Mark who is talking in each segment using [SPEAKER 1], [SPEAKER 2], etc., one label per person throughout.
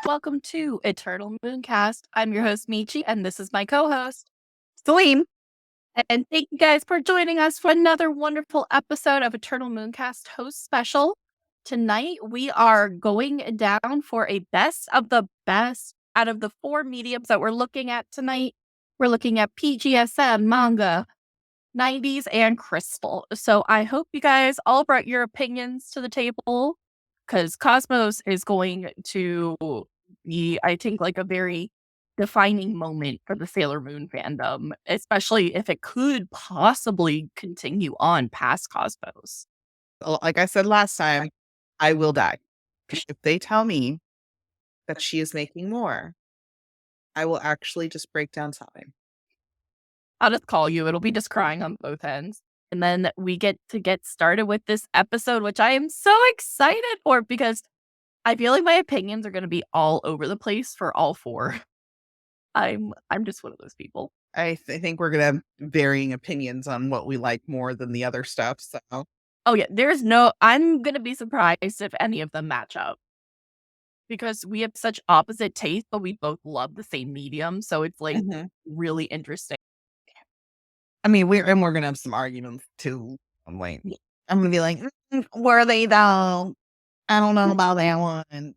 [SPEAKER 1] welcome to Eternal Mooncast. I'm your host, Michi, and this is my co-host, Celine. And thank you guys for joining us for another wonderful episode of Eternal Mooncast Host Special. Tonight, we are going down for a best of the best out of the four mediums that we're looking at tonight. We're looking at Pgsm, Manga, 90s, and Crystal. So I hope you guys all brought your opinions to the table, because Cosmos is going to be, I think, like a very defining moment for the Sailor Moon fandom, especially if it could possibly continue on past Cosmos.
[SPEAKER 2] Like I said last time, I will die. If they tell me that she is making more, I will actually just break down sobbing.
[SPEAKER 1] I'll just call you. It'll be just crying on both ends. And then we get started with this episode, which I am so excited for because I feel like my opinions are going to be all over the place for all four. I'm just one of those people.
[SPEAKER 2] I think we're going to have varying opinions on what we like more than the other stuff. So,
[SPEAKER 1] oh yeah, I'm going to be surprised if any of them match up because we have such opposite tastes, but we both love the same medium. So it's like really interesting.
[SPEAKER 2] I mean, we're going to have some arguments too. I'm going to be like, were they though? I don't know about that one.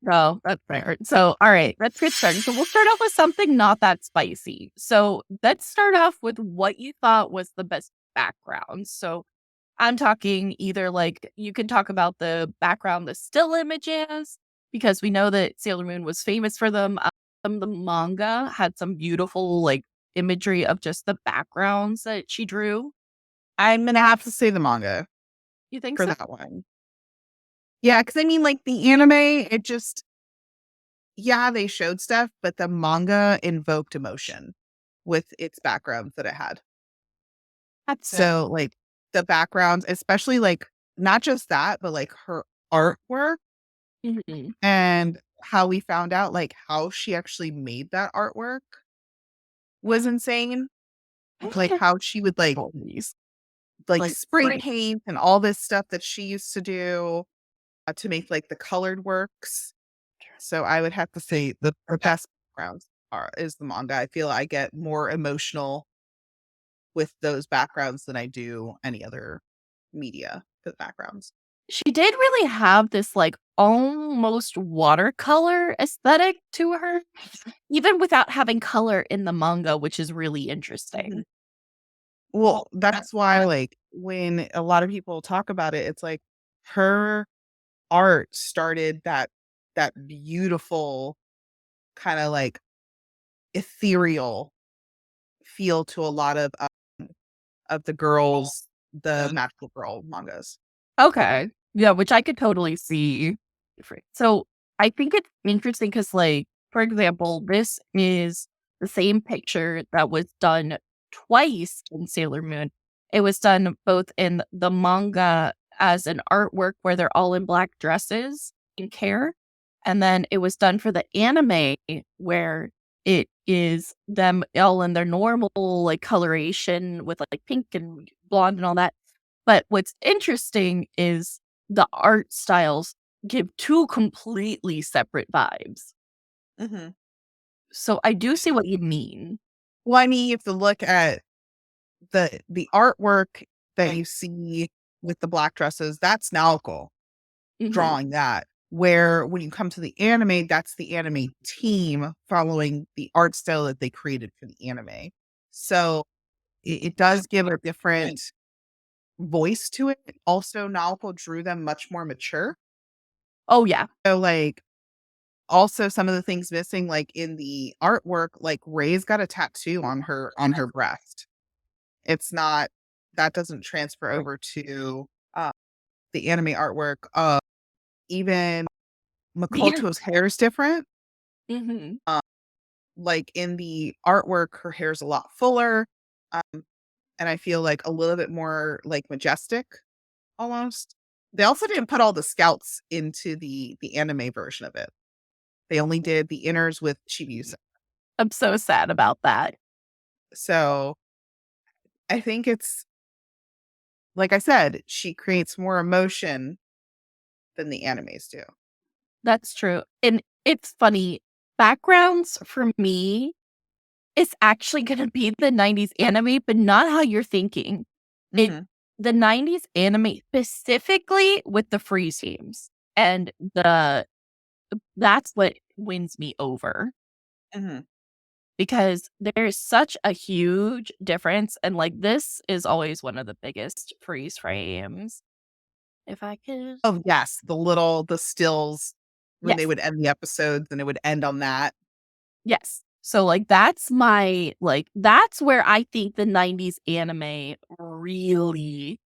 [SPEAKER 1] Oh, that's fair. So, all right, let's get started. So we'll start off with something not that spicy. So let's start off with what you thought was the best background. So I'm talking either like you can talk about the background, the still images, because we know that Sailor Moon was famous for them. The manga had some beautiful like imagery of just the backgrounds that she drew.
[SPEAKER 2] I'm going to have to say the manga.
[SPEAKER 1] You think
[SPEAKER 2] for
[SPEAKER 1] so?
[SPEAKER 2] that one? Yeah, because I mean, like the anime, it just, they showed stuff, but the manga invoked emotion with its backgrounds that it had. So, like, the backgrounds, especially like not just that, but like her artwork and how we found out like how she actually made that artwork was insane. Like how she would like spray paint and all this stuff that she used to do to make like the colored works. So I would have to say the best backgrounds is the manga. I feel I get more emotional with those backgrounds than I do any other media for the backgrounds.
[SPEAKER 1] She did really have this like almost watercolor aesthetic to her, even without having color in the manga, which is really interesting.
[SPEAKER 2] Well, that's why like when a lot of people talk about it, it's like her art started that beautiful kind of like ethereal feel to a lot of the girls, the magical girl mangas.
[SPEAKER 1] Okay. Yeah, which I could totally see. So I think it's interesting because, like, for example, this is the same picture that was done twice in Sailor Moon. It was done both in the manga as an artwork where they're all in black dresses in care. And then it was done for the anime where it is them all in their normal like coloration with like pink and blonde and all that. But what's interesting is the art styles give two completely separate vibes. So I do see what you mean.
[SPEAKER 2] Well, I mean, you have to look at the artwork that you see with the black dresses. That's Naoko drawing that. Where when you come to the anime, that's the anime team following the art style that they created for the anime. So it does give a different voice to it. Also, Naoko drew them much more mature.
[SPEAKER 1] Oh, yeah.
[SPEAKER 2] So, like, also some of the things missing, like in the artwork, like Ray's got a tattoo on her breast. It's not that doesn't transfer over to the anime artwork. Even Makoto's hair is different. Like in the artwork, her hair's a lot fuller. And I feel like a little bit more like majestic almost. They also didn't put all the scouts into the anime version of it. They only did the inners with Chibiusa.
[SPEAKER 1] I'm so sad about that.
[SPEAKER 2] So I think it's, like I said, she creates more emotion than the animes do.
[SPEAKER 1] That's true. And it's funny. Backgrounds for me is actually going to be the 90s anime, but not how you're thinking. It
[SPEAKER 2] Mhm.
[SPEAKER 1] The 90s anime specifically with the freeze teams. And that's what wins me over
[SPEAKER 2] Mhm.
[SPEAKER 1] because there's such a huge difference. And like this is always one of the biggest freeze frames. If I could.
[SPEAKER 2] Oh, yes, the stills when they
[SPEAKER 1] Yes.
[SPEAKER 2] would end the episodes, and it would end on that.
[SPEAKER 1] Yes. So, like, that's where I think the 90s anime really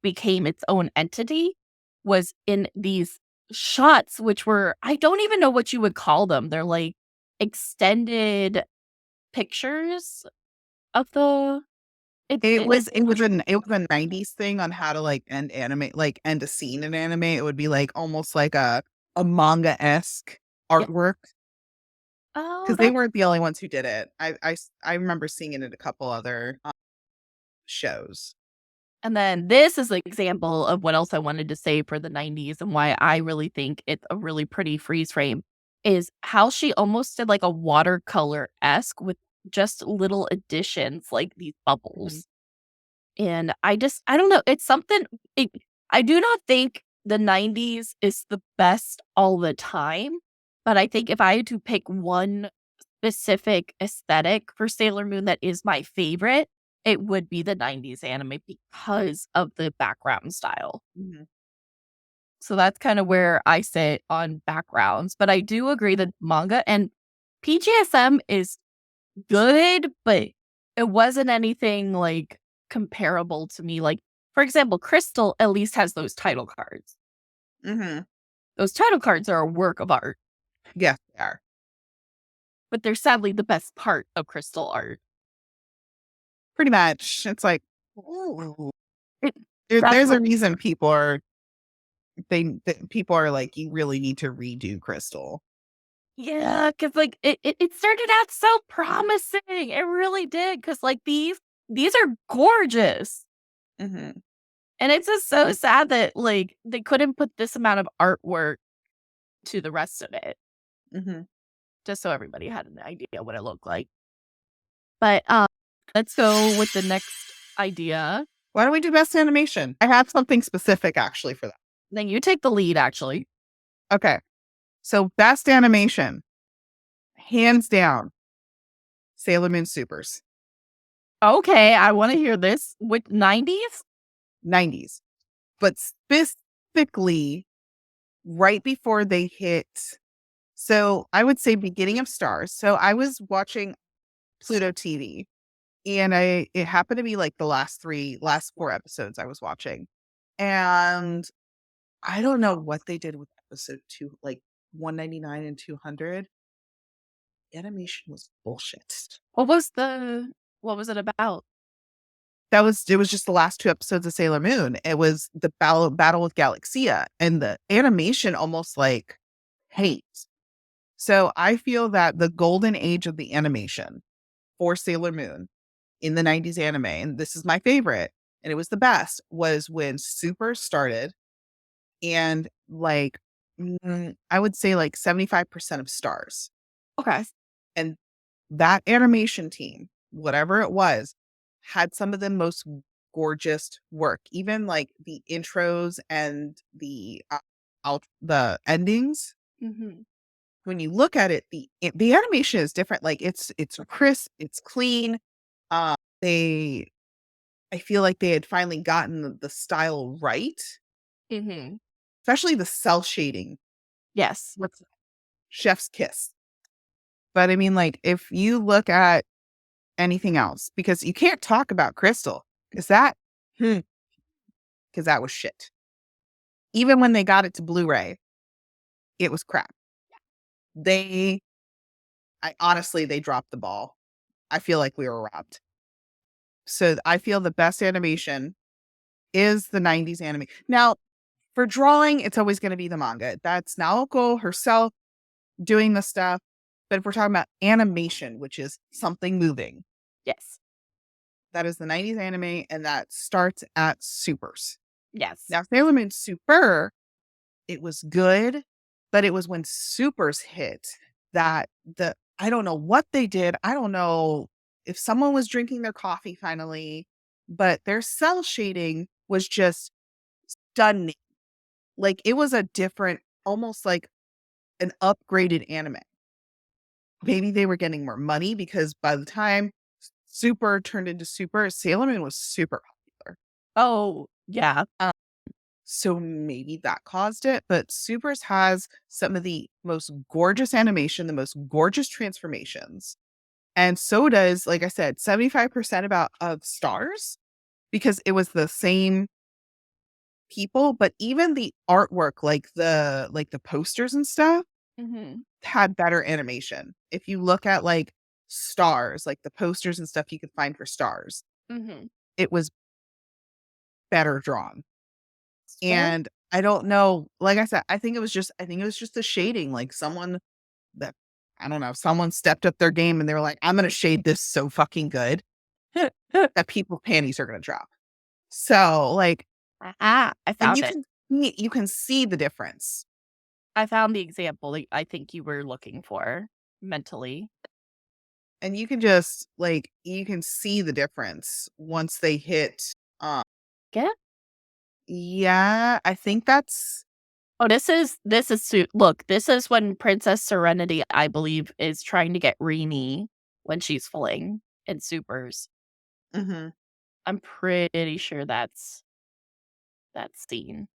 [SPEAKER 1] became its own entity was in these shots, which were I don't even know what you would call them. They're like extended pictures of the
[SPEAKER 2] It was a 90s thing on how to, like, end a scene in anime. It would be, like, almost like a manga-esque
[SPEAKER 1] yeah.
[SPEAKER 2] artwork
[SPEAKER 1] Oh,
[SPEAKER 2] because they
[SPEAKER 1] that's
[SPEAKER 2] weren't the only ones who did it. I remember seeing it in a couple other, shows.
[SPEAKER 1] and then this is an example of what else I wanted to say for the 90s and why I really think it's a really pretty freeze frame is how she almost did like a watercolor-esque with just little additions like these
[SPEAKER 2] Mhm.
[SPEAKER 1] bubbles. And I don't know, it's something it, I do not think the 90s is the best all the time, but I think if I had to pick one specific aesthetic for Sailor Moon that is my favorite, it would be the 90s anime because of the background style.
[SPEAKER 2] Mhm.
[SPEAKER 1] So that's kind of where I sit on backgrounds, but I do agree that manga and PGSM is good, but it wasn't anything like comparable to me. Like, for example, Crystal at least has those title cards.
[SPEAKER 2] Mhm.
[SPEAKER 1] Those title cards are a work of art,
[SPEAKER 2] Yes, they are.
[SPEAKER 1] but they're sadly the best part of Crystal art.
[SPEAKER 2] Pretty much. It's like, ooh.
[SPEAKER 1] It,
[SPEAKER 2] There's
[SPEAKER 1] sadly,
[SPEAKER 2] a reason people are like, "You really need to redo Crystal."
[SPEAKER 1] yeah, because like it started out so promising. It really did. Because like these are gorgeous.
[SPEAKER 2] Mhm.
[SPEAKER 1] And it's just so sad that like they couldn't put this amount of artwork to the rest of it,
[SPEAKER 2] Mhm.
[SPEAKER 1] just so everybody had an idea what it looked like. But let's go with the next idea.
[SPEAKER 2] Why don't we do best animation? I have something specific actually for that.
[SPEAKER 1] Then you take the lead, actually.
[SPEAKER 2] Okay. So best animation, hands down, Sailor Moon Supers,
[SPEAKER 1] Okay, I want to hear this with 90s.
[SPEAKER 2] 90s. But specifically right before they hit, so I would say beginning of Stars. So I was watching Pluto TV, and it happened to be like the last 4 episodes I was watching. And I don't know what they did with episode 2, like 199 and 200. Animation was bullshit.
[SPEAKER 1] What was it about?
[SPEAKER 2] It was just the last 2 episodes of Sailor Moon. It was the battle with Galaxia, and the animation almost like hates. So I feel that the golden age of the animation for Sailor Moon in the 90s anime, and this is my favorite, and it was the best, was when Super started and like, I would say like 75% of Stars.
[SPEAKER 1] Okay.
[SPEAKER 2] And that animation team, whatever it was, had some of the most gorgeous work. Even like the intros and the endings.
[SPEAKER 1] Hmm.
[SPEAKER 2] When you look at it, the animation is different. Like it's crisp, it's clean. They I feel like they had finally gotten the style right,
[SPEAKER 1] Hmm.
[SPEAKER 2] especially the cell shading.
[SPEAKER 1] Yes.
[SPEAKER 2] What's chef's kiss. But I mean, like if you look at anything else because you can't talk about Crystal because hmm, that was shit. Even when they got it to Blu-ray, it was crap. They I honestly they dropped the ball. I feel like we were robbed. So I feel the best animation is the 90s anime. Now, for drawing, it's always going to be the manga. That's Naoko herself doing the stuff. But if we're talking about animation, which is something moving,
[SPEAKER 1] Yes.
[SPEAKER 2] that is the 90s anime, and that starts at Supers.
[SPEAKER 1] Yes.
[SPEAKER 2] Now, Sailor Moon Super, it was good, But it was when Supers hit that I don't know what they did. I don't know if someone was drinking their coffee finally, but their cell shading was just stunning. Like, it was a different, almost like an upgraded anime. Maybe they were getting more money because by the time Super turned into Super, Sailor Moon was super popular.
[SPEAKER 1] Oh, yeah.
[SPEAKER 2] So maybe that caused it, but Supers has some of the most gorgeous animation, the most gorgeous transformations. And so does, like I said, 75% of Stars, because it was the same people, but even the artwork, like the posters and stuff,
[SPEAKER 1] Mhm.
[SPEAKER 2] had better animation. If you look at like Stars, like the posters and stuff you could find for Stars,
[SPEAKER 1] Mhm.
[SPEAKER 2] it was better drawn.
[SPEAKER 1] Fair.
[SPEAKER 2] And I don't know, like I said, I think it was just the shading, like someone that I don't know, someone stepped up their game and they were like, "I'm gonna shade this so fucking good that people's panties are gonna drop." So, like,
[SPEAKER 1] I
[SPEAKER 2] and
[SPEAKER 1] found it.
[SPEAKER 2] you can see the difference.
[SPEAKER 1] I found the example that I think you were looking for mentally.
[SPEAKER 2] And you can just like you can see the difference once they hit
[SPEAKER 1] Yeah.
[SPEAKER 2] yeah, I think that's
[SPEAKER 1] Oh, look, this is when Princess Serenity, I believe, is trying to get Rini when she's fulling in Supers.
[SPEAKER 2] mhm,
[SPEAKER 1] I'm pretty sure that's that scene.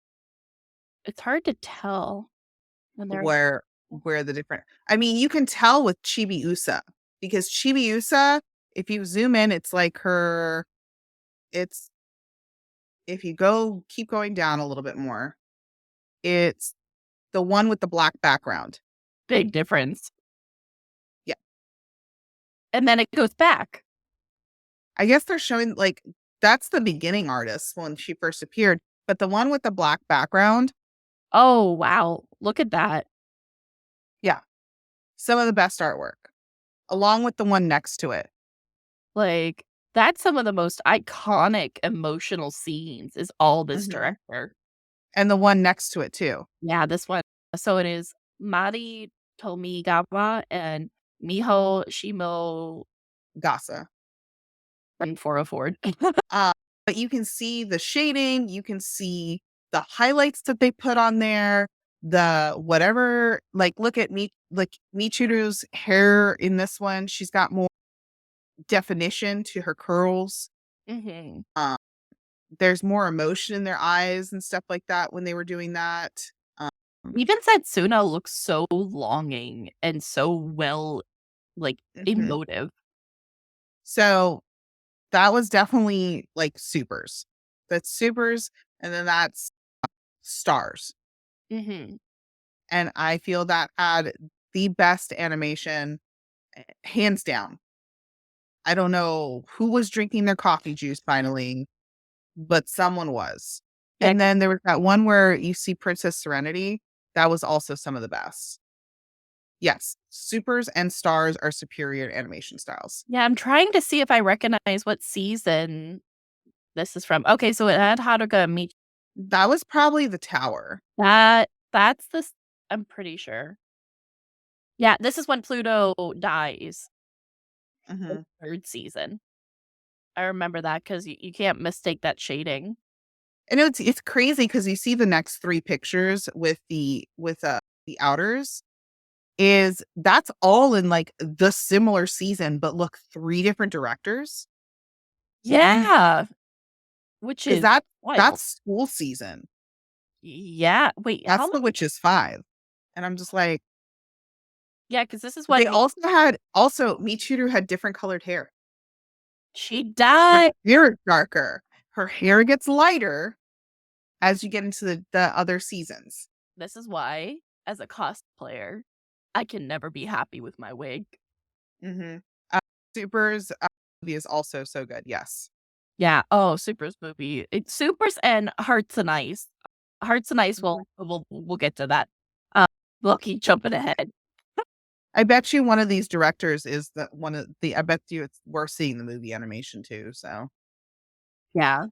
[SPEAKER 1] It's hard to tell when they're
[SPEAKER 2] where the different I mean, you can tell with Chibiusa because Chibiusa, if you zoom in, it's like it's if you go keep going down a little bit more, it's the one with the black background.
[SPEAKER 1] big difference.
[SPEAKER 2] Yeah.
[SPEAKER 1] And then it goes back.
[SPEAKER 2] I guess they're showing like that's the beginning artist when she first appeared, but the one with the black background,
[SPEAKER 1] Oh, wow. Look at that.
[SPEAKER 2] yeah, some of the best artwork, along with the one next to it.
[SPEAKER 1] Like, that's some of the most iconic emotional scenes is all this
[SPEAKER 2] Mhm.
[SPEAKER 1] director.
[SPEAKER 2] And the one next to it too.
[SPEAKER 1] Yeah, this one. So it is Mari Tomigawa and Miho Shimo
[SPEAKER 2] Gasa.
[SPEAKER 1] and 404.
[SPEAKER 2] Uh, but you can see the shading, you can see the highlights that they put on there, the whatever, like look at me like Michiru's hair in this one. She's got more definition to her curls.
[SPEAKER 1] Mhm.
[SPEAKER 2] Um, there's more emotion in their eyes and stuff like that when they were doing that. Um,
[SPEAKER 1] Even Setsuna looks so longing and so well, like,
[SPEAKER 2] mhm.
[SPEAKER 1] emotive.
[SPEAKER 2] So that was definitely like supers. That's supers, and then that's stars.
[SPEAKER 1] Mhm.
[SPEAKER 2] And I feel that had the best animation, hands down. I don't know who was drinking their coffee juice finally, but someone was.
[SPEAKER 1] Yeah,
[SPEAKER 2] And then there was that one where you see Princess Serenity. That was also some of the best. Yes, supers and stars are superior animation styles.
[SPEAKER 1] yeah, I'm trying to see if I recognize what season this is from. Okay, so it had Haruka meet
[SPEAKER 2] That was probably the tower.
[SPEAKER 1] that's this I'm pretty sure. Yeah, this is when Pluto dies, the
[SPEAKER 2] Mhm.
[SPEAKER 1] 3rd season. I remember that 'cause you can't mistake that shading.
[SPEAKER 2] And it's crazy because you see the next 3 pictures with the outers is that's all in, like, the similar season, but look, 3 different directors,
[SPEAKER 1] Yeah, which
[SPEAKER 2] because
[SPEAKER 1] is wild.
[SPEAKER 2] that's school season.
[SPEAKER 1] Yeah, wait, how
[SPEAKER 2] That's
[SPEAKER 1] many
[SPEAKER 2] The Witches 5, and I'm just like
[SPEAKER 1] yeah, because this is
[SPEAKER 2] they
[SPEAKER 1] when
[SPEAKER 2] also Michiru had different colored hair.
[SPEAKER 1] she
[SPEAKER 2] Her
[SPEAKER 1] died.
[SPEAKER 2] hair is darker. Her hair gets lighter as you get into the other seasons.
[SPEAKER 1] This is why, as a cosplayer, I can never be happy with my wig.
[SPEAKER 2] Mhm. Super's, movie is also so good, yes.
[SPEAKER 1] Yeah, oh, Super's movie. It's Super's and Hearts and Ice. Hearts and Ice,
[SPEAKER 2] Mhm.
[SPEAKER 1] we'll get to that. We'll keep jumping ahead.
[SPEAKER 2] I bet you one of these directors is the one of the I bet you it's worth seeing the movie animation too, so
[SPEAKER 1] Yeah.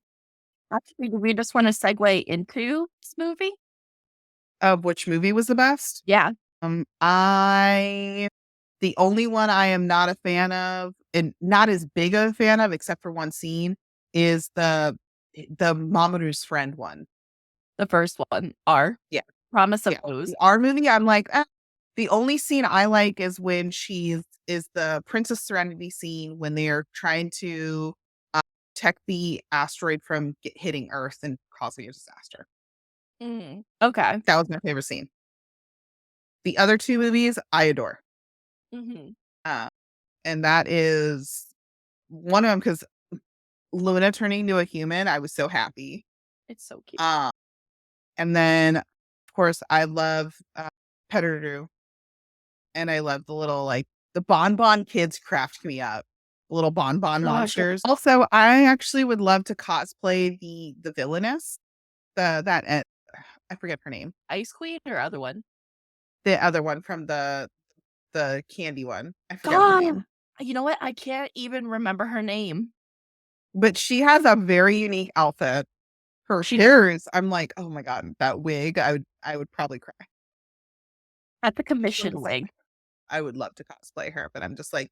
[SPEAKER 1] Actually, do we just wanna segue into this movie?
[SPEAKER 2] Of which movie was the best?
[SPEAKER 1] Yeah.
[SPEAKER 2] The only one I am not a fan of, and not as big of a fan of, except for one scene, is the Mamoru's friend one.
[SPEAKER 1] The first one, R.
[SPEAKER 2] Yeah.
[SPEAKER 1] Promise of
[SPEAKER 2] Yeah.
[SPEAKER 1] Rose.
[SPEAKER 2] The R movie, I'm like, the only scene I like is when is the Princess Serenity scene when they're trying to protect the asteroid from hitting Earth and causing a disaster.
[SPEAKER 1] Okay.
[SPEAKER 2] That was my favorite scene. The other two movies I adore. Uh, and that is one of them because Luna turning into a human, I was so happy.
[SPEAKER 1] It's so cute.
[SPEAKER 2] And then, of course, I love Pettigrew. And I love the little, like, the Bonbon kids craft me up. Little Bonbon monsters. Also, I actually would love to cosplay the villainess. I forget her name.
[SPEAKER 1] Ice Queen or other one?
[SPEAKER 2] The other one from the candy one. I forget her name.
[SPEAKER 1] You know what? I can't even remember her name.
[SPEAKER 2] But she has a very unique outfit. Her hair is, I'm like, oh my god, that wig, I would probably cry.
[SPEAKER 1] At the commission wig.
[SPEAKER 2] I would love to cosplay her, but I'm just like,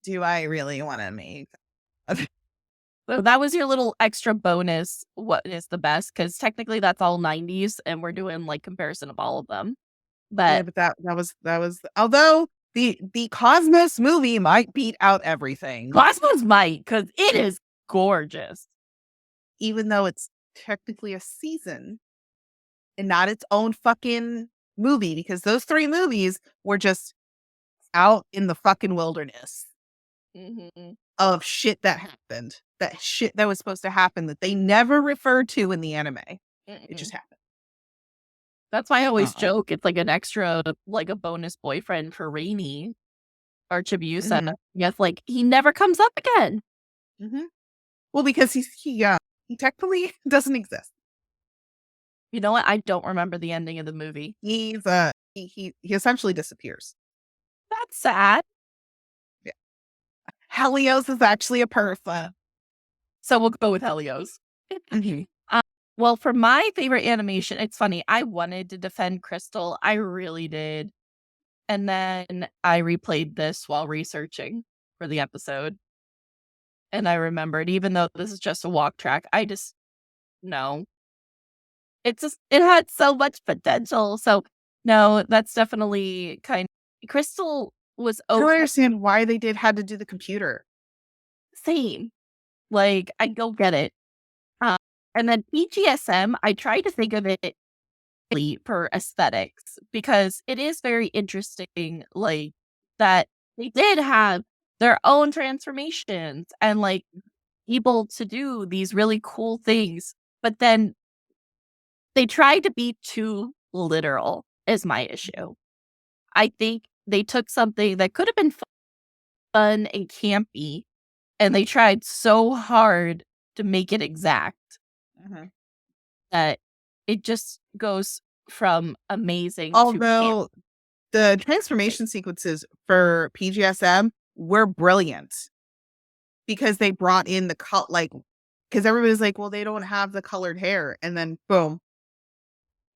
[SPEAKER 2] do I really want to make?
[SPEAKER 1] So that was your little extra bonus. What is the best? Because technically that's all 90s, and we're doing like comparison of all of them.
[SPEAKER 2] Yeah,
[SPEAKER 1] But
[SPEAKER 2] but that was. Although the Cosmos movie might beat out everything,
[SPEAKER 1] Cosmos might, because it is gorgeous.
[SPEAKER 2] even though it's technically a season and not its own fucking movie, because those 3 movies were just out in the fucking wilderness of shit that happened. That shit that was supposed to happen that they never referred to in the anime. It just happened.
[SPEAKER 1] That's why I always joke. It's like an extra, like a bonus boyfriend for Rainy or Chibiusa. Yes, like he never comes up again.
[SPEAKER 2] Well, because he technically doesn't exist.
[SPEAKER 1] You know what? I don't remember the ending of the movie.
[SPEAKER 2] He's he essentially disappears.
[SPEAKER 1] That's sad.
[SPEAKER 2] Yeah. Helios is actually a person.
[SPEAKER 1] So we'll go with Helios. Well, for my favorite animation, it's funny. I wanted to defend Crystal. I really did. And then I replayed this while researching for the episode. And I remembered, even though this is just a walk track, no. It had so much potential. So no, that's definitely Crystal was
[SPEAKER 2] I don't
[SPEAKER 1] okay.
[SPEAKER 2] understand why they had to do the computer.
[SPEAKER 1] Same. Like, I go get it. And then Pgsm, I try to think of it for aesthetics because it is very interesting, like, that they did have their own transformations and, like, able to do these really cool things, but then they tried to be too literal is my issue. I think they took something that could have been fun and campy, and they tried so hard to make it exact that it just goes from amazing to
[SPEAKER 2] Although the transformation sequences for PGSM were brilliant because they brought in the because everybody's like, well, they don't have the colored hair, and then boom.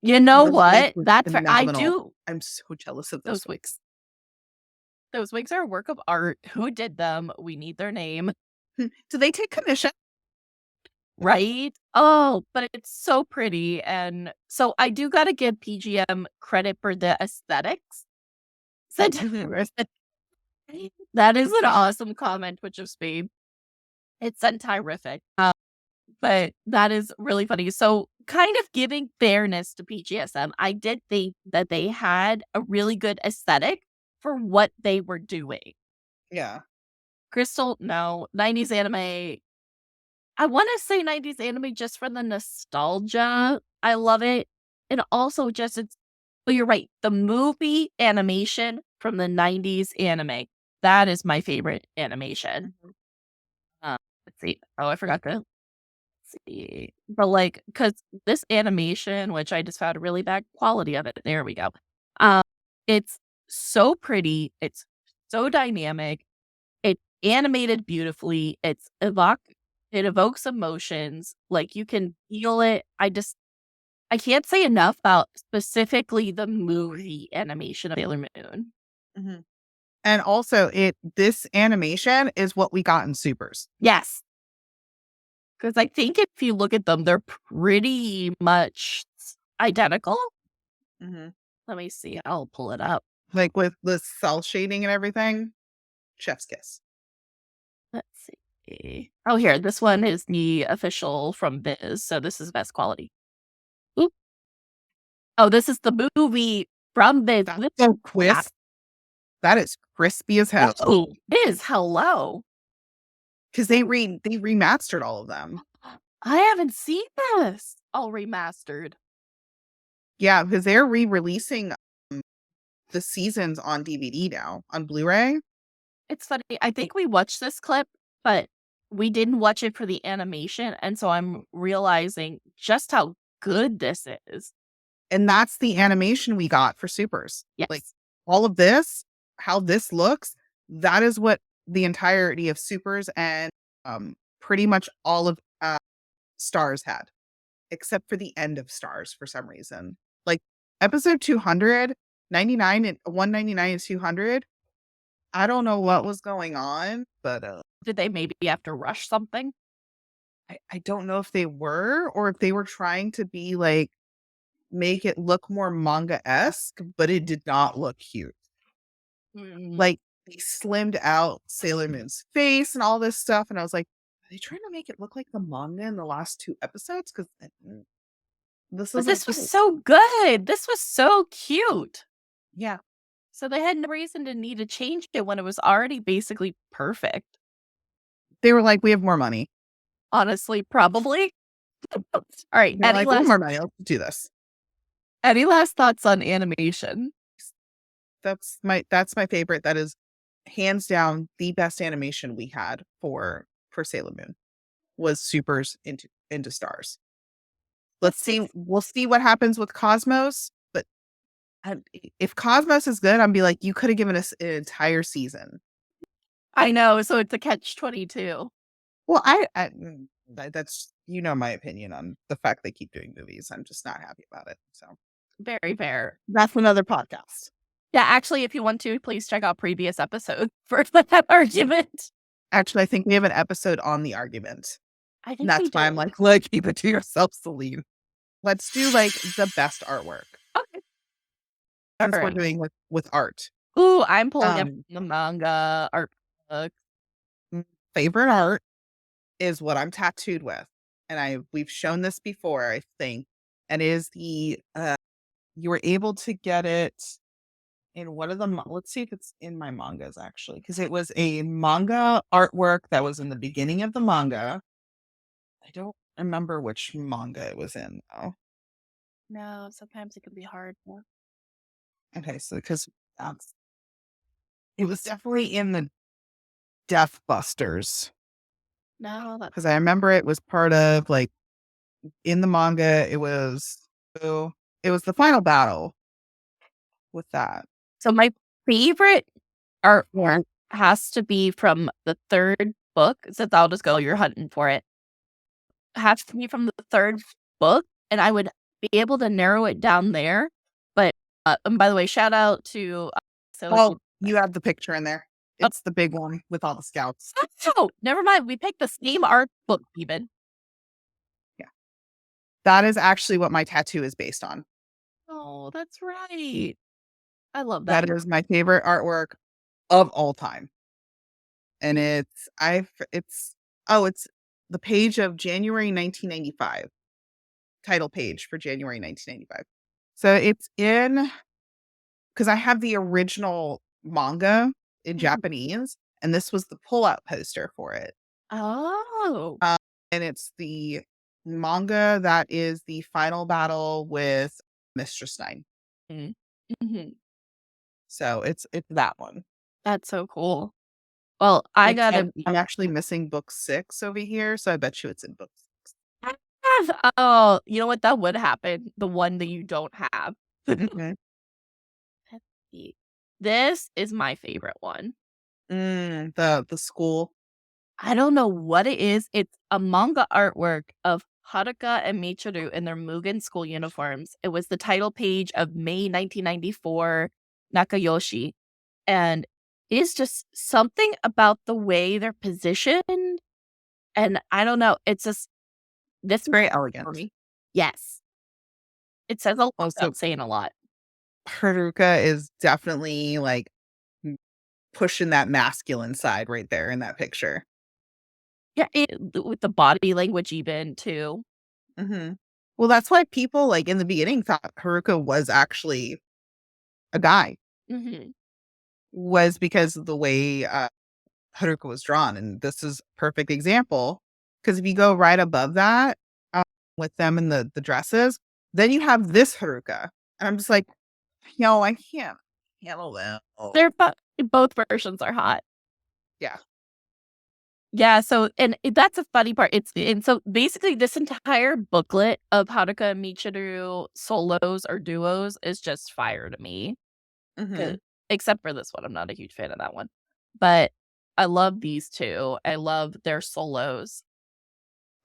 [SPEAKER 1] You know what? That's I do.
[SPEAKER 2] I'm so jealous of those wigs.
[SPEAKER 1] Those wigs are a work of art. Who did them? We need their name.
[SPEAKER 2] Do they take commission?
[SPEAKER 1] Right? Oh, but it's so pretty. And so I do got to give PGM credit for the aesthetics. That is an awesome comment, which is Spain. It's sentirific. But that is really funny. So kind of giving fairness to PGSM, I did think that they had a really good aesthetic for what they were doing.
[SPEAKER 2] Yeah.
[SPEAKER 1] Crystal, no. 90s anime. I want to say 90s anime just for the nostalgia. I love it. And also just but you're right. The movie animation from the 90s anime. That is my favorite animation. Let's see. Oh, I forgot to see. But like, because this animation, which I just found a really bad quality of it. There we go. It's so pretty. It's so dynamic. It's animated beautifully. It evokes emotions. Like you can feel it. I can't say enough about specifically the movie animation of Sailor Moon.
[SPEAKER 2] Mm-hmm. And also, this animation is what we got in Supers.
[SPEAKER 1] Yes. Because I think if you look at them, they're pretty much identical.
[SPEAKER 2] Mm-hmm.
[SPEAKER 1] Let me see. I'll pull it up.
[SPEAKER 2] Like with the cell shading and everything. Chef's kiss.
[SPEAKER 1] Let's see. Oh, here. This one is the official from Viz. So this is best quality. Oop. Oh, this is the movie from Viz.
[SPEAKER 2] That's so crisp. That is crispy as hell.
[SPEAKER 1] Oh, it is. Hello.
[SPEAKER 2] Because they remastered all of them.
[SPEAKER 1] I haven't seen this. All remastered.
[SPEAKER 2] Yeah, because they're re-releasing the seasons on DVD now, on Blu-ray.
[SPEAKER 1] It's funny. I think we watched this clip, but we didn't watch it for the animation. And so I'm realizing just how good this is.
[SPEAKER 2] And that's the animation we got for Supers.
[SPEAKER 1] Yes.
[SPEAKER 2] Like all of this, how this looks, that is what the entirety of Supers and pretty much all of Stars had, except for the end of Stars for some reason. Like episode 200, 99 and 199 and 200. I don't know what was going on, but
[SPEAKER 1] did they maybe have to rush something?
[SPEAKER 2] I don't know if they were or if they were trying to be like make it look more manga-esque, but it did not look cute. Like they slimmed out Sailor Moon's face and all this stuff, and I was like, are they trying to make it look like the manga in the last 2 episodes? Because
[SPEAKER 1] this was so good. This was so cute.
[SPEAKER 2] Yeah.
[SPEAKER 1] So they had no reason to need to change it when it was already basically perfect.
[SPEAKER 2] They were like, we have more money.
[SPEAKER 1] Honestly, probably. All right.
[SPEAKER 2] They're like, we have more money. Let's do this.
[SPEAKER 1] Any last thoughts on animation?
[SPEAKER 2] That's my favorite. That is hands down the best animation we had for Sailor Moon was Supers into Stars. Let's see. We'll see what happens with Cosmos. But if Cosmos is good, I'd be like, you could have given us an entire season.
[SPEAKER 1] I know. So it's a catch-22.
[SPEAKER 2] Well, that's my opinion on the fact they keep doing movies. I'm just not happy about it. So
[SPEAKER 1] very fair.
[SPEAKER 2] That's another podcast.
[SPEAKER 1] Yeah, actually, if you want to, please check out previous episodes for that argument.
[SPEAKER 2] Actually, I think we have an episode on the argument.
[SPEAKER 1] I think
[SPEAKER 2] and that's why I'm like, keep it to yourself, Celine. Let's do like the best artwork.
[SPEAKER 1] Okay.
[SPEAKER 2] Since we're doing with art.
[SPEAKER 1] Ooh, I'm pulling up the manga art book.
[SPEAKER 2] Favorite art is what I'm tattooed with. And we've shown this before, I think. And it is the you were able to get it in one of the let's see if it's in my mangas actually, because it was a manga artwork that was in the beginning of the manga. I don't remember which manga it was in though.
[SPEAKER 1] No, sometimes it can be hard.
[SPEAKER 2] Okay, so because it was definitely in the Death Busters.
[SPEAKER 1] No,
[SPEAKER 2] because I remember it was part of like in the manga. It was the final battle with that.
[SPEAKER 1] So my favorite artwork has to be from the third book. Since I'll just go, you're hunting for it. Has to be from the third book, and I would be able to narrow it down there. But and by the way, shout out to
[SPEAKER 2] you have the picture in there. It's the big one with all the scouts.
[SPEAKER 1] Oh, never mind. We picked the same art book even.
[SPEAKER 2] Yeah. That is actually what my tattoo is based on.
[SPEAKER 1] Oh, that's right. I love that.
[SPEAKER 2] That is my favorite artwork of all time. And it's the page of January 1995. Title page for January 1995. So it's in because I have the original manga in Japanese, and this was the pull-out poster for it.
[SPEAKER 1] Oh.
[SPEAKER 2] And it's the manga that is the final battle with Mistress Nine.
[SPEAKER 1] Mm-hmm.
[SPEAKER 2] So it's that one.
[SPEAKER 1] That's so cool. Well, I'm
[SPEAKER 2] actually missing book 6 over here, so I bet you it's in book 6.
[SPEAKER 1] Oh, you know what? That would happen. The one that you don't have. This is my favorite one.
[SPEAKER 2] The school.
[SPEAKER 1] I don't know what it is. It's a manga artwork of Haruka and Michiru in their Mugen school uniforms. It was the title page of May 1994 Nakayoshi. And it's just something about the way they're positioned. And I don't know. It's just this
[SPEAKER 2] Very
[SPEAKER 1] for
[SPEAKER 2] elegant.
[SPEAKER 1] me. Yes. It says a lot
[SPEAKER 2] Also,
[SPEAKER 1] without saying a lot.
[SPEAKER 2] Haruka is definitely like pushing that masculine side right there in that picture.
[SPEAKER 1] Yeah, with the body language even too.
[SPEAKER 2] Mhm. Well, that's why people, like, in the beginning thought Haruka was actually a guy,
[SPEAKER 1] Mhm.
[SPEAKER 2] was because of the way, Haruka was drawn, and this is a perfect example. Because if you go right above that, with them in the dresses, then you have this Haruka, and I'm just like, "Yo, I can't handle that." Oh.
[SPEAKER 1] They're both versions are hot.
[SPEAKER 2] Yeah.
[SPEAKER 1] Yeah, so and that's a funny part. It's and so basically this entire booklet of Haruka and Michiru solos or duos is just fire to me. 'Cause
[SPEAKER 2] Mhm.
[SPEAKER 1] except for this one, I'm not a huge fan of that one. But I love these 2. I love their solos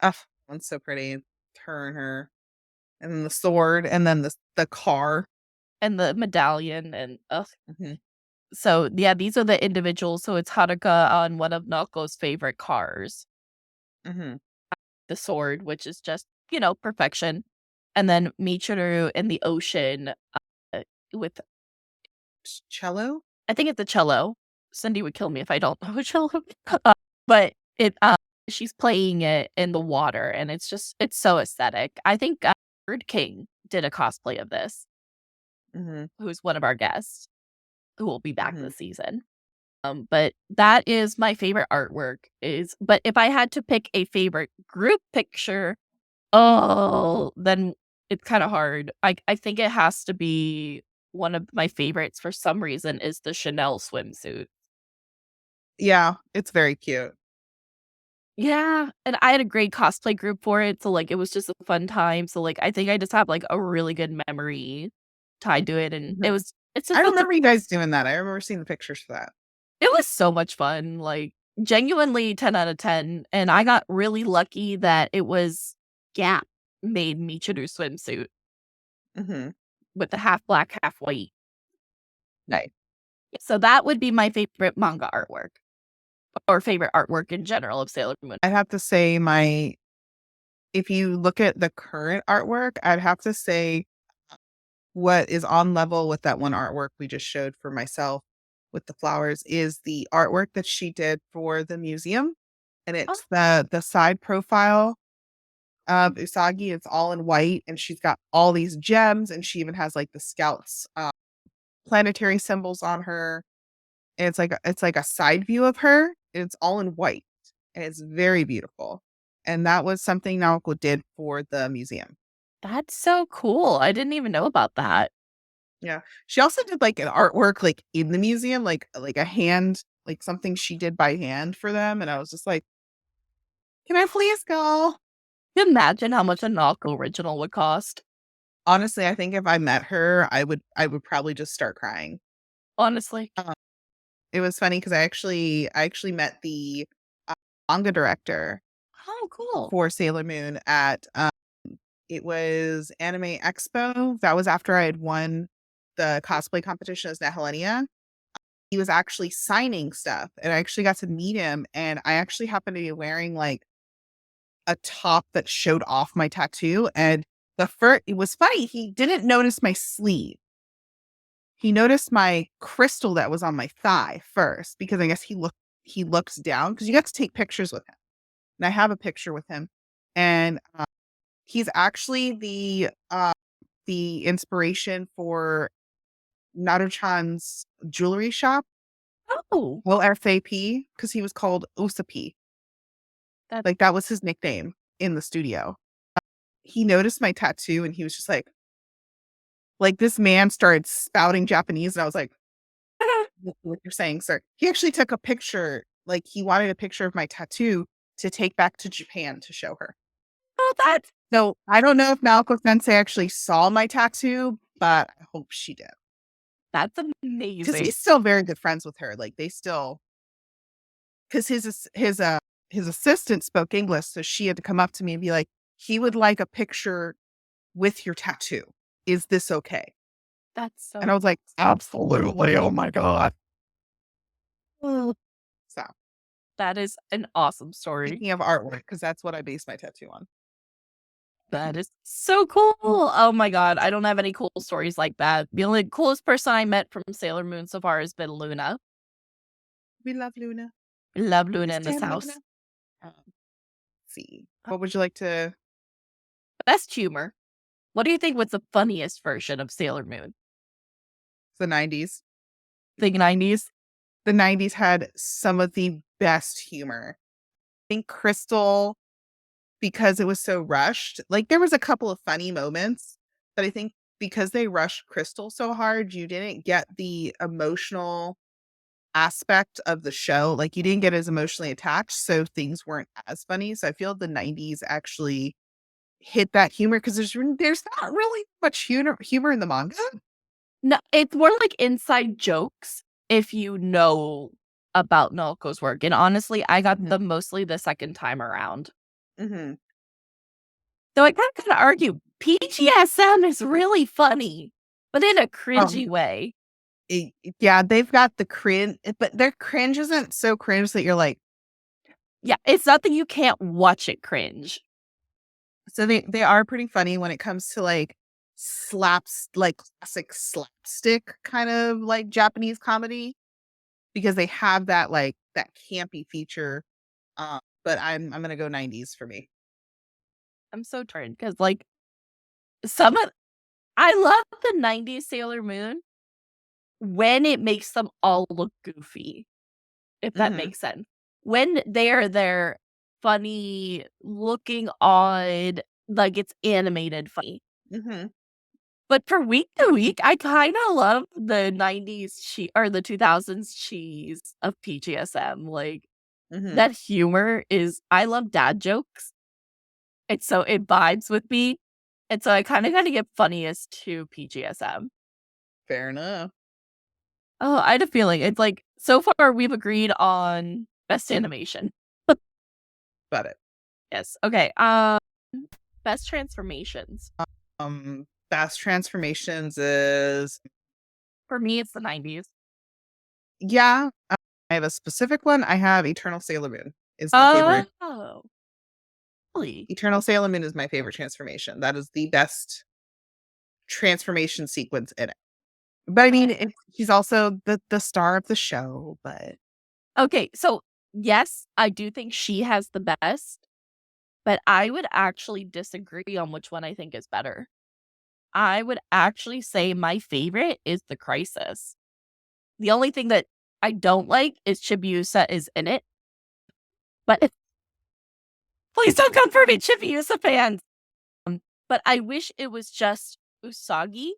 [SPEAKER 2] Ugh, one's so pretty. Her and her, and then the sword, and then the car.
[SPEAKER 1] and the medallion and ugh.
[SPEAKER 2] Mhm.
[SPEAKER 1] So, yeah, these are the individuals. So it's Haruka on one of Naoko's favorite cars,
[SPEAKER 2] Mhm.
[SPEAKER 1] the sword, which is just, perfection. And then Michiru in the ocean, with
[SPEAKER 2] Cello?
[SPEAKER 1] I think it's a cello. Cindy would kill me if I don't know a cello. But she's playing it in the water, and it's so aesthetic. I think, Bird King did a cosplay of this,
[SPEAKER 2] Mhm.
[SPEAKER 1] who's one of our guests, who will be back
[SPEAKER 2] Mhm.
[SPEAKER 1] this season. But that is my favorite artwork but if I had to pick a favorite group picture, oh, then it's kinda hard. I think it has to be one of my favorites for some reason is the Chanel swimsuit.
[SPEAKER 2] Yeah, it's very cute.
[SPEAKER 1] Yeah, and I had a great cosplay group for it, so, like, it was just a fun time, so, like, I think I just have, like, a really good memory tied to it, and
[SPEAKER 2] Mhm.
[SPEAKER 1] it's
[SPEAKER 2] I
[SPEAKER 1] just such a
[SPEAKER 2] remember you guys doing that. I remember seeing the pictures for that.
[SPEAKER 1] it was so much fun, like, genuinely 10 out of 10, and I got really lucky that it was Gap made Michiru swimsuit
[SPEAKER 2] Mhm.
[SPEAKER 1] with the half black, half white.
[SPEAKER 2] Nice.
[SPEAKER 1] So that would be my favorite manga artwork, or favorite artwork in general of Sailor Moon.
[SPEAKER 2] I'd have to say my if you look at the current artwork, I'd have to say what is on level with that one artwork we just showed for myself with the flowers is the artwork that she did for the museum, and
[SPEAKER 1] Oh,
[SPEAKER 2] it's the side profile of Usagi. It's all in white, and she's got all these gems, and she even has, like, the scouts, planetary symbols on her. And it's like a side view of her, and it's all in white, and it's very beautiful. And that was something Naoko did for the museum.
[SPEAKER 1] that's so cool. I didn't even know about that.
[SPEAKER 2] Yeah. She also did, like, an artwork, like, in the museum, like a hand like, something she did by hand for them, and I was just like, "Can I please go?"
[SPEAKER 1] Can you imagine how much a Naoko original would cost?
[SPEAKER 2] Honestly, I think if I met her, I would probably just start crying.
[SPEAKER 1] Honestly.
[SPEAKER 2] Uh, it was funny because I actually met the, uh, manga director
[SPEAKER 1] Oh, cool.
[SPEAKER 2] for Sailor Moon at, it was Anime Expo. That was after I had won the cosplay competition as Nehelenia. He was actually signing stuff, and I actually got to meet him, and I actually happened to be wearing, like, a top that showed off my tattoo, and it was funny, he didn't notice my sleeve. He noticed my crystal that was on my thigh first, because I guess he looks down because you get to take pictures with him, and I have a picture with him, and, he's actually the inspiration for Naruto-chan's jewelry shop,
[SPEAKER 1] Oh,
[SPEAKER 2] well, RFAP, because he was called Usapi.
[SPEAKER 1] that
[SPEAKER 2] Like, that was his nickname in the studio. He noticed my tattoo, and he was just like, this man started spouting Japanese, and I was like, What you're saying, sir." He actually took a picture, like, he wanted a picture of my tattoo to take back to Japan to show her.
[SPEAKER 1] oh,
[SPEAKER 2] So, I don't know if Naoko Sensei actually saw my tattoo, but I hope she did,
[SPEAKER 1] that's
[SPEAKER 2] because
[SPEAKER 1] amazing.
[SPEAKER 2] he's still very good friends with her, like, they still 'cause his his assistant spoke English, so she had to come up to me and be like, he would like a picture with your tattoo. Is this okay?
[SPEAKER 1] That's
[SPEAKER 2] And
[SPEAKER 1] so
[SPEAKER 2] I was like, absolutely. Oh my God.
[SPEAKER 1] cool.
[SPEAKER 2] So
[SPEAKER 1] That is an awesome story.
[SPEAKER 2] speaking of artwork, because that's what I base my tattoo on.
[SPEAKER 1] That is so cool. Oh my God. I don't have any cool stories like that. The only coolest person I met from Sailor Moon so far has been Luna.
[SPEAKER 2] We love Luna.
[SPEAKER 1] We love Luna
[SPEAKER 2] We
[SPEAKER 1] in this
[SPEAKER 2] stand
[SPEAKER 1] house.
[SPEAKER 2] Luna. Let's see. What would you like to?
[SPEAKER 1] Best humor. What do you think was the funniest version of Sailor Moon?
[SPEAKER 2] The 90s.
[SPEAKER 1] The 90s?
[SPEAKER 2] The 90s had some of the best humor. I think Crystal, because it was so rushed, like there was a couple of funny moments, but I think because they rushed Crystal so hard, you didn't get the emotional aspect of the show. Like you didn't get as emotionally attached, so things weren't as funny. So I feel the 90s actually hit that humor because there's not really much humor in the manga.
[SPEAKER 1] No, it's more like inside jokes if you know about Naoko's work. And honestly, I got them mostly the second time around.
[SPEAKER 2] Mm-hmm.
[SPEAKER 1] Though I kind of argue PGSM is really funny, but in a cringy way.
[SPEAKER 2] Yeah, they've got the cringe, but their cringe isn't so cringe that you're like,
[SPEAKER 1] Yeah, it's not that you can't watch it cringe.
[SPEAKER 2] so they are pretty funny when it comes to like slaps, like classic slapstick kind of like Japanese comedy because they have that like that campy feature. But I'm gonna go 90s for me.
[SPEAKER 1] I'm so torn because like some of I love the 90s Sailor Moon when it makes them all look goofy, if that
[SPEAKER 2] Mm-hmm.
[SPEAKER 1] makes sense. When they're funny, looking odd, like it's animated funny.
[SPEAKER 2] Mm-hmm.
[SPEAKER 1] But for week to week, I kinda love the 90s or the 2000s cheese of PGSM, like,
[SPEAKER 2] Mm-hmm.
[SPEAKER 1] that humor is I love dad jokes, and so it vibes with me, and so I kinda gotta get funniest to PGSM.
[SPEAKER 2] Fair enough.
[SPEAKER 1] Oh, I had a feeling, it's like, so far we've agreed on best animation.
[SPEAKER 2] Got it.
[SPEAKER 1] Yes, okay, best transformations.
[SPEAKER 2] Fast transformations is
[SPEAKER 1] For me, it's the 90s.
[SPEAKER 2] yeah. I have a specific one. I have Eternal Sailor Moon is my favorite.
[SPEAKER 1] Oh, really?
[SPEAKER 2] Eternal Sailor Moon is my favorite transformation. That is the best transformation sequence in it. But I mean, she's also the star of the show. But
[SPEAKER 1] Okay, so, yes, I do think she has the best, but I would actually disagree on which one I think is better. I would actually say my favorite is The Crisis. The only thing that I don't like is Chibiusa is in it, but please don't come for me, Chibiusa fans! But I wish it was just Usagi,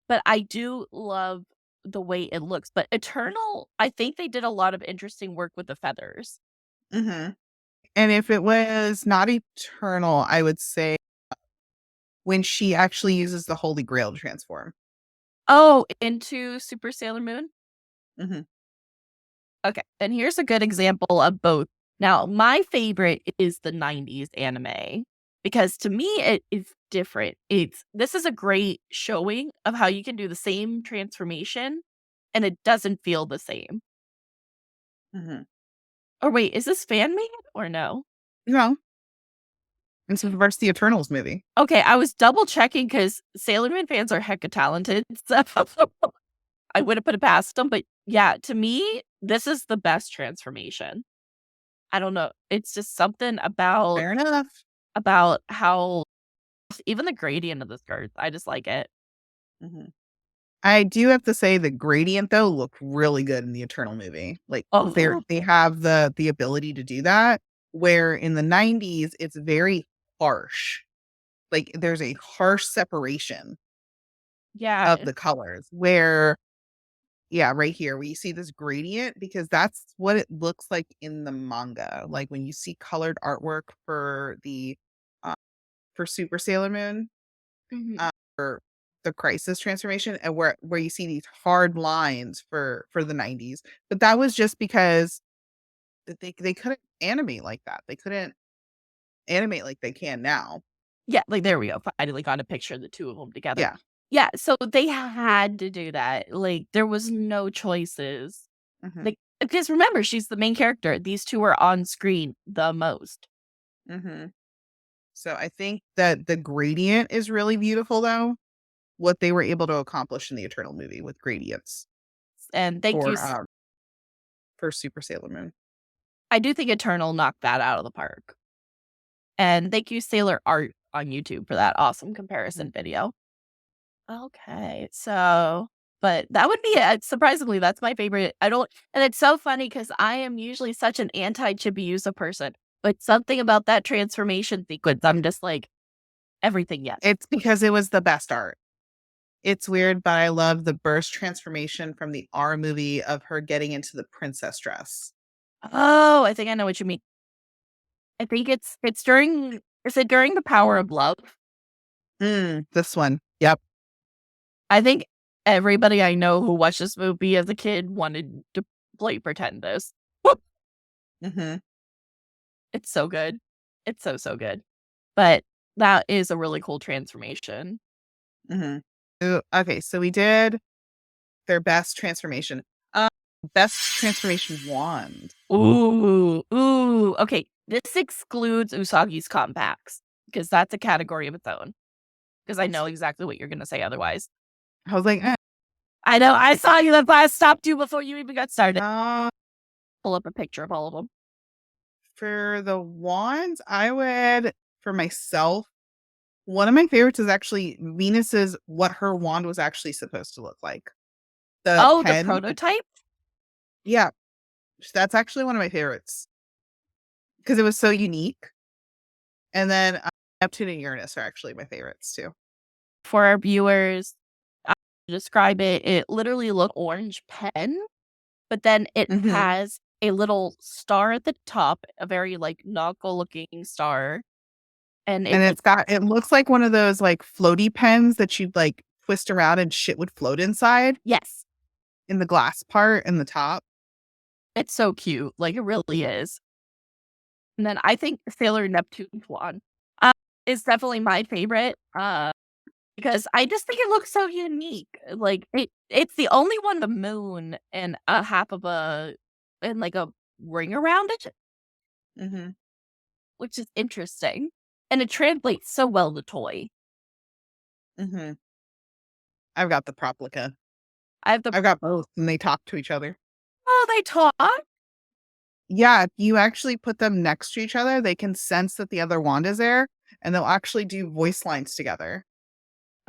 [SPEAKER 1] but I do love the way it looks. But Eternal, I think they did a lot of interesting work with the feathers.
[SPEAKER 2] mhm. And if it was not Eternal, I would say when she actually uses the Holy Grail to transform.
[SPEAKER 1] Oh, into Super Sailor Moon?
[SPEAKER 2] Mhm.
[SPEAKER 1] Okay, and here's a good example of both. Now, my favorite is the 90s anime because to me it is different. This is a great showing of how you can do the same transformation and it doesn't feel the same.
[SPEAKER 2] Mhm.
[SPEAKER 1] Or wait, is this fan made or no?
[SPEAKER 2] No, it's versus the Eternals movie.
[SPEAKER 1] Okay, I was double checking because Sailor Moon fans are hecka talented. So I would have put it past them, but yeah, to me, this is the best transformation. I don't know. It's just something
[SPEAKER 2] Fair enough.
[SPEAKER 1] about how even the gradient of the skirts, I just like it.
[SPEAKER 2] Mhm. I do have to say the gradient though looked really good in the Eternal movie. Like
[SPEAKER 1] Oh,
[SPEAKER 2] they have the ability to do that. Where in the 90s it's very harsh. Like there's a harsh separation
[SPEAKER 1] yeah.
[SPEAKER 2] of the colors where yeah, right here where you see this gradient because that's what it looks like in the manga. Like when you see colored artwork for the uh, for Super Sailor Moon,
[SPEAKER 1] Mhm.
[SPEAKER 2] for the Crisis transformation and where you see these hard lines for the 90s. But that was just because that they couldn't animate like that. They couldn't animate like they can now.
[SPEAKER 1] Yeah, like, there we go. Finally got a picture of the 2 of them together.
[SPEAKER 2] Yeah.
[SPEAKER 1] Yeah, so they had to do that. Like, there was no choices.
[SPEAKER 2] Mhm.
[SPEAKER 1] Like, because remember, she's the main character. These 2 are on screen the most.
[SPEAKER 2] Mhm. So I think that the gradient is really beautiful though. What they were able to accomplish in the Eternal movie with gradients
[SPEAKER 1] And thank you.
[SPEAKER 2] for Super Sailor Moon.
[SPEAKER 1] I do think Eternal knocked that out of the park. And thank you, Sailor Art on YouTube for that awesome comparison video. Okay, so but that would be it. Surprisingly, that's my favorite. I don't and it's so funny because I am usually such an anti-Chibiusa person, but something about that transformation sequence, I'm just like, everything, yes.
[SPEAKER 2] It's because it was the best art. It's weird, but I love the burst transformation from the R movie of her getting into the princess dress.
[SPEAKER 1] Oh, I think I know what you mean. I think it's during is it during The Power of Love?
[SPEAKER 2] This one. Yep.
[SPEAKER 1] I think everybody I know who watched this movie as a kid wanted to play pretend this.
[SPEAKER 2] Mhm.
[SPEAKER 1] It's so good. It's so, so good. But that is a really cool transformation.
[SPEAKER 2] Mhm. Ooh, okay, so we did their best transformation. Um, Best transformation wand.
[SPEAKER 1] Ooh, ooh. Okay, this excludes Usagi's compacts because that's a category of its own. Because I know exactly what you're gonna say otherwise.
[SPEAKER 2] I was like,
[SPEAKER 1] I know. I saw you. That's why I stopped you before you even got started.
[SPEAKER 2] uh,
[SPEAKER 1] Pull up a picture of all of them.
[SPEAKER 2] for the wands, I would for myself. One of my favorites is actually Venus's what her wand was actually supposed to look like. The
[SPEAKER 1] Oh, the
[SPEAKER 2] pen.
[SPEAKER 1] prototype.
[SPEAKER 2] Yeah, that's actually one of my favorites because it was so unique. And then Neptune and Uranus are actually my favorites too.
[SPEAKER 1] For our viewers, I describe it. It literally looks orange pen, but then it
[SPEAKER 2] Mhm.
[SPEAKER 1] has a little star at the top, a very like nautical looking star, and
[SPEAKER 2] And
[SPEAKER 1] it's like
[SPEAKER 2] it looks like one of those like floaty pens that you'd like twist around and shit would float inside
[SPEAKER 1] yes,
[SPEAKER 2] in the glass part in the top.
[SPEAKER 1] it's so cute. Like it really is. And then I think Sailor Neptune's one is definitely my favorite. Because I just think it looks so unique. Like it's the only one the moon and a half of a and like a ring around it,
[SPEAKER 2] Mhm.
[SPEAKER 1] which is interesting. And it translates so well to toy.
[SPEAKER 2] Mhm. I've got the Proplica.
[SPEAKER 1] I have the
[SPEAKER 2] I've got both and they talk to each other.
[SPEAKER 1] oh, they talk.
[SPEAKER 2] Yeah, if you actually put them next to each other, they can sense that the other wand is there and they'll actually do voice lines together.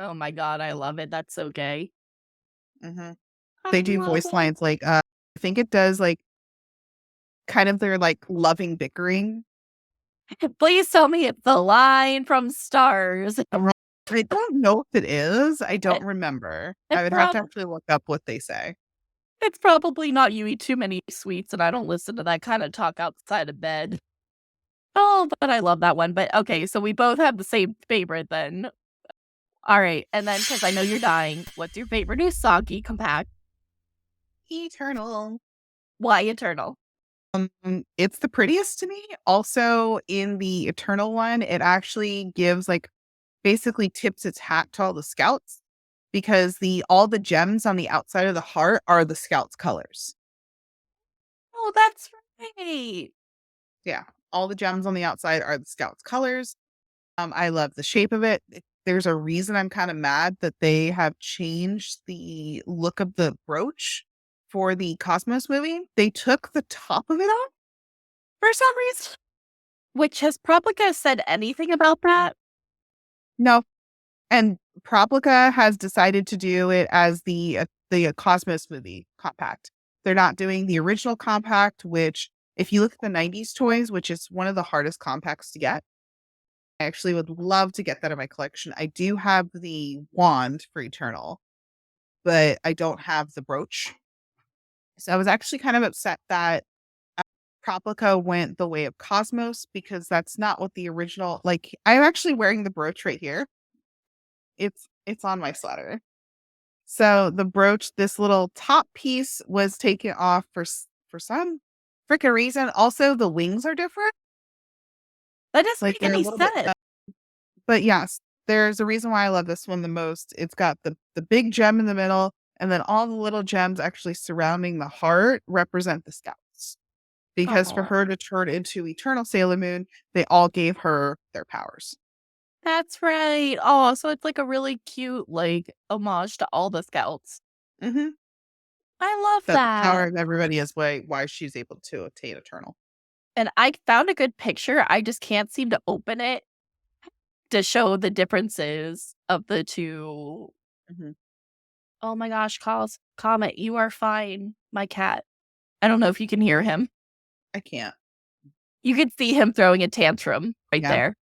[SPEAKER 1] Oh my god, I love it. That's so gay.
[SPEAKER 2] Mhm.
[SPEAKER 1] I
[SPEAKER 2] They do
[SPEAKER 1] love
[SPEAKER 2] voice lines like I think it does like kind of their like loving bickering.
[SPEAKER 1] it. Please tell me it's the line from Stars.
[SPEAKER 2] I don't know if it is. I don't
[SPEAKER 1] It,
[SPEAKER 2] remember. I
[SPEAKER 1] it
[SPEAKER 2] would have to
[SPEAKER 1] prob-
[SPEAKER 2] actually look up what they say.
[SPEAKER 1] it's probably not you eat too many sweets and I don't listen to that kind of talk outside of bed. Oh, but I love that one. But okay, so we both have the same favorite then. All right. And then, because I know you're dying, what's your favorite Usagi compact?
[SPEAKER 2] Eternal.
[SPEAKER 1] Why Eternal?
[SPEAKER 2] It's the prettiest to me. Also, in the Eternal one, it actually gives like basically tips its hat to all the scouts because the all the gems on the outside of the heart are the scouts' colors.
[SPEAKER 1] Oh, that's right.
[SPEAKER 2] Yeah, all the gems on the outside are the scouts' colors. I love the shape of it. There's a reason I'm kind of mad that they have changed the look of the brooch for the Cosmos movie. They took the top of it off for some reason.
[SPEAKER 1] Which has Proplica said anything about that?
[SPEAKER 2] No, and Proplica has decided to do it as the Cosmos movie compact. They're not doing the original compact, which if you look at the 90s toys, which is one of the hardest compacts to get, I actually would love to get that in my collection. I do have the wand for Eternal, but I don't have the brooch. So I was actually kind of upset that Proplica went the way of Cosmos because that's not what the original like I'm actually wearing the brooch right here. It's on my sweater. So the brooch, this little top piece was taken off for some freaking reason. Also, the wings are different.
[SPEAKER 1] That doesn't
[SPEAKER 2] Like
[SPEAKER 1] make
[SPEAKER 2] they're a
[SPEAKER 1] any
[SPEAKER 2] little bit.
[SPEAKER 1] sense.
[SPEAKER 2] But yes, there's a reason why I love this one the most. It's got the big gem in the middle, and then all the little gems actually surrounding the heart represent the scouts. Because for
[SPEAKER 1] Oh,
[SPEAKER 2] her to turn into Eternal Sailor Moon, they all gave her their powers.
[SPEAKER 1] that's right. Oh, so it's like a really cute, like, homage to all the scouts.
[SPEAKER 2] Mm-hmm.
[SPEAKER 1] I love
[SPEAKER 2] That the power
[SPEAKER 1] that.
[SPEAKER 2] of everybody is why she's able to obtain Eternal.
[SPEAKER 1] And I found a good picture. I just can't seem to open it to show the differences of the two.
[SPEAKER 2] Mm-hmm.
[SPEAKER 1] Oh my gosh, Comet, you are fine, my cat. I don't know if you can hear him.
[SPEAKER 2] I can't.
[SPEAKER 1] You could see him throwing a tantrum right
[SPEAKER 2] Yeah.
[SPEAKER 1] there.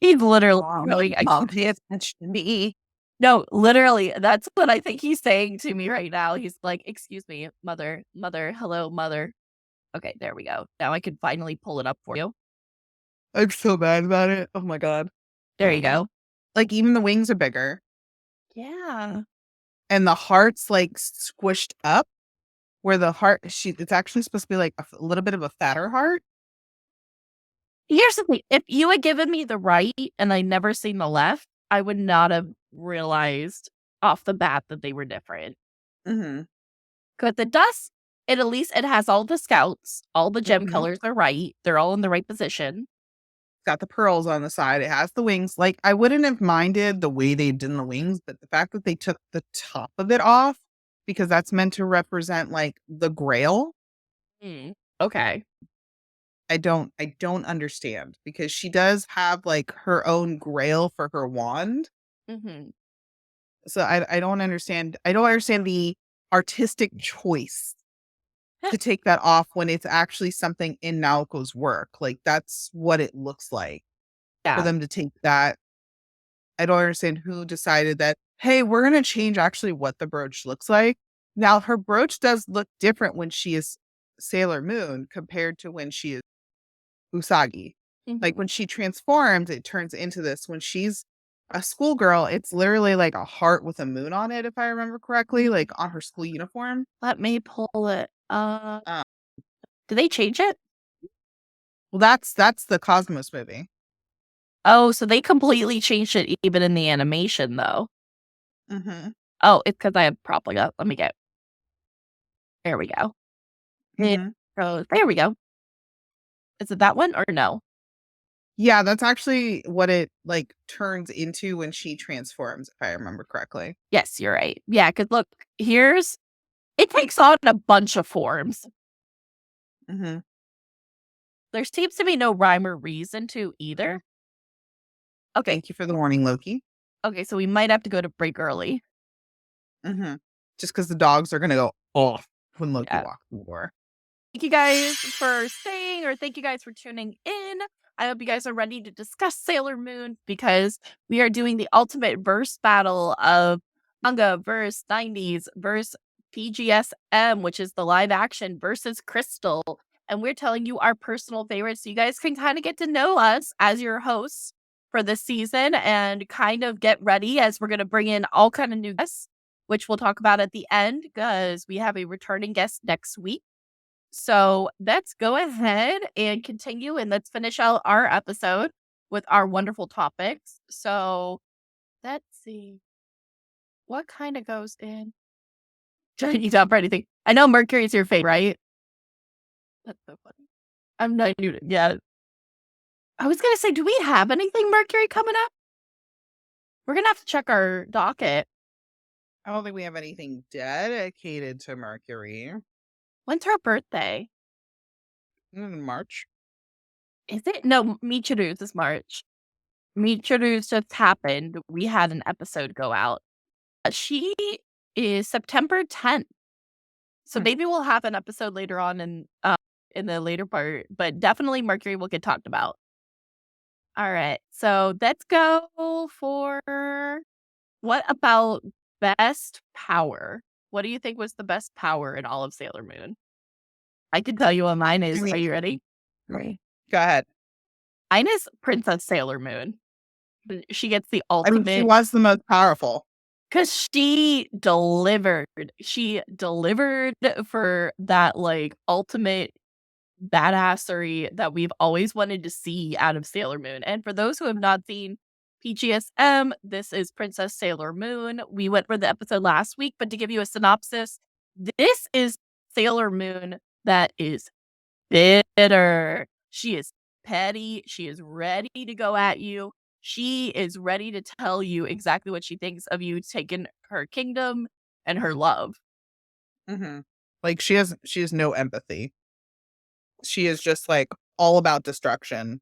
[SPEAKER 1] He's literally throwing a
[SPEAKER 2] Mom, pay attention to me.
[SPEAKER 1] No, literally, that's what I think he's saying to me right now. He's like, "Excuse me, mother, hello, mother." Okay, there we go. Now I can finally pull it up for you.
[SPEAKER 2] I'm so mad about it. Oh my god.
[SPEAKER 1] There you go.
[SPEAKER 2] Like even the wings are bigger,
[SPEAKER 1] Yeah.
[SPEAKER 2] and the heart's like squished up. Where the heart, it's actually supposed to be like a little bit of a fatter heart.
[SPEAKER 1] Here's the thing. If you had given me the right and I never seen the left, I would not have realized off the bat that they were different.
[SPEAKER 2] Mm-hmm.
[SPEAKER 1] Because it does, at least it has all the scouts, all the gem
[SPEAKER 2] Mhm.
[SPEAKER 1] colors are right. They're all in the right position.
[SPEAKER 2] Got the pearls on the side. It has the wings. Like I wouldn't have minded the way they did the wings, but the fact that they took the top of it off because that's meant to represent like the grail.
[SPEAKER 1] Okay.
[SPEAKER 2] I don't understand because she does have like her own grail for her wand.
[SPEAKER 1] Mm-hmm.
[SPEAKER 2] So I don't understand. I don't understand the artistic choice to take that off when it's actually something in Naoko's work. Like that's what it looks like for
[SPEAKER 1] Yeah.
[SPEAKER 2] them to take that. I don't understand who decided that, hey, we're going to change actually what the brooch looks like. Now, her brooch does look different when she is Sailor Moon compared to when she is Usagi. Like
[SPEAKER 1] Mm-hmm.
[SPEAKER 2] when she transforms, it turns into this. When she's a schoolgirl, it's literally like a heart with a moon on it, if I remember correctly, like on her school uniform.
[SPEAKER 1] Let me pull it up.
[SPEAKER 2] Uh,
[SPEAKER 1] Did they change it?
[SPEAKER 2] well, that's the Cosmos movie.
[SPEAKER 1] Oh, so they completely changed it even in the animation, though.
[SPEAKER 2] Mm-hmm.
[SPEAKER 1] Oh, it's because I have propping up. Let me get. There we go.
[SPEAKER 2] Mm-hmm.
[SPEAKER 1] There we go. Is it that one or no?
[SPEAKER 2] Yeah, that's actually what it like turns into when she transforms, if I remember correctly.
[SPEAKER 1] Yes, you're right. Yeah, because look, it takes on a bunch of forms.
[SPEAKER 2] Mm-hmm.
[SPEAKER 1] There seems to be no rhyme or reason to either. Okay.
[SPEAKER 2] Thank you for the warning, Loki.
[SPEAKER 1] Okay, so we might have to go to break early.
[SPEAKER 2] Mm-hmm. Just because the dogs are gonna go off when Loki
[SPEAKER 1] Yeah.
[SPEAKER 2] walks in the door.
[SPEAKER 1] Thank you guys for staying, or thank you guys for tuning in. I hope you guys are ready to discuss Sailor Moon because we are doing the ultimate verse battle of manga verse 90s verse Pgsm, which is the live action versus Crystal. And we're telling you our personal favorites so you guys can kind of get to know us as your hosts for this season and kind of get ready as we're going to bring in all kind of new guests, which we'll talk about at the end because we have a returning guest next week. So let's go ahead and continue and let's finish out our episode with our wonderful topics. So let's see. What kind of goes in? Chinese up or anything? I know Mercury's your favorite, right? That's so funny. I'm not new to yeah. I was gonna say, do we have anything Mercury coming up? We're gonna have to check our docket.
[SPEAKER 2] I don't think we have anything dedicated to Mercury
[SPEAKER 1] When's her birthday?
[SPEAKER 2] in March.
[SPEAKER 1] Is it? No, Michiru's is March. Michiru's just happened. We had an episode go out. She is September 10th. So maybe we'll have an episode later on in the later part, but definitely Mercury will get talked about. All right. So let's go for what about best power? What do you think was the best power in all of Sailor Moon? I can tell you what mine is. Are you ready?
[SPEAKER 2] Right. Go ahead.
[SPEAKER 1] Mine is Princess Sailor Moon. She gets the
[SPEAKER 2] I think she
[SPEAKER 1] ultimate
[SPEAKER 2] was the most powerful.
[SPEAKER 1] because she delivered. She delivered for that like ultimate badassery that we've always wanted to see out of Sailor Moon. And for those who have not seen PGSM, this is Princess Sailor Moon. We went for the episode last week, but to give you a synopsis, this is Sailor Moon that is bitter. She is petty. She is ready to go at you. She is ready to tell you exactly what she thinks of you taking her kingdom and her love.
[SPEAKER 2] Mhm. Like, she has no empathy. She is just, like, all about destruction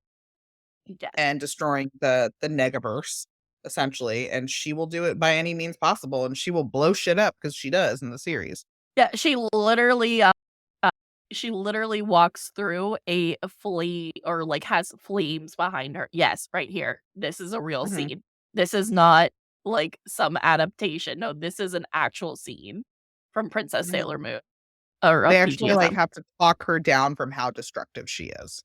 [SPEAKER 1] Yes.
[SPEAKER 2] and destroying the Negaverse, essentially, and she will do it by any means possible, and she will blow shit up because she does in the series.
[SPEAKER 1] Yeah, she literally walks through a flea or like has flames behind her. Yes, right here. This is a real
[SPEAKER 2] Mhm.
[SPEAKER 1] scene. This is not like some adaptation. No, this is an actual scene from Princess
[SPEAKER 2] Mhm.
[SPEAKER 1] Sailor Moon or
[SPEAKER 2] They actually, like,
[SPEAKER 1] PGSM.
[SPEAKER 2] have to talk her down from how destructive she is.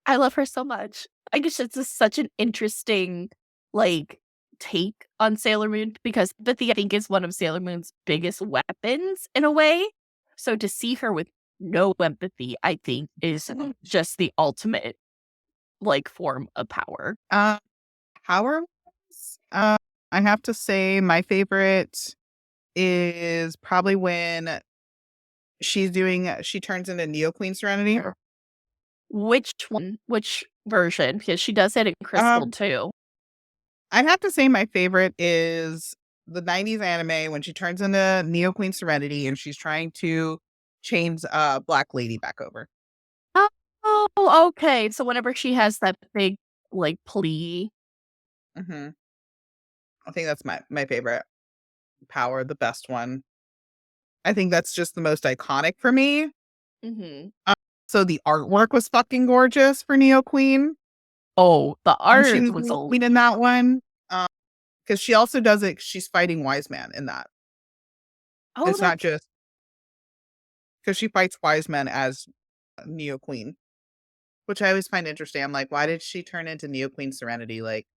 [SPEAKER 1] I love her so much. I guess it's just such an interesting like take on Sailor Moon because empathy, I think, is one of Sailor Moon's biggest weapons in a way. So to see her with no empathy, I think, is just the ultimate like form of power.
[SPEAKER 2] Uh, power I have to say my favorite is probably when she turns into Neo Queen Serenity.
[SPEAKER 1] Which one? Which version? Because she does it in Crystal
[SPEAKER 2] Um,
[SPEAKER 1] too.
[SPEAKER 2] I'd have to say my favorite is the 90s anime when she turns into Neo Queen Serenity and she's trying to change Black Lady back over.
[SPEAKER 1] Oh, okay. So whenever she has that big like plea.
[SPEAKER 2] Mhm. I think that's my favorite power, the best one. I think that's just the most iconic for me.
[SPEAKER 1] Mhm.
[SPEAKER 2] So the artwork was fucking gorgeous for Neo Queen
[SPEAKER 1] Oh, the
[SPEAKER 2] when she
[SPEAKER 1] art
[SPEAKER 2] was
[SPEAKER 1] was
[SPEAKER 2] Neo
[SPEAKER 1] a
[SPEAKER 2] Queen in that one. Because she also does it, she's fighting Wise Man in that.
[SPEAKER 1] oh,
[SPEAKER 2] It's not
[SPEAKER 1] that's
[SPEAKER 2] just because she fights Wise Man as Neo Queen, which I always find interesting. I'm like, why did she turn into Neo Queen Serenity? Like,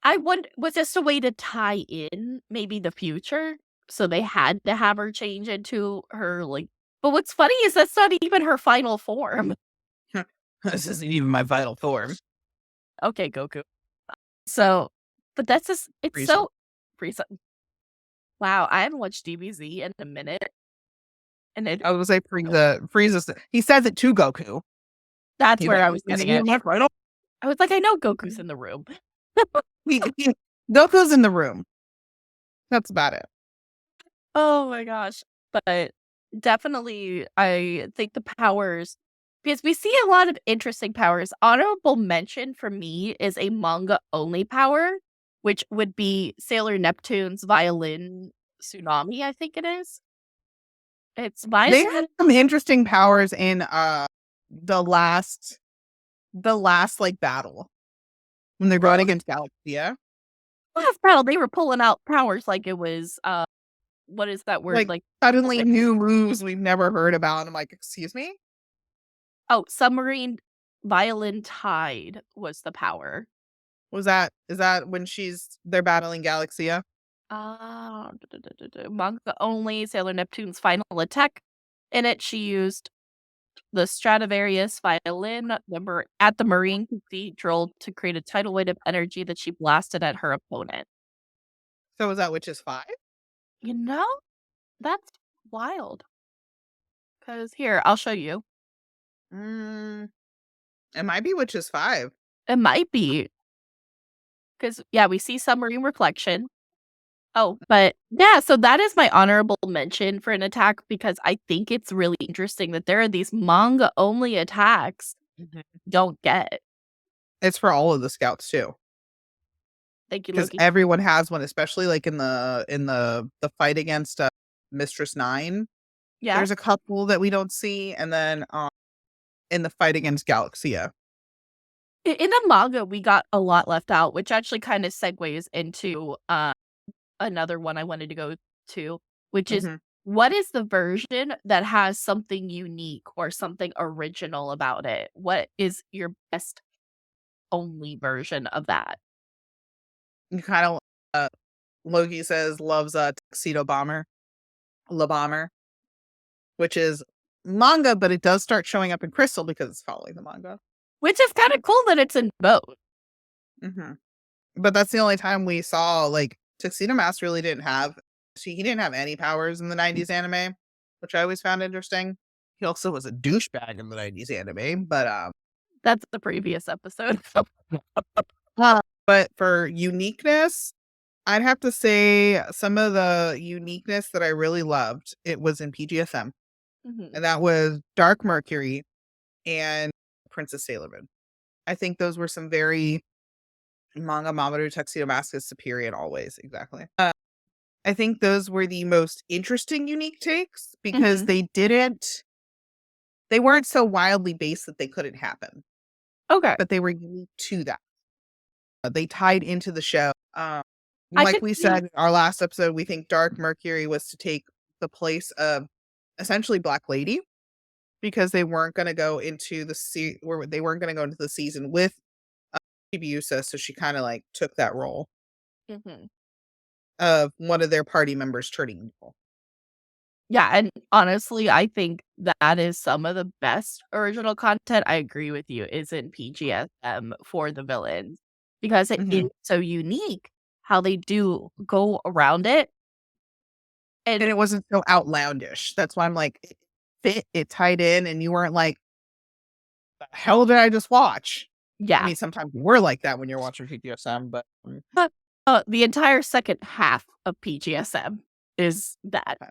[SPEAKER 1] I wonder was this a way to tie in maybe the future? So they had to have her change into her, like but what's funny is that's not even her final form.
[SPEAKER 2] this isn't even my vital form.
[SPEAKER 1] Okay, Goku. So but that's just it's
[SPEAKER 2] Reason.
[SPEAKER 1] so Frieza. Wow, I haven't watched DBZ in a minute, and it
[SPEAKER 2] I was gonna say Frieza. He says it to Goku.
[SPEAKER 1] that's
[SPEAKER 2] He's
[SPEAKER 1] where
[SPEAKER 2] like,
[SPEAKER 1] I
[SPEAKER 2] this
[SPEAKER 1] was
[SPEAKER 2] isn't
[SPEAKER 1] getting
[SPEAKER 2] even
[SPEAKER 1] it.
[SPEAKER 2] my vital.
[SPEAKER 1] I was like, I know Goku's in the room.
[SPEAKER 2] Goku's in the room. That's about it.
[SPEAKER 1] Oh my gosh. But definitely, I think the powers, because we see a lot of interesting powers. Honorable mention for me is a manga only power, which would be Sailor Neptune's violin tsunami, I think it is. It's
[SPEAKER 2] They had some interesting powers in the last like battle when they're going against Galaxia.
[SPEAKER 1] last battle, they were pulling out powers like it was what is that word?
[SPEAKER 2] Like
[SPEAKER 1] Like
[SPEAKER 2] suddenly new moves we've never heard about. And I'm like, excuse me?
[SPEAKER 1] oh, submarine violin tide was the power.
[SPEAKER 2] Is that when they're battling Galaxia?
[SPEAKER 1] Manga only, Sailor Neptune's final attack. In it, she used the Stradivarius violin number at the Marine Cathedral to create a tidal wave of energy that she blasted at her opponent.
[SPEAKER 2] So is that Witches 5?
[SPEAKER 1] You know, that's wild. Because here, I'll show you.
[SPEAKER 2] Mm, it might be Witches 5.
[SPEAKER 1] It might be. Because, yeah, we see submarine reflection. Oh, but yeah, so that is my honorable mention for an attack because I think it's really interesting that there are these manga only attacks
[SPEAKER 2] Mhm.
[SPEAKER 1] don't get.
[SPEAKER 2] It's for all of the scouts too.
[SPEAKER 1] Thank you,
[SPEAKER 2] Because
[SPEAKER 1] Loki.
[SPEAKER 2] everyone has one, especially like in the fight against Mistress 9.
[SPEAKER 1] Yeah.
[SPEAKER 2] There's a couple that we don't see, and then in the fight against Galaxia.
[SPEAKER 1] In the manga, we got a lot left out, which actually kind of segues into another one I wanted to go to, which is
[SPEAKER 2] Mhm.
[SPEAKER 1] what is the version that has something unique or something original about it? What is your best only version of that?
[SPEAKER 2] You kind of Loki says loves Tuxedo Bomber, La Bomber, which is manga, but it does start showing up in Crystal because it's following the manga.
[SPEAKER 1] Which is kind of cool that it's in both.
[SPEAKER 2] Mm-hmm. But that's the only time we saw, like, Tuxedo Mask really didn't have, he didn't have any powers in the 90s anime, which I always found interesting. He also was a douchebag in the 90s anime, but
[SPEAKER 1] That's the previous episode.
[SPEAKER 2] but for uniqueness, I'd have to say some of the uniqueness that I really loved, it was in PGSM.
[SPEAKER 1] Mhm.
[SPEAKER 2] And that was Dark Mercury and Princess Sailor Moon. I think those were some very manga Mamoru Tuxedo Mask is superior in all ways. Exactly. I think those were the most interesting unique takes because
[SPEAKER 1] Mhm.
[SPEAKER 2] they weren't so wildly based that they couldn't happen,
[SPEAKER 1] Okay.
[SPEAKER 2] but they were unique to that. They tied into the show.
[SPEAKER 1] I
[SPEAKER 2] Like
[SPEAKER 1] could
[SPEAKER 2] we
[SPEAKER 1] see
[SPEAKER 2] said in our last episode, we think Dark Mercury was to take the place of essentially Black Lady because they weren't going to go into they weren't going to go into the season with Chibiusa, so she kind of like took that role
[SPEAKER 1] Mhm.
[SPEAKER 2] of one of their party members turning evil.
[SPEAKER 1] Yeah, and honestly, I think that is some of the best original content, I agree with you, is in PGSM for the villains, because it is
[SPEAKER 2] Mhm.
[SPEAKER 1] so unique how they do go around it, and
[SPEAKER 2] And it wasn't so outlandish. That's why I'm like, it fit, it tied in, and you weren't like, "The hell did I just watch?" I
[SPEAKER 1] yeah.
[SPEAKER 2] mean, sometimes we're like that when you're watching PGSM, but
[SPEAKER 1] But, the entire second half of PGSM is that.
[SPEAKER 2] okay.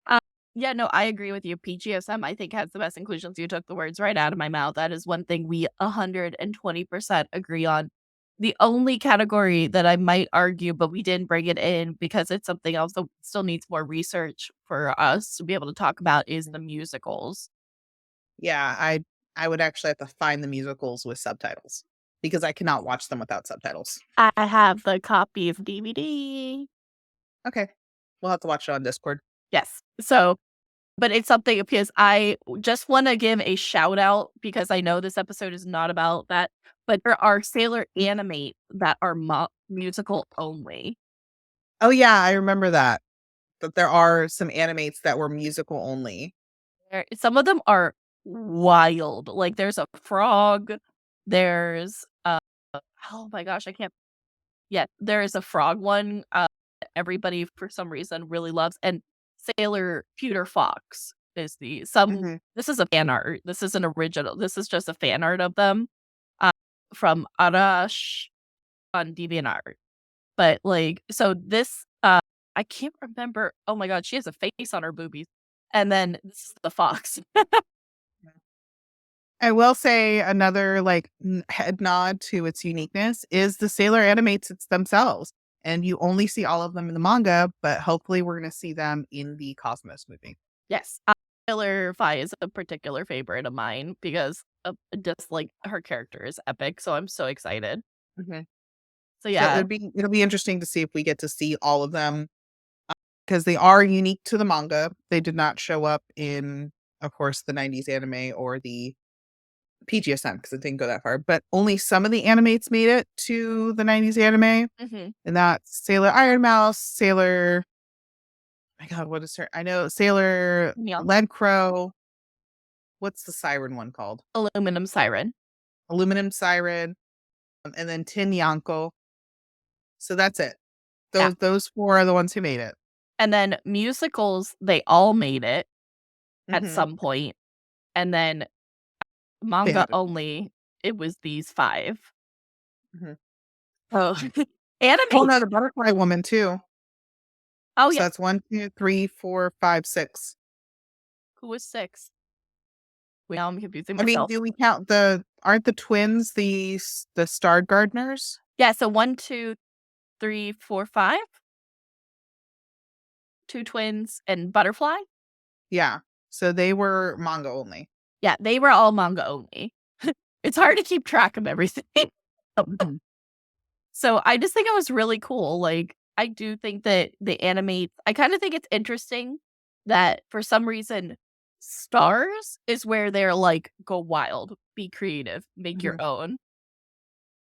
[SPEAKER 1] Uh, yeah, no, I agree with you. PGSM, I think, has the best inclusions. You took the words right out of my mouth. That is one thing we 120% agree on. The only category that I might argue, but we didn't bring it in because it's something else that still needs more research for us to be able to talk about, is the musicals.
[SPEAKER 2] Yeah, I would actually have to find the musicals with subtitles because I cannot watch them without subtitles.
[SPEAKER 1] I have the copy of DVD.
[SPEAKER 2] Okay. We'll have to watch it on Discord.
[SPEAKER 1] Yes. So, but it's something because I just want to give a shout out because I know this episode is not about that, but there are Sailor Animate that are musical only.
[SPEAKER 2] Oh, yeah, I remember that. That there are some animates that were musical only.
[SPEAKER 1] Some of them are wild. Like there's a frog, there's oh my gosh, I can't. Yeah, there is a frog one. Everybody for some reason really loves, and Sailor Pewter Fox is the some.
[SPEAKER 2] Mhm.
[SPEAKER 1] This is a fan art. This is an original. This is just a fan art of them uh, from Arash on DeviantArt. But like, so this, I can't remember. Oh my god, she has a face on her boobies, and then this is the fox.
[SPEAKER 2] I will say another like head nod to its uniqueness is the Sailor animates it's themselves. And you only see all of them in the manga, but hopefully we're going to see them in the Cosmos movie.
[SPEAKER 1] Yes, Sailor Fi is a particular favorite of mine because of just like her character is epic. So I'm so excited.
[SPEAKER 2] Mhm.
[SPEAKER 1] So
[SPEAKER 2] So
[SPEAKER 1] yeah.
[SPEAKER 2] it'll be interesting to see if we get to see all of them because they are unique to the manga. They did not show up in, of course, the 90s anime or the PGSM because it didn't go that far, but only some of the animates made it to the 90s anime.
[SPEAKER 1] Mhm.
[SPEAKER 2] And that's Sailor Iron Mouse, Sailor, my God, what is her? I know Sailor
[SPEAKER 1] Yeah.
[SPEAKER 2] Lead Crow. What's the siren one called?
[SPEAKER 1] Aluminum Siren.
[SPEAKER 2] Aluminum Siren, and then Tin Yanko. So that's it.
[SPEAKER 1] Yeah.
[SPEAKER 2] Those four are the ones who made it.
[SPEAKER 1] And then musicals, they all made it at
[SPEAKER 2] Mhm.
[SPEAKER 1] some point, and then
[SPEAKER 2] They
[SPEAKER 1] manga
[SPEAKER 2] had it.
[SPEAKER 1] only, it was these 5.
[SPEAKER 2] Mhm.
[SPEAKER 1] Oh,
[SPEAKER 2] Oh
[SPEAKER 1] anime.
[SPEAKER 2] no, the Butterfly Woman too.
[SPEAKER 1] Oh,
[SPEAKER 2] So
[SPEAKER 1] yeah.
[SPEAKER 2] that's 1, 2, 3, 4, 5, 6.
[SPEAKER 1] Who was 6? Wait, now I'm confusing
[SPEAKER 2] I mean,
[SPEAKER 1] myself.
[SPEAKER 2] do we count aren't the twins the Star Gardeners?
[SPEAKER 1] Yeah, so 1, 2, 3, 4, 5. 2 twins and Butterfly?
[SPEAKER 2] Yeah. So they were manga only.
[SPEAKER 1] Yeah, they were all manga only. It's hard to keep track of everything.
[SPEAKER 2] Mhm.
[SPEAKER 1] So, I just think it was really cool, like, I do think that the animate I kinda think it's interesting that for some reason, Stars is where they're like, "Go wild, be creative, make your
[SPEAKER 2] Mhm.
[SPEAKER 1] own."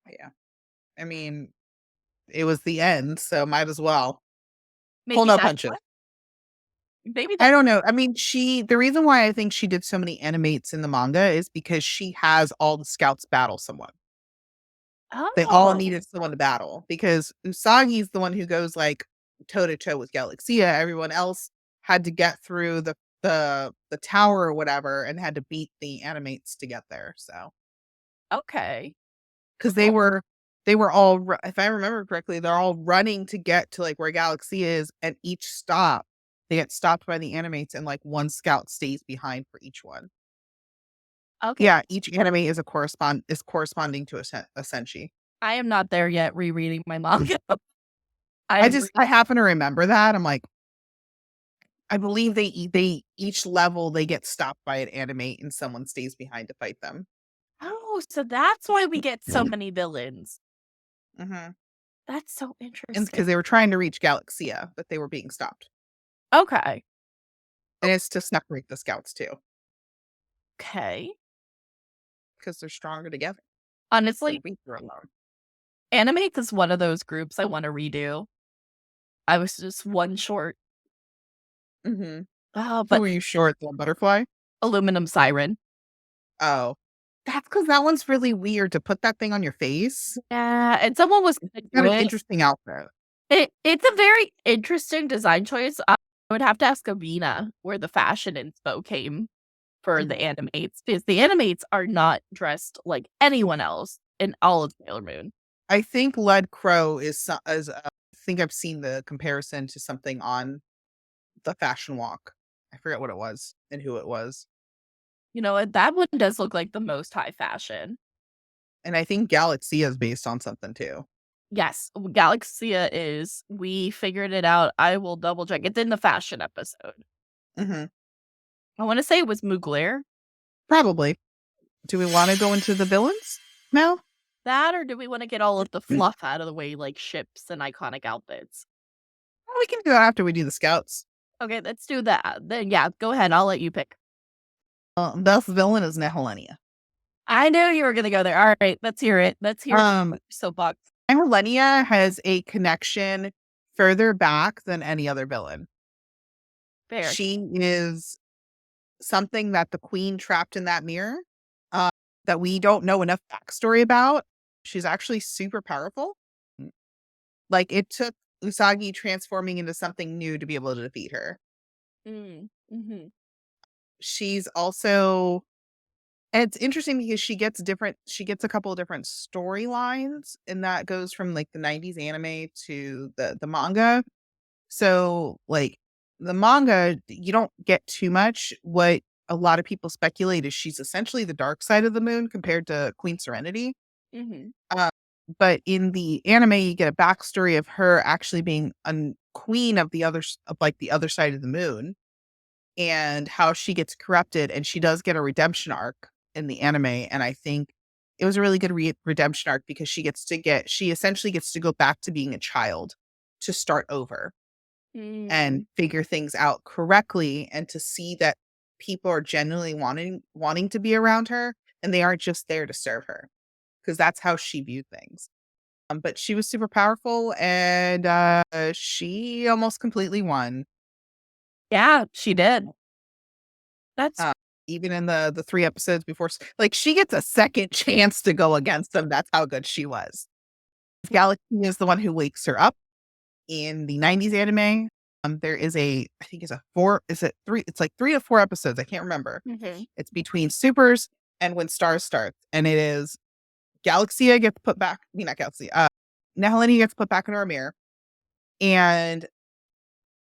[SPEAKER 2] Yeah. I mean, it was the end, so might as well. Pull
[SPEAKER 1] Maybe
[SPEAKER 2] no
[SPEAKER 1] that's
[SPEAKER 2] punches.
[SPEAKER 1] why Maybe
[SPEAKER 2] I don't know. I mean, the reason why I think she did so many animates in the manga is because she has all the scouts battle someone. They all
[SPEAKER 1] Oh,
[SPEAKER 2] needed someone to battle because Usagi's the one who goes like toe to toe with Galaxia. Everyone else had to get through the tower or whatever and had to beat the animates to get there. So
[SPEAKER 1] okay.
[SPEAKER 2] because
[SPEAKER 1] Cool.
[SPEAKER 2] they were all if I remember correctly, they're all running to get to like where Galaxia is, and each stop they get stopped by the animates, and like one scout stays behind for each one.
[SPEAKER 1] Okay.
[SPEAKER 2] Yeah, each anime is corresponding to a senshi.
[SPEAKER 1] I am not there yet rereading my manga. I'm
[SPEAKER 2] I happen to remember that. I'm like, I believe they each level they get stopped by an animate and someone stays behind to fight them.
[SPEAKER 1] oh, so that's why we get so many villains.
[SPEAKER 2] Mhm.
[SPEAKER 1] That's so
[SPEAKER 2] And
[SPEAKER 1] interesting.
[SPEAKER 2] because they were trying to reach Galaxia, but they were being stopped.
[SPEAKER 1] Okay.
[SPEAKER 2] And it's to separate the scouts too,
[SPEAKER 1] Okay.
[SPEAKER 2] because they're stronger together. They're
[SPEAKER 1] Honestly,
[SPEAKER 2] weaker alone.
[SPEAKER 1] Animate is one of those groups I want to redo. I was just one short.
[SPEAKER 2] Mhm.
[SPEAKER 1] Oh,
[SPEAKER 2] Who
[SPEAKER 1] but
[SPEAKER 2] are you short? The butterfly?
[SPEAKER 1] Aluminum Siren.
[SPEAKER 2] Oh. That's because that one's really weird to put that thing on your face.
[SPEAKER 1] Yeah, and someone was gonna
[SPEAKER 2] Got
[SPEAKER 1] do
[SPEAKER 2] an
[SPEAKER 1] it.
[SPEAKER 2] interesting outfit.
[SPEAKER 1] It's a very interesting design choice. I would have to ask Avina where the fashion inspo came for the
[SPEAKER 2] Mhm.
[SPEAKER 1] animates, because the animates are not dressed like anyone else in all of Sailor Moon.
[SPEAKER 2] I think Lead Crow I think I've seen the comparison to something on the fashion walk. I forget what it was and who it was.
[SPEAKER 1] You know what? That one does look like the most high fashion.
[SPEAKER 2] And I think Galaxia is based on something too.
[SPEAKER 1] Yes, Galaxia is. We figured it out. I will double check. It's in the fashion episode.
[SPEAKER 2] Mhm.
[SPEAKER 1] I want to say it was Mugler.
[SPEAKER 2] Probably. Do we wanna go into the villains now?
[SPEAKER 1] That, or do we want to get all of the fluff out of the way, like ships and iconic outfits?
[SPEAKER 2] Well, we can do that after we do the scouts.
[SPEAKER 1] Okay, let's do that. Then, yeah, go ahead. I'll let you pick.
[SPEAKER 2] Best villain is Nehelenia.
[SPEAKER 1] I knew you were gonna go there. All right, let's hear it. Let's hear soapbox.
[SPEAKER 2] Nehelenia has a connection further back than any other villain.
[SPEAKER 1] Fair.
[SPEAKER 2] She is something that the queen trapped in that mirror, uh, that we don't know enough backstory about. She's actually super powerful. Like, it took Usagi transforming into something new to be able to defeat her.
[SPEAKER 1] Mm, mhm,
[SPEAKER 2] She's also and it's interesting because she gets a couple of different storylines, and that goes from, like, the '90s anime to the manga. So, like, the manga, you don't get too much. What a lot of people speculate is she's essentially the dark side of the moon compared to Queen Serenity.
[SPEAKER 1] mhm,
[SPEAKER 2] Uh, but in the anime, you get a backstory of her actually being a queen of the other side of the moon, and how she gets corrupted, and she does get a redemption arc in the anime, and I think it was a really good redemption arc because she essentially gets to go back to being a child to start over and
[SPEAKER 1] mm,
[SPEAKER 2] figure things out correctly, and to see that people are genuinely wanting to be around her, and they aren't just there to serve her, because that's how she viewed things. But she was super powerful, and she almost completely won.
[SPEAKER 1] yeah, she did. That's
[SPEAKER 2] Uh, Even in the 3 episodes before like, she gets a second chance to go against them, that's how good she was. Galaxy is the one who wakes her up in the '90s anime. There is I think it's a 4 is it 3 it's like 3 to 4 episodes, I can't remember.
[SPEAKER 1] mhm,
[SPEAKER 2] It's between Supers and When Stars Starts, and it is Galaxia gets put back not Galaxia, Nehelenia gets put back in her mirror, and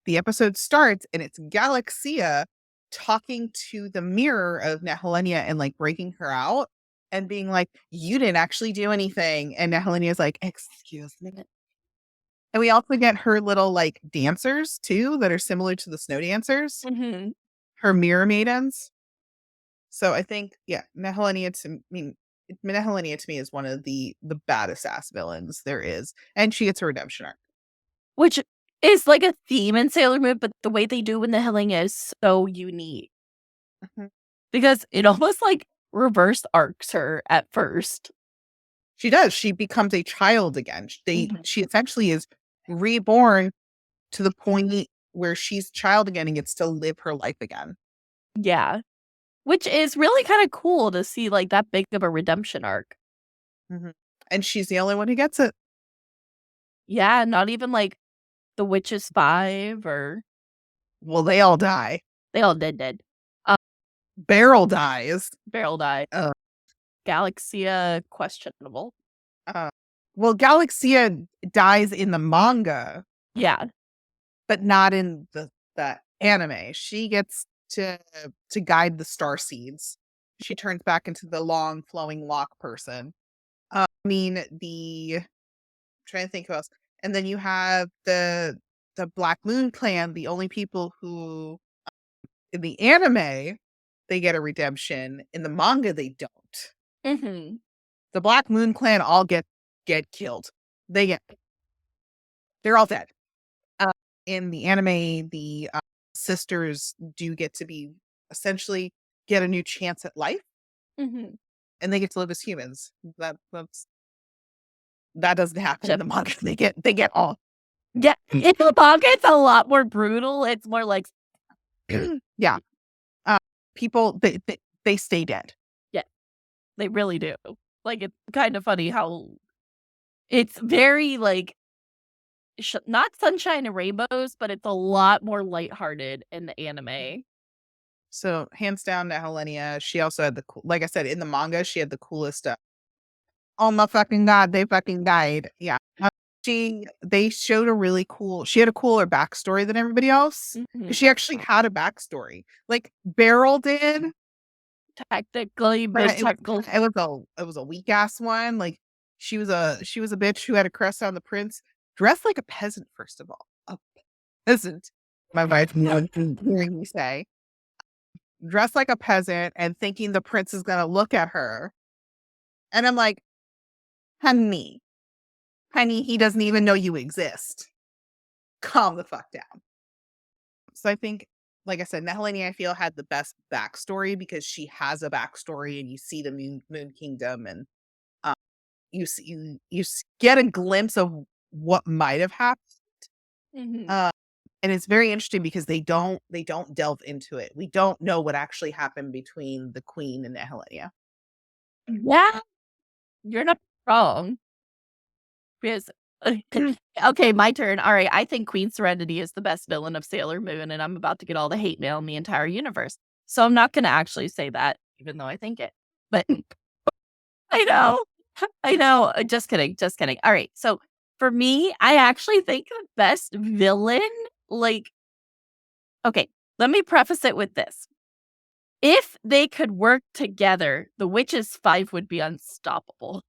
[SPEAKER 2] the episode starts, and it's Galaxia talking to the mirror of Nehelenia and, like, breaking her out and being like, "You didn't actually do anything," and Nehelenia's like, "Excuse me?" And we also get her little, like, dancers too that are similar to the snow dancers,
[SPEAKER 1] mhm.
[SPEAKER 2] her mirror maidens. So I think, yeah, Nehelenia to me is one of the baddest ass villains there is, and she gets a redemption arc.
[SPEAKER 1] Which is like a theme in Sailor Moon, but the way they do in the Hilling is so unique
[SPEAKER 2] Mhm.
[SPEAKER 1] because it almost like reverse arcs her at first.
[SPEAKER 2] She does, she becomes a child again.
[SPEAKER 1] Mhm.
[SPEAKER 2] She essentially is reborn to the point where she's a child again and gets to live her life again.
[SPEAKER 1] Yeah. Which is really kind of cool to see like that big of a redemption arc.
[SPEAKER 2] Mhm. And she's the only one who gets it.
[SPEAKER 1] Yeah, not even like the Witches 5 or
[SPEAKER 2] Well, they all die.
[SPEAKER 1] they all dead.
[SPEAKER 2] Beryl dies.
[SPEAKER 1] Beryl died.
[SPEAKER 2] Uh,
[SPEAKER 1] Galaxia questionable.
[SPEAKER 2] well, Galaxia dies in the manga,
[SPEAKER 1] Yeah.
[SPEAKER 2] but not in the anime. She gets to guide the star seeds. She turns back into the long flowing lock person. I mean, I'm trying to think who else. And then you have the Black Moon clan, the only people who in the anime they get a redemption. In the manga, they don't.
[SPEAKER 1] Mm-hmm.
[SPEAKER 2] The Black Moon clan all get killed. They're all dead. In the anime, the sisters do get to be essentially get a new chance at life,
[SPEAKER 1] Mm-hmm.
[SPEAKER 2] and they get to live as humans. That doesn't happen in the manga. They get all.
[SPEAKER 1] Yeah. In the manga, it's a lot more brutal. It's more like
[SPEAKER 2] Yeah. People they stay dead.
[SPEAKER 1] yeah, they really do. Like it's kind of funny how it's very like not sunshine and rainbows, but it's a lot more lighthearted in the anime.
[SPEAKER 2] So hands down to Helenia. She also had like I said, in the manga, she had the coolest stuff. Oh my fucking god, they fucking died. Yeah. They showed she had a cooler backstory than everybody else.
[SPEAKER 1] Mhm.
[SPEAKER 2] She actually had a backstory. Like Beryl did.
[SPEAKER 1] Technically,
[SPEAKER 2] But
[SPEAKER 1] but technical.
[SPEAKER 2] it was a weak ass one. Like she was a bitch who had a crush on the prince, dressed like a peasant, first of all. A peasant. My wife hearing me say. Dressed like a peasant and thinking the prince is gonna look at her. And I'm like, honey, he doesn't even know you exist. Calm the fuck down. So I think, like I said, Nehelenia, I feel, had the best backstory because she has a backstory and you see the Moon Kingdom and get a glimpse of what might have happened.
[SPEAKER 1] Mhm.
[SPEAKER 2] And it's very interesting because they don't delve into it. We don't know what actually happened between the queen and Nehelenia.
[SPEAKER 1] Yeah, you're not wrong. Because okay, my turn. All right, I think Queen Serenity is the best villain of Sailor Moon, and I'm about to get all the hate mail in the entire universe. So I'm not gonna actually say that, even though I think it. But I know. I know. Just kidding. Just kidding. All right. So for me, I actually think the best villain, like, okay, let me preface it with this. If they could work together, the Witches 5 would be unstoppable.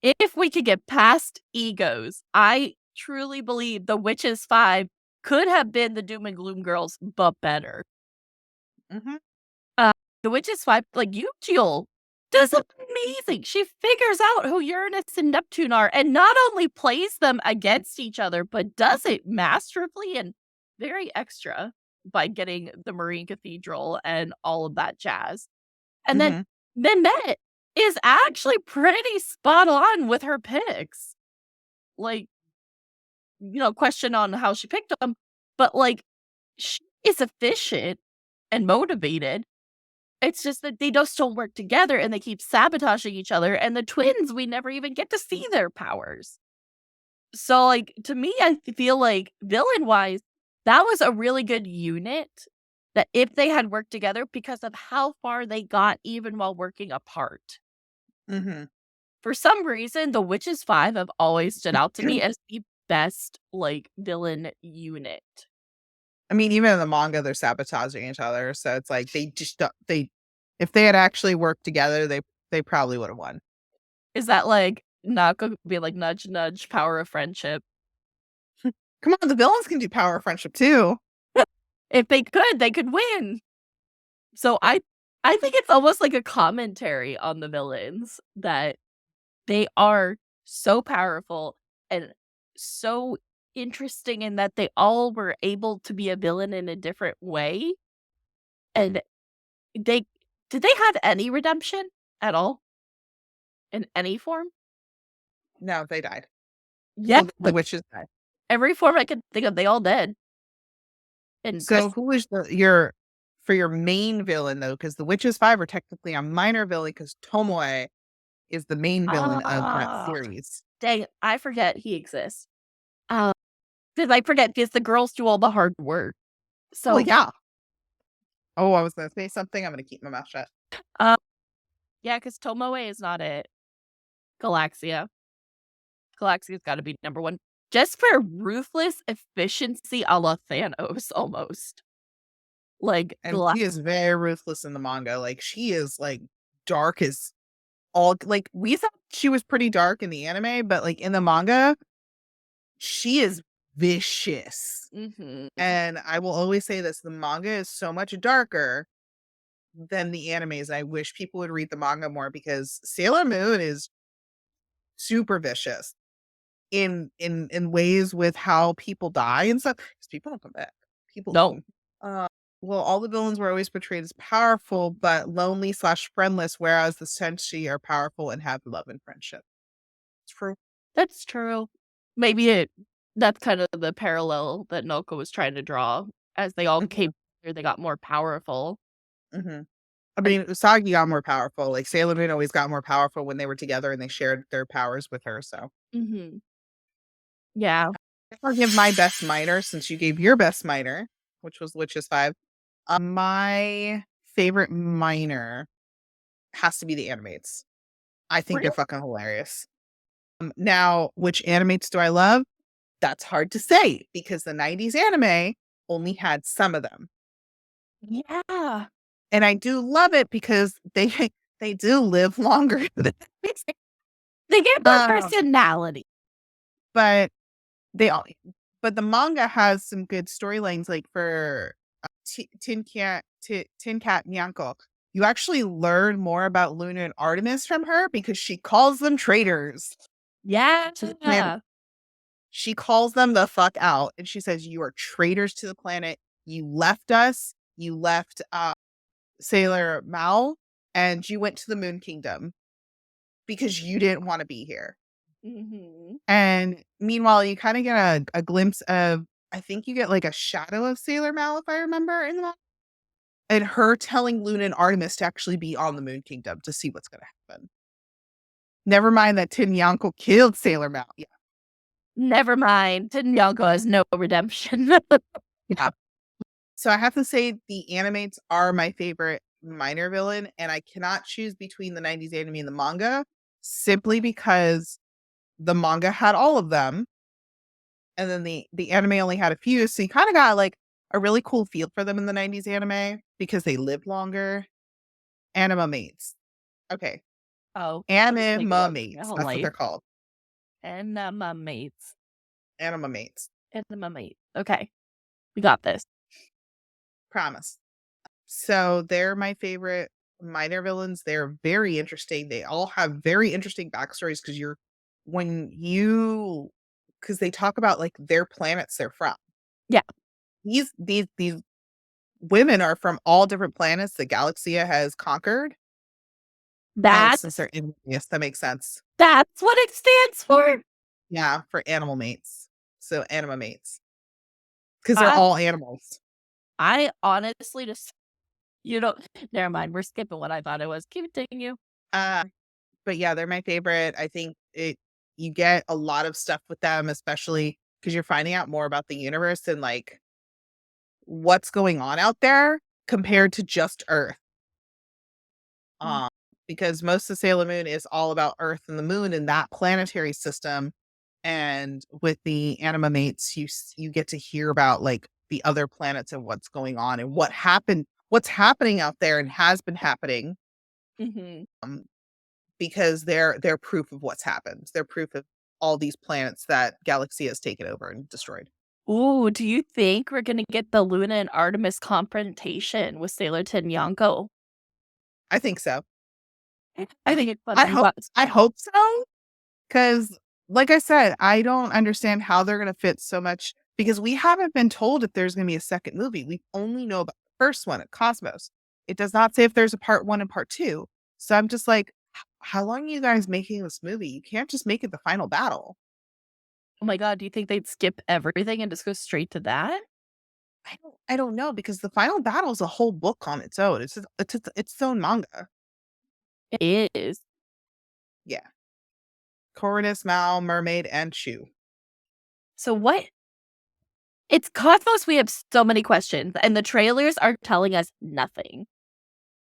[SPEAKER 1] If we could get past egos, I truly believe the Witches 5 could have been the Doom and Gloom girls, but better.
[SPEAKER 2] Mm-hmm.
[SPEAKER 1] The Witches 5, like Yujiel, does amazing. She figures out who Uranus and Neptune are and not only plays them against each other, but does it masterfully and very extra by getting the Marine Cathedral and all of that jazz. And then
[SPEAKER 2] Mm-hmm.
[SPEAKER 1] Nanette is actually pretty spot on with her picks. Like, question on how she picked them, but like, she is efficient and motivated. It's just that they just don't work together and they keep sabotaging each other. And the twins, we never even get to see their powers. So, like, to me, I feel like villain wise, that was a really good unit that if they had worked together because of how far they got even while working apart.
[SPEAKER 2] Mm-hmm.
[SPEAKER 1] For some reason, the Witches 5 have always stood out to me as the best, like, villain unit.
[SPEAKER 2] I mean, even in the manga, they're sabotaging each other. So it's like they just if they had actually worked together, they probably would have won.
[SPEAKER 1] Is that, like, not gonna be, like, nudge, nudge, power of friendship?
[SPEAKER 2] Come on, the villains can do power of friendship too.
[SPEAKER 1] If they could win. So I think it's almost like a commentary on the villains that they are so powerful and so interesting in that they all were able to be a villain in a different way. And they did they have any redemption at all? In any form?
[SPEAKER 2] No, they died.
[SPEAKER 1] Yeah,
[SPEAKER 2] The witches died.
[SPEAKER 1] every form I could think of, they all did. And
[SPEAKER 2] So who is your for your main villain though? Because the Witches 5 are technically a minor villain because Tomoe is the main villain of that series.
[SPEAKER 1] dang, I forget he exists. Because I forget because the girls do all the hard work.
[SPEAKER 2] Well,
[SPEAKER 1] So,
[SPEAKER 2] yeah. Oh, I was gonna say something. I'm gonna keep my mouth shut.
[SPEAKER 1] yeah, because Tomoe is not it. Galaxia. Galaxia's got to be number one. Just for ruthless efficiency a la Thanos, almost. Like,
[SPEAKER 2] And she is very ruthless in the manga. Like she is like dark as all like we thought she was pretty dark in the anime, but like in the manga, she is vicious.
[SPEAKER 1] Mhm.
[SPEAKER 2] And I will always say this, the manga is so much darker than the animes. I wish people would read the manga more because Sailor Moon is super vicious in ways with how people die and stuff. Because people don't come back. People
[SPEAKER 1] No.
[SPEAKER 2] uh well, all the villains were always portrayed as powerful, but lonely slash friendless, whereas the Senshi are powerful and have love and friendship. It's true.
[SPEAKER 1] That's true. That's kind of the parallel that Noko was trying to draw. As they all came together, they got more powerful.
[SPEAKER 2] Mm-hmm. I
[SPEAKER 1] Like,
[SPEAKER 2] mean, Usagi got more powerful. Like Sailor Moon always got more powerful when they were together and they shared their powers with her. So
[SPEAKER 1] mhm. Yeah.
[SPEAKER 2] I'll give my best minor since you gave your best minor, which was Witches 5. My favorite minor has to be the animates. I think they're
[SPEAKER 1] Really?
[SPEAKER 2] fucking hilarious. Now, which animates do I love? That's hard to say because the 90s anime only had some of them.
[SPEAKER 1] Yeah.
[SPEAKER 2] And I do love it because they they do live longer.
[SPEAKER 1] They get more
[SPEAKER 2] Um,
[SPEAKER 1] personality.
[SPEAKER 2] but they all but the manga has some good storylines like for Tin Cat Nyanko. You actually learn more about Luna and Artemis from her because she calls them traitors
[SPEAKER 1] Yeah.
[SPEAKER 2] to the planet. She calls them the fuck out and she says, "You are traitors to the planet. You left us. You left Sailor Mal and you went to the Moon Kingdom because you didn't want to be here."
[SPEAKER 1] Mhm.
[SPEAKER 2] And meanwhile, you kind of get a glimpse of, I think you get like a shadow of Sailor Mal, if I remember, in the manga. And her telling Luna and Artemis to actually be on the Moon Kingdom to see what's going to happen. Never mind that Tin Yonko killed Sailor Mal. Yeah.
[SPEAKER 1] Never mind. Nyako has no redemption.
[SPEAKER 2] Yeah. So I have to say the animates are my favorite minor villain, and I cannot choose between the 90s anime and the manga simply because the manga had all of them and then the anime only had a few. So you kind of got like a really cool feel for them in the 90s anime because they lived longer. Anima mates. Okay.
[SPEAKER 1] Oh, think
[SPEAKER 2] Anima
[SPEAKER 1] about my
[SPEAKER 2] mates.
[SPEAKER 1] whole
[SPEAKER 2] That's what
[SPEAKER 1] life.
[SPEAKER 2] they're called.
[SPEAKER 1] And my mates.
[SPEAKER 2] Anima mates.
[SPEAKER 1] And my mates. Okay. We got this.
[SPEAKER 2] Promise. So they're my favorite minor villains. They're very interesting. They all have very interesting backstories because when you because they talk about like their planets they're from.
[SPEAKER 1] Yeah.
[SPEAKER 2] These women are from all different planets that Galaxia has conquered. And since
[SPEAKER 1] That's
[SPEAKER 2] they're in, yes, that makes sense.
[SPEAKER 1] that's what it stands for.
[SPEAKER 2] Yeah, for animal mates. So anima mates. Because they're
[SPEAKER 1] I
[SPEAKER 2] all animals.
[SPEAKER 1] I honestly just never mind. We're skipping what I thought it was. Continue.
[SPEAKER 2] Uh but yeah, they're my favorite. I think you get a lot of stuff with them, especially because you're finding out more about the universe and like what's going on out there compared to just Earth.
[SPEAKER 1] Mm.
[SPEAKER 2] Um, because most of Sailor Moon is all about Earth and the moon and that planetary system. And with the anima mates, you get to hear about like the other planets and what's going on and what's happening out there and has been happening.
[SPEAKER 1] Mhm.
[SPEAKER 2] Um, because they're proof of what's happened. They're proof of all these planets that Galaxy has taken over and destroyed.
[SPEAKER 1] Ooh, do you think we're gonna get the Luna and Artemis confrontation with Sailor Yonko?
[SPEAKER 2] I think so.
[SPEAKER 1] I think it's fun to watch.
[SPEAKER 2] I hope so. Because, like I said, I don't understand how they're going to fit so much because we haven't been told if there's going to be a second movie. We only know about the first one at Cosmos. It does not say if there's a part one and part two. So I'm just like, how long are you guys making this movie? You can't just make it the final battle.
[SPEAKER 1] Oh my god, do you think they'd skip everything and just go straight to that?
[SPEAKER 2] I don't know, because the final battle is a whole book on its own. It's its own manga.
[SPEAKER 1] It is.
[SPEAKER 2] Yeah. Coronus, Mal, Mermaid, and Shu.
[SPEAKER 1] So what? It's Cosmos. We have so many questions, and the trailers are telling us nothing.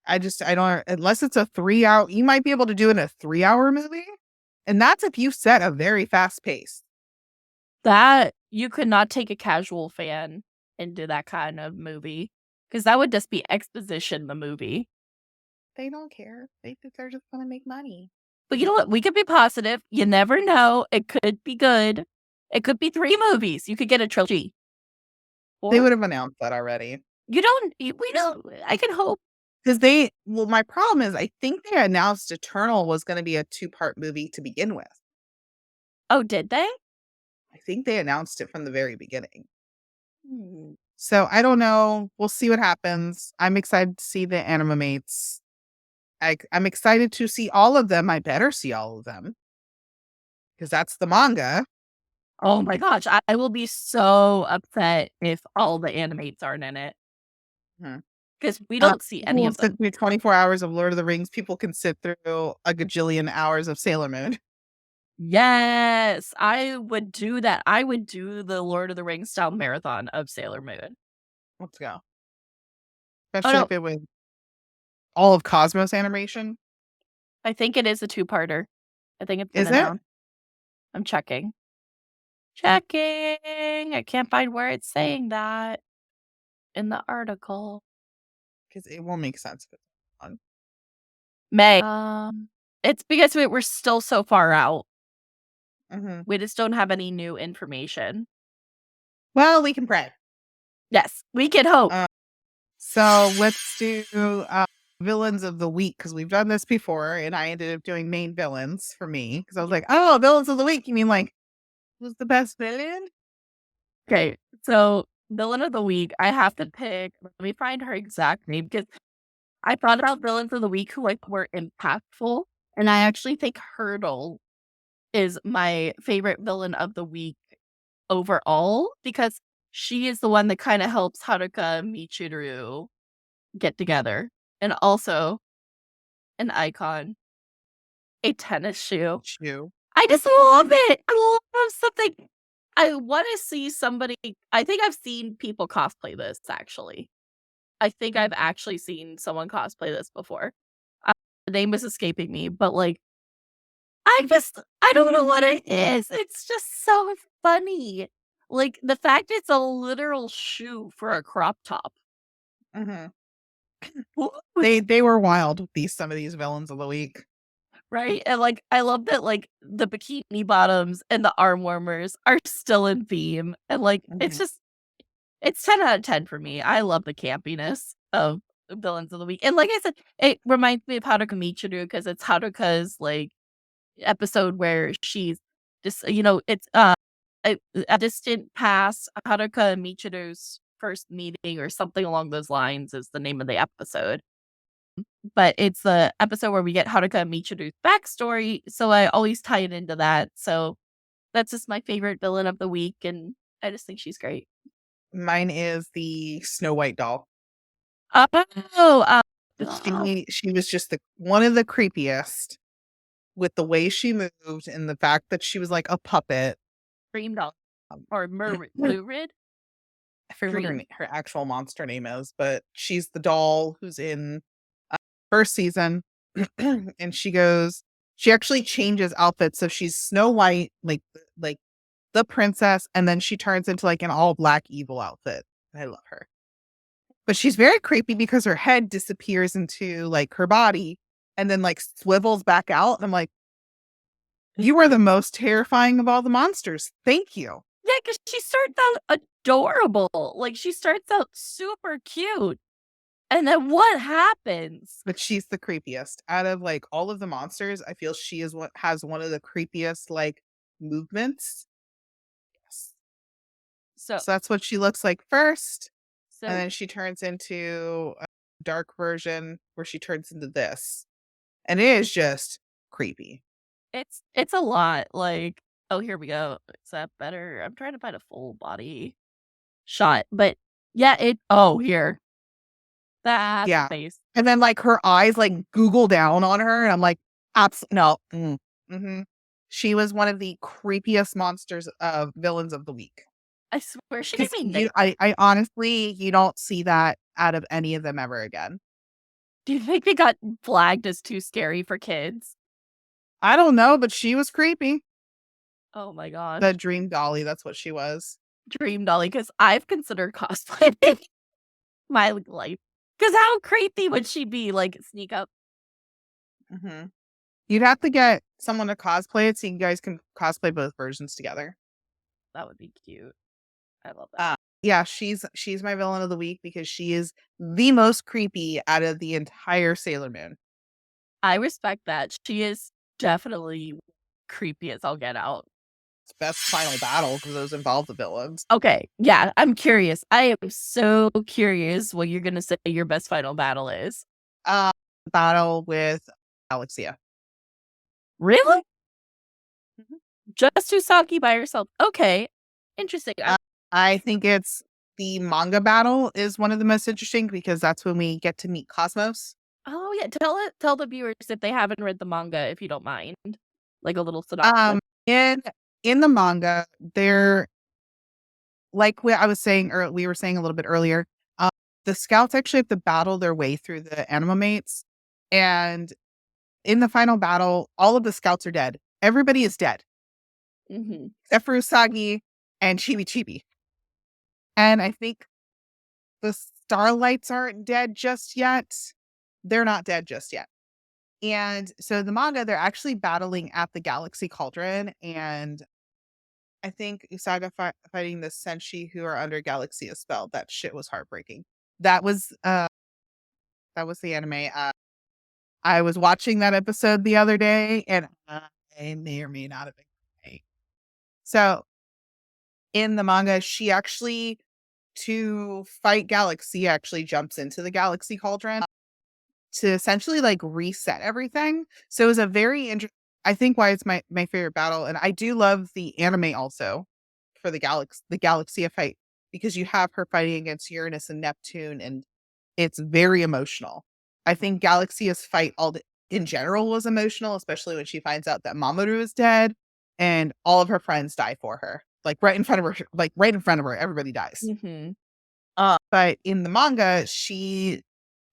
[SPEAKER 2] I don't, unless it's a 3-hour, you might be able to do it in a 3-hour movie. And that's if you set a very fast pace.
[SPEAKER 1] That you could not take a casual fan into that kind of movie, because that would just be exposition, the movie.
[SPEAKER 2] They don't care. They're just going to make money.
[SPEAKER 1] But you know what? We could be positive. You never know. It could be good. It could be 3 movies. You could get a trilogy.
[SPEAKER 2] They
[SPEAKER 1] Or
[SPEAKER 2] would have announced that already.
[SPEAKER 1] we don't, I can hope.
[SPEAKER 2] Because my problem is, I think they announced Eternal was going to be a 2-part movie to begin with.
[SPEAKER 1] Oh, did they?
[SPEAKER 2] I think they announced it from the very beginning.
[SPEAKER 1] Hmm.
[SPEAKER 2] So I don't know. We'll see what happens. I'm excited to see the Animamates. I'm excited to see all of them. I better see all of them, because that's the manga.
[SPEAKER 1] Oh my gosh. I will be so upset if all the animates aren't in it.
[SPEAKER 2] Hmm.
[SPEAKER 1] Because we don't see any
[SPEAKER 2] We'll
[SPEAKER 1] of
[SPEAKER 2] sit
[SPEAKER 1] them.
[SPEAKER 2] through 24 hours of Lord of the Rings. People can sit through a gajillion hours of Sailor Moon.
[SPEAKER 1] Yes, I would do that. I would do the Lord of the Rings style marathon of Sailor Moon.
[SPEAKER 2] Let's go.
[SPEAKER 1] Oh
[SPEAKER 2] Especially
[SPEAKER 1] no,
[SPEAKER 2] if it was all of Cosmos animation.
[SPEAKER 1] I think it is a 2-parter. I think it's been
[SPEAKER 2] Is it?
[SPEAKER 1] announced. I'm checking. Checking. I can't find where it's saying that in the article.
[SPEAKER 2] Because it won't make sense if it's on.
[SPEAKER 1] May. It's because we're still so far out.
[SPEAKER 2] Mm-hmm.
[SPEAKER 1] We just don't have any new information.
[SPEAKER 2] Well, we can pray.
[SPEAKER 1] Yes, we can hope.
[SPEAKER 2] So let's do villains of the week, because we've done this before, and I ended up doing main villains for me, because I was like, oh, villains of the week. You mean like, who's the best villain?
[SPEAKER 1] Okay, so villain of the week, I have to pick. Let me find her exact name, because I thought about villains of the week who were impactful, and I actually think Hurdle is my favorite villain of the week overall, because she is the one that kind of helps Haruka and Michiru get together, and also an icon, a tennis shoe.
[SPEAKER 2] Chew.
[SPEAKER 1] I just love it. I love something. I want to see somebody. I think I've seen people cosplay this actually. I think I've actually seen someone cosplay this before. The name is escaping me, but like, I don't know what it is. It's just so funny. Like the fact it's a literal shoe for a crop top.
[SPEAKER 2] Mm-hmm. They were wild. Some of these villains of the week.
[SPEAKER 1] Right? And like, I love that like the bikini bottoms and the arm warmers are still in theme. And like,
[SPEAKER 2] Mm-hmm.
[SPEAKER 1] it's 10 out of 10 for me. I love the campiness of villains of the week. And like I said, it reminds me of Haruka Michiru, because it's Haruka's like episode where she's just, it's a distant past, Haruka and Michiru's first meeting or something along those lines is the name of the episode. But it's the episode where we get Haruka and Michiru's backstory, so I always tie it into that. So that's just my favorite villain of the week, and I just think she's great.
[SPEAKER 2] Mine is the Snow White doll.
[SPEAKER 1] Oh,
[SPEAKER 2] She was just one of the creepiest, with the way she moved and the fact that she was like a puppet.
[SPEAKER 1] Dream Doll or
[SPEAKER 2] I
[SPEAKER 1] Lurid.
[SPEAKER 2] forget what
[SPEAKER 1] Dream.
[SPEAKER 2] her actual monster name is, but she's the doll who's in first season. And she actually changes outfits. So she's Snow White, like the princess, and then she turns into like an all black evil outfit. I love her. But she's very creepy because her head disappears into like her body and then like swivels back out. And I'm like, you are the most terrifying of all the monsters. Thank you.
[SPEAKER 1] Yeah, because she starts out adorable. Like she starts out super cute. And then what happens?
[SPEAKER 2] But she's the creepiest out of like all of the monsters. I feel she is what has one of the creepiest like movements. Yes.
[SPEAKER 1] So
[SPEAKER 2] So that's what she looks like first. And
[SPEAKER 1] so
[SPEAKER 2] then she turns into a dark version where she turns into this. And it is just creepy.
[SPEAKER 1] it's a lot. Like, oh, here we go. Is that better? I'm trying to find a full body shot, but Yeah, here. That's
[SPEAKER 2] Yeah.
[SPEAKER 1] face.
[SPEAKER 2] And then, like, her eyes, like, Google down on her, and I'm like, no. Mhm. She was one of the creepiest monsters of villains of the week.
[SPEAKER 1] I swear she gave
[SPEAKER 2] Because
[SPEAKER 1] me
[SPEAKER 2] I honestly, you don't see that out of any of them ever again.
[SPEAKER 1] Do you think they got flagged as too scary for kids?
[SPEAKER 2] I don't know, but she was creepy.
[SPEAKER 1] Oh my
[SPEAKER 2] The
[SPEAKER 1] gosh.
[SPEAKER 2] dream dolly, that's what she was.
[SPEAKER 1] Dream Dolly, because I've considered cosplaying my life. Because how creepy would she be? Like, sneak up.
[SPEAKER 2] Mhm. You'd have to get someone to cosplay it so you guys can cosplay both versions together.
[SPEAKER 1] That would be cute. I love that.
[SPEAKER 2] Uh, yeah, she's my villain of the week because she is the most creepy out of the entire Sailor Moon.
[SPEAKER 1] I respect that. She is definitely creepy as I'll get out.
[SPEAKER 2] It's best final battle because those involve the villains.
[SPEAKER 1] Okay, yeah, I'm curious. I am so curious what you're gonna say your best final battle is.
[SPEAKER 2] Uh, battle with Alexia.
[SPEAKER 1] Really?
[SPEAKER 2] Mhm.
[SPEAKER 1] Just Usagi by herself? Okay, interesting.
[SPEAKER 2] Uh, I think it's the manga battle is one of the most interesting because that's when we get to meet Cosmos.
[SPEAKER 1] Oh yeah, tell the viewers if they haven't read the manga, if you don't mind, like a little synopsis.
[SPEAKER 2] Um, in in the manga, they're like I was saying, or we were saying a little bit earlier. Um, the scouts actually have to battle their way through the animamates, and in the final battle, all of the scouts are dead. Everybody is dead
[SPEAKER 1] Mhm.
[SPEAKER 2] except for Usagi and Chibi Chibi. And I think the Starlights aren't dead just yet. They're not dead just yet. And so the manga, they're actually battling at the Galaxy Cauldron, and I think Usaga fighting the Senshi who are under Galaxia's spell. That shit was heartbreaking. That was uh that was the anime. I was watching that episode the other day, and I may or may not have been right. So in the manga, she actually to fight Galaxy actually jumps into the Galaxy Cauldron to essentially like reset everything. So it was a very I think why it's my favorite battle, and I do love the anime also for the Galaxia fight because you have her fighting against Uranus and Neptune, and it's very emotional. I think Galaxia's fight in general was emotional, especially when she finds out that Mamoru is dead and all of her friends die for her, like right in front of her, everybody dies.
[SPEAKER 1] Mhm.
[SPEAKER 2] But in the manga,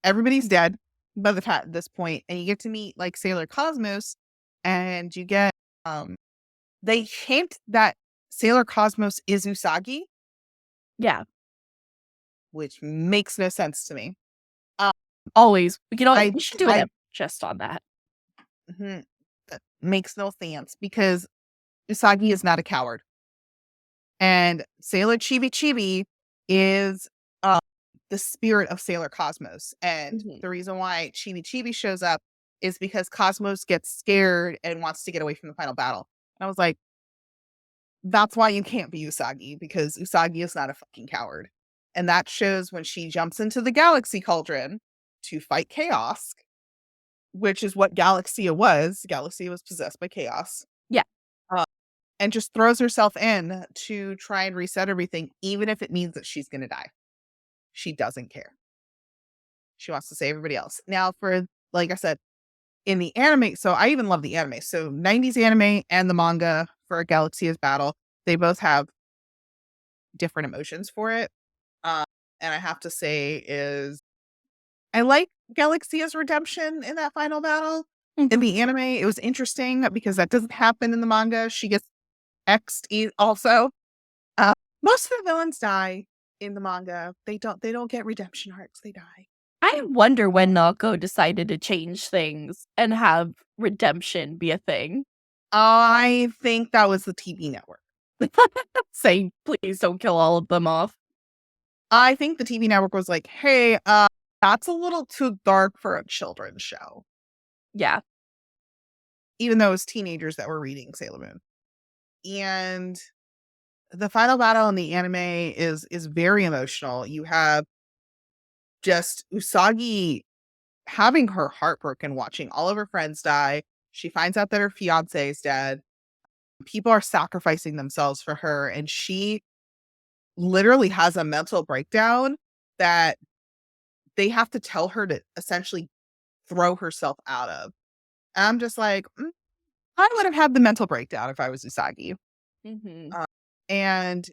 [SPEAKER 2] everybody's dead by the time this point, and you get to meet like Sailor Cosmos, and you get they hint that Sailor Cosmos is Usagi,
[SPEAKER 1] Yeah,
[SPEAKER 2] which makes no sense to me. Um,
[SPEAKER 1] always.
[SPEAKER 2] I
[SPEAKER 1] We should do
[SPEAKER 2] I
[SPEAKER 1] it just on that.
[SPEAKER 2] mhm, that makes no sense because Usagi is not a coward, and Sailor Chibi Chibi is the spirit of Sailor Cosmos. And
[SPEAKER 1] Mhm.
[SPEAKER 2] the reason why Chibi Chibi shows up is because Cosmos gets scared and wants to get away from the final battle. And I was like, that's why you can't be Usagi, because Usagi is not a fucking coward. And that shows when she jumps into the Galaxy Cauldron to fight Chaos, which is what Galaxia was. Galaxia was possessed by Chaos.
[SPEAKER 1] Yeah.
[SPEAKER 2] Uh, and just throws herself in to try and reset everything, even if it means that she's going to die. She doesn't care. She wants to save everybody else. Now, for like I said, in the anime, so I even love the anime. So 90s anime and the manga for Galaxia's battle, they both have different emotions for it. Uh, and I have to say is I like Galaxia's redemption in that final battle. In
[SPEAKER 1] Mhm.
[SPEAKER 2] the anime, it was interesting because that doesn't happen in the manga. She gets also. Uh, most of the villains die in the manga. They don't get redemption arcs. They die.
[SPEAKER 1] I wonder when Naoko decided to change things and have redemption be a thing.
[SPEAKER 2] I think that was the TV network.
[SPEAKER 1] Saying, "Please don't kill all of them off."
[SPEAKER 2] I think the TV network was like, "Hey, that's a little too dark for a children's show."
[SPEAKER 1] Yeah.
[SPEAKER 2] Even though it was teenagers that were reading Sailor Moon. And the final battle in the anime is very emotional. You have just Usagi having her heart broken watching all of her friends die. She finds out that her fiance is dead. People are sacrificing themselves for her, and she literally has a mental breakdown that they have to tell her to essentially throw herself out of. And I'm just like, I would have had the mental breakdown if I was Usagi.
[SPEAKER 1] Mhm.
[SPEAKER 2] And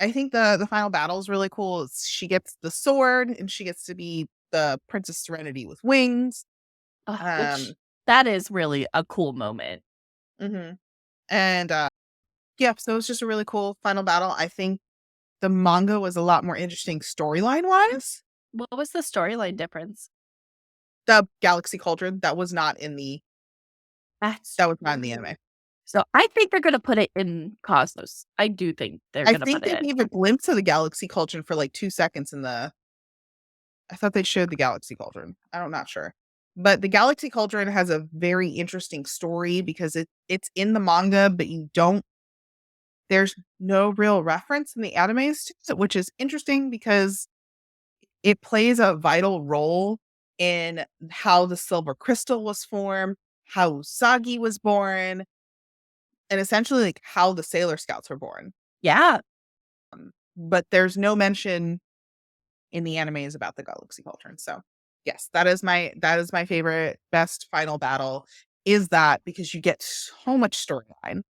[SPEAKER 2] I think the final battle is really cool. She gets the sword and she gets to be the Princess Serenity with wings.
[SPEAKER 1] Which that is really a cool moment.
[SPEAKER 2] Mhm. And yeah, so it's just a really cool final battle. I think the manga was a lot more interesting storyline wise.
[SPEAKER 1] What was the storyline difference?
[SPEAKER 2] The Galaxy Cauldron that was not in the
[SPEAKER 1] That's
[SPEAKER 2] anime.
[SPEAKER 1] so I think they're gonna put it in Cosmos. I do think they're
[SPEAKER 2] I
[SPEAKER 1] gonna
[SPEAKER 2] think
[SPEAKER 1] put
[SPEAKER 2] they
[SPEAKER 1] it.
[SPEAKER 2] gave a glimpse of the Galaxy Cauldron for like 2 seconds in the I thought they showed the Galaxy Cauldron. I'm not sure. But the Galaxy Cauldron has a very interesting story because it's in the manga, but there's no real reference in the animes to it, which is interesting because it plays a vital role in how the silver crystal was formed, how Usagi was born, and essentially like how the Sailor Scouts were born.
[SPEAKER 1] Yeah.
[SPEAKER 2] But there's no mention in the animes about the Galaxy Cauldron. So yes, that is my favorite, best final battle is that because you get so much storyline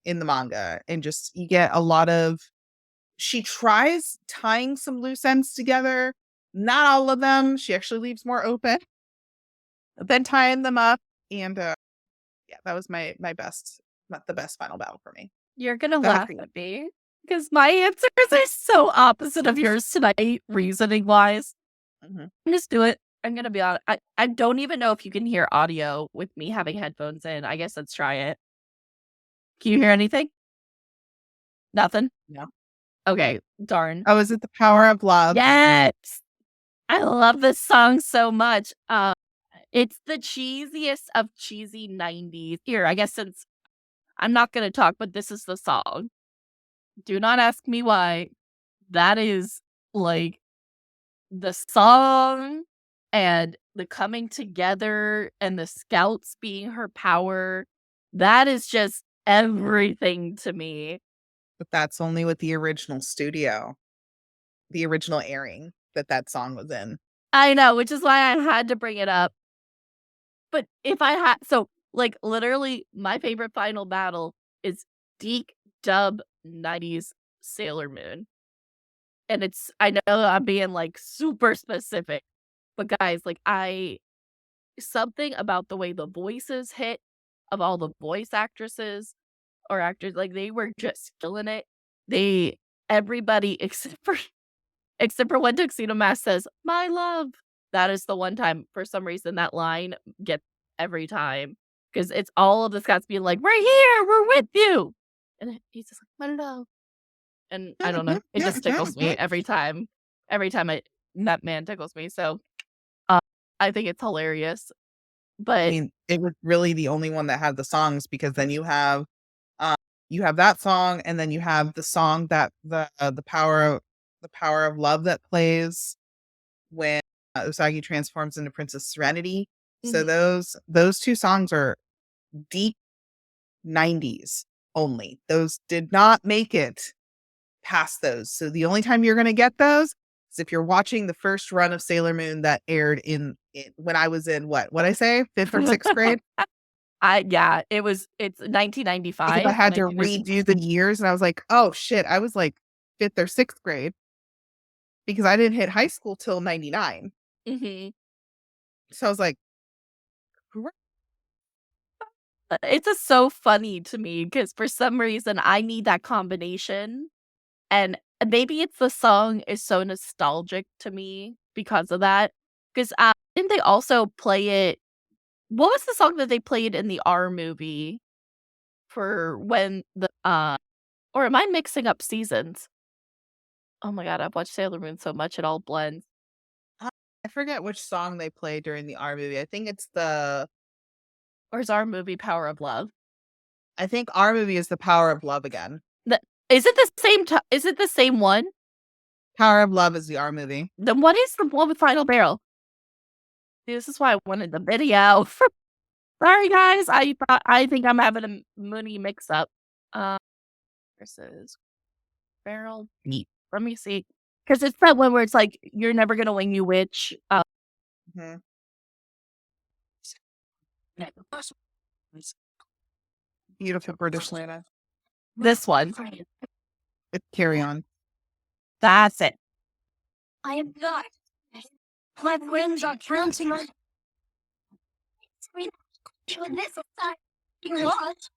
[SPEAKER 2] in the manga and just you get a lot of she tries tying some loose ends together. Not all of them. She actually leaves more open than tying them up. And yeah, that was my best, not the best final battle for me.
[SPEAKER 1] You're gonna
[SPEAKER 2] So how
[SPEAKER 1] laugh
[SPEAKER 2] for you?
[SPEAKER 1] at me because my answers are so opposite of yours tonight, reasoning wise.
[SPEAKER 2] Mhm.
[SPEAKER 1] Just do it. I'm gonna be honest. I don't even know if you can hear audio with me having headphones in. I guess let's try it. Can you hear anything? Nothing?
[SPEAKER 2] No.
[SPEAKER 1] Okay, darn.
[SPEAKER 2] Oh, is it the power of love?
[SPEAKER 1] Yes! I love this song so much. It's the cheesiest of cheesy 90s. Here, I guess since I'm not gonna talk, but this is the song. Do not ask me why. That is, like, the song and the coming together and the scouts being her power. That is just everything to me.
[SPEAKER 2] But that's only with the original studio, the original airing that song was in.
[SPEAKER 1] I know, which is why I had to bring it up. But if I had like, literally, my favorite final battle is Deke Dub 90s Sailor Moon. And I know I'm being, like, super specific, but guys, like, something about the way the voices hit of all the voice actresses or actors, like, they were just killing it. They everybody except for when Tuxedo Mask says, "My love." That is the one time, for some reason, that line gets every time because it's all of the Scots being like, "We're here, we're with you." And he's just like, "My love." And I don't know, it just tickles me every time. Every time that man tickles me, so, uh, I think it's hilarious,
[SPEAKER 2] I
[SPEAKER 1] but
[SPEAKER 2] mean, it was really the only one that had the songs because then uh, you have that song and then you have the song that the power of love that plays when Usagi transforms into Princess Serenity. So
[SPEAKER 1] Mhm.
[SPEAKER 2] those 2 songs are deep 90s only. Those did not make it past those. So the only time you're gonna get those is if you're watching the first run of Sailor Moon that aired in when I was in what'd I say? 5th or 6th grade?
[SPEAKER 1] yeah, it's
[SPEAKER 2] Because I
[SPEAKER 1] 1995,
[SPEAKER 2] had to
[SPEAKER 1] 1990.
[SPEAKER 2] redo the years and I was like, "Oh shit, I was like 5th or 6th grade," because I didn't hit high school till '99.
[SPEAKER 1] Mhm.
[SPEAKER 2] So I was like, "Gr"
[SPEAKER 1] It's just so funny to me because for some reason, I need that combination, and maybe it's the song is so nostalgic to me because of that. 'Cause, didn't they also play it what was the song that they played in the R movie for when or am I mixing up seasons? Oh my god, I've watched Sailor Moon so much, it all blends.
[SPEAKER 2] I forget which song they play during the R movie.
[SPEAKER 1] Or is our movie Power of Love?
[SPEAKER 2] I think R movie is The Power of Love again.
[SPEAKER 1] The is it the same is it the same one?
[SPEAKER 2] Power of Love is the R movie.
[SPEAKER 1] Then what is the one with Final Barrel? See, this is why I wanted the video. Sorry, guys. I think I'm having a Mooney mix-up. Uh, versus Feral Deep. Let me see. Because it's that one where it's like, you're never going to win, you witch.
[SPEAKER 2] Mhm. Beautiful British Lana.
[SPEAKER 1] This one.
[SPEAKER 2] It's Carry On.
[SPEAKER 1] That's it.
[SPEAKER 3] I am God. My friends are trouncing on screen. Doing this aside. You lost.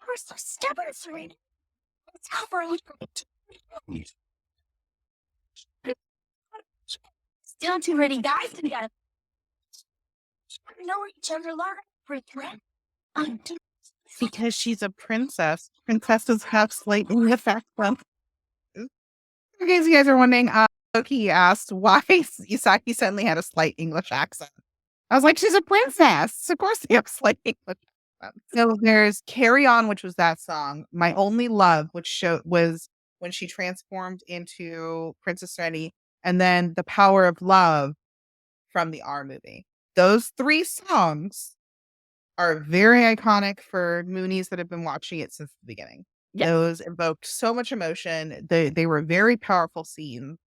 [SPEAKER 3] We're so stubborn, Serena. Let's cover up. Still too many guys together. We know each other learn for threat.
[SPEAKER 2] Because she's a princess. Princesses have slightly effect them. In case you guys are wondering, Loki asked why Isaki suddenly had a slight English accent. I was like, she's a princess. Of course they have slight English accent. So there's Carry On, which was that song. My Only Love, which was when she transformed into Princess Rennie, and then The Power of Love from the R movie. Those 3 songs are very iconic for Moonies that have been watching it since the beginning.
[SPEAKER 1] Yes.
[SPEAKER 2] Those evoked so much emotion. They were very powerful scenes.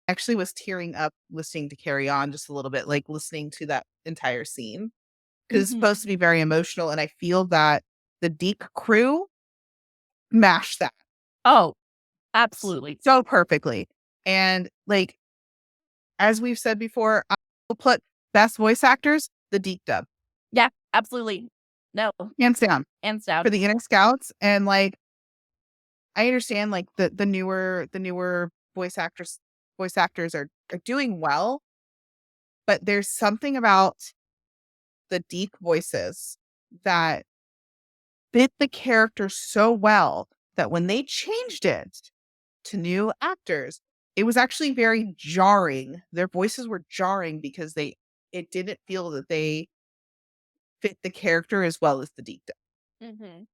[SPEAKER 2] I actually was tearing up listening to Carry On just a little bit, like listening to that entire scene. Because it's supposed to be very emotional, and I feel that the Deke crew mashed that
[SPEAKER 1] Oh, absolutely.
[SPEAKER 2] so perfectly. And like, as we've said before, I will put best voice actors, the Deke dub.
[SPEAKER 1] Yeah, absolutely. No,
[SPEAKER 2] Hands down.
[SPEAKER 1] hands down.
[SPEAKER 2] For the Inner Scouts. And like, I understand like the newer voice actors are doing well, but there's something about the Deke voices that fit the character so well that when they changed it to new actors, it was actually very jarring. Their voices were jarring because it didn't feel that they fit the character as well as the Deke did.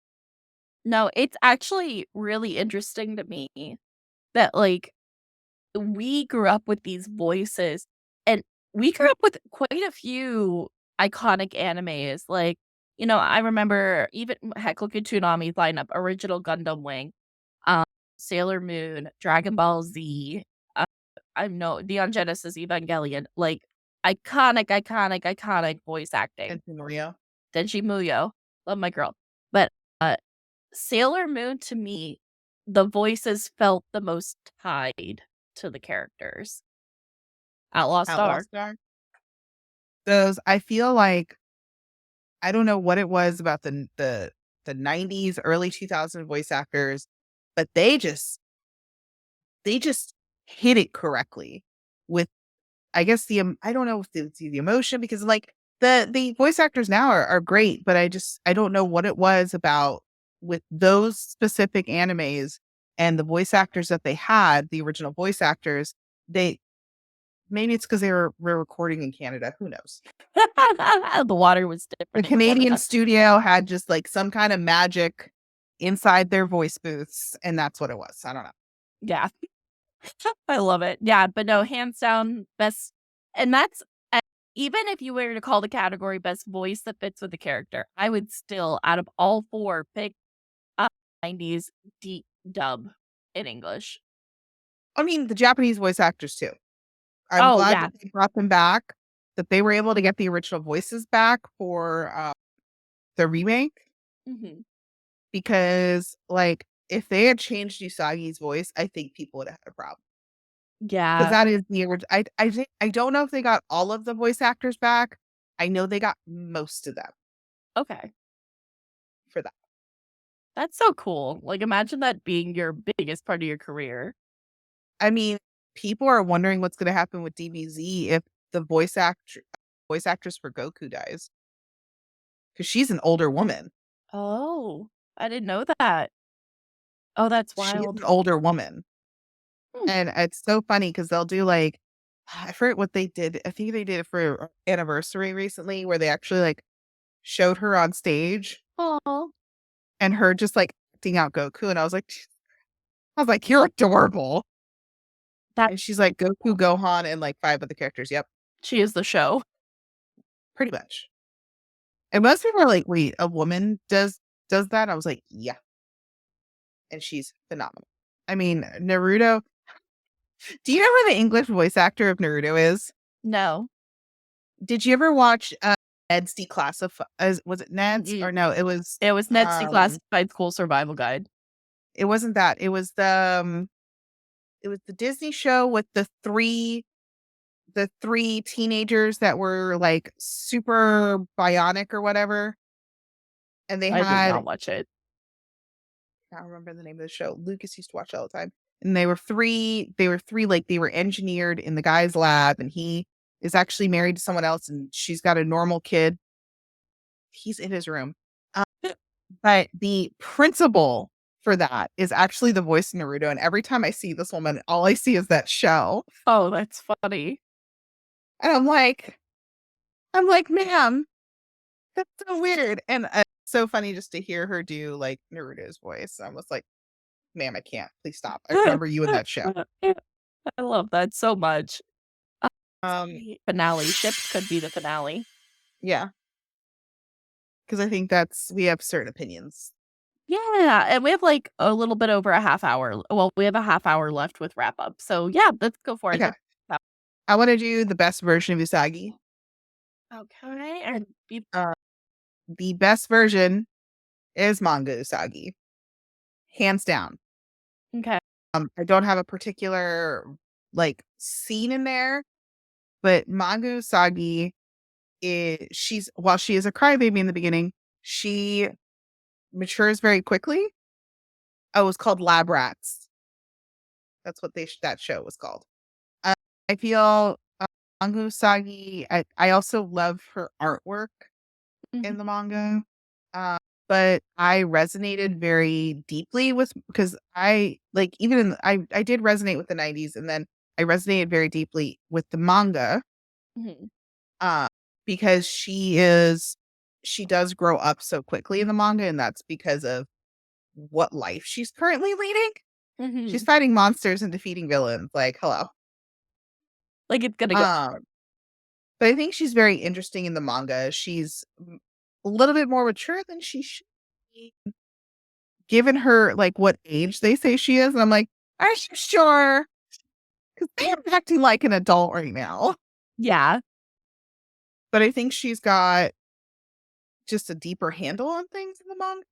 [SPEAKER 1] No, it's actually really interesting to me that, like, we grew up with these voices, and we grew up with quite a few iconic animes. Like, I remember even heck, look at Toonami's lineup: Original Gundam Wing, um, Sailor Moon, Dragon Ball Z. I know Neon Genesis Evangelion. Like, iconic voice acting.
[SPEAKER 2] And Mario.
[SPEAKER 1] Denji Muyo, love my girl, but Sailor Moon, to me, the voices felt the most tied to the characters. Outlaw Star.
[SPEAKER 2] Those, I feel like, I don't know what it was about the 90s, early 2000s voice actors, but they just hit it correctly with, I guess, I don't know if it's the emotion, because like the voice actors now are great, but I don't know what it was about with those specific animes and the voice actors that they had, the original voice actors. Maybe it's because we're recording in Canada. Who knows?
[SPEAKER 1] The water was
[SPEAKER 2] The
[SPEAKER 1] different.
[SPEAKER 2] Canadian studio had just like some kind of magic inside their voice booths, and that's what it was. I don't know.
[SPEAKER 1] Yeah. I love it. Yeah, but no, hands down, best. And that's, even if you were to call the category best voice that fits with the character, I would still, out of all 4, pick 90s deep dub in English.
[SPEAKER 2] I mean, the Japanese voice actors too. I'm
[SPEAKER 1] Oh,
[SPEAKER 2] glad
[SPEAKER 1] yeah.
[SPEAKER 2] that they brought them back, that they were able to get the original voices back for the remake, because like if they had changed Usagi's voice, I think people would have had a problem. Because
[SPEAKER 1] Yeah.
[SPEAKER 2] that is the original. I think, I don't know if they got all of the voice actors back. I know they got most of them
[SPEAKER 1] Okay.
[SPEAKER 2] for that.
[SPEAKER 1] That's so cool. Like, imagine that being your biggest part of your career.
[SPEAKER 2] I mean, people are wondering what's going to happen with DBZ if the voice actress for Goku dies, because she's an older woman.
[SPEAKER 1] Oh, I didn't know that. Oh, that's
[SPEAKER 2] She's
[SPEAKER 1] wild.
[SPEAKER 2] an older woman.
[SPEAKER 1] Hmm.
[SPEAKER 2] And it's so funny because they'll do like, I forget what they did. I think they did it for her anniversary recently, where they actually like showed her on stage
[SPEAKER 1] Oh,
[SPEAKER 2] and her just like acting out Goku. And I was like, you're adorable.
[SPEAKER 1] that
[SPEAKER 2] And she's like Goku, Gohan, and like 5 other characters. Yep,
[SPEAKER 1] she is the show.
[SPEAKER 2] pretty much. And most people are like, wait, a woman does that? I was like, yeah. And she's phenomenal. I mean, Naruto. Do you know who the English voice actor of Naruto is?
[SPEAKER 1] No.
[SPEAKER 2] Did you ever watch Ned's Declassified? Was it Ned's
[SPEAKER 1] Mm-mm.
[SPEAKER 2] or no? It was.
[SPEAKER 1] It was Ned's Declassified School Survival Guide.
[SPEAKER 2] It wasn't that. It was the. It was the Disney show with the three teenagers that were like super bionic or whatever, and they
[SPEAKER 1] I did
[SPEAKER 2] had.
[SPEAKER 1] not watch it.
[SPEAKER 2] I don't remember the name of the show. Lucas used to watch it all the time. And they were three, like they were engineered in the guy's lab, and he is actually married to someone else, and she's got a normal kid. He's in his room. But the principal for that is actually the voice of Naruto. And every time I see this woman, all I see is that show.
[SPEAKER 1] Oh, that's funny.
[SPEAKER 2] And I'm like, ma'am, that's so weird. And so funny just to hear her do like Naruto's voice. I was like, ma'am, I can't. Please stop. I remember you in that show.
[SPEAKER 1] I love that so much.
[SPEAKER 2] Um,
[SPEAKER 1] Finale ships could be the finale.
[SPEAKER 2] Yeah. Because I think we have certain opinions.
[SPEAKER 1] Yeah, and we have like a little bit over a half hour. Well, we have a half hour left with wrap up. So yeah, let's go for it.
[SPEAKER 2] Okay. I want to do the best version of Usagi.
[SPEAKER 1] Okay, and
[SPEAKER 2] The best version is Manga Usagi. Hands down.
[SPEAKER 1] okay.
[SPEAKER 2] I don't have a particular like scene in there, but Manga Usagi while she is a crybaby in the beginning, she matures very quickly. Oh, it was called Lab Rats. That's what that show was called. I feel Manga Usagi. I also love her artwork in the manga, but I resonated very deeply with because I like I did resonate with the 90s, and then I resonated very deeply with the manga, because she does grow up so quickly in the manga, and that's because of what life she's currently leading. She's fighting monsters and defeating villains. Like, hello.
[SPEAKER 1] Like it's gonna go.
[SPEAKER 2] But I think she's very interesting in the manga. She's a little bit more mature than she should be, given her like what age they say she is. And I'm like, are you sure? Because I'm acting like an adult right now.
[SPEAKER 1] Yeah.
[SPEAKER 2] But I think she's got just a deeper handle on things in the manga.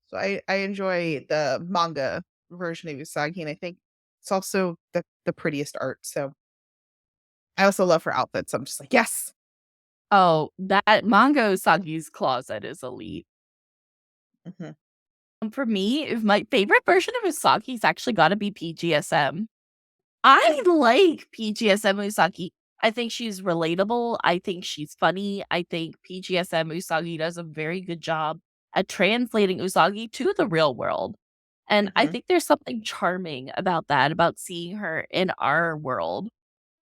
[SPEAKER 2] So I enjoy the manga version of Usagi, and I think it's also the prettiest art. So I also love her outfits. I'm just like, yes.
[SPEAKER 1] Oh, that Manga Usagi's closet is elite. For me, if my favorite version of Usagi's actually got to be Pgsm. I like Pgsm Usagi. I think she's relatable. I think she's funny. I think Pgsm Usagi does a very good job at translating Usagi to the real world. And I think there's something charming about that, about seeing her in our world,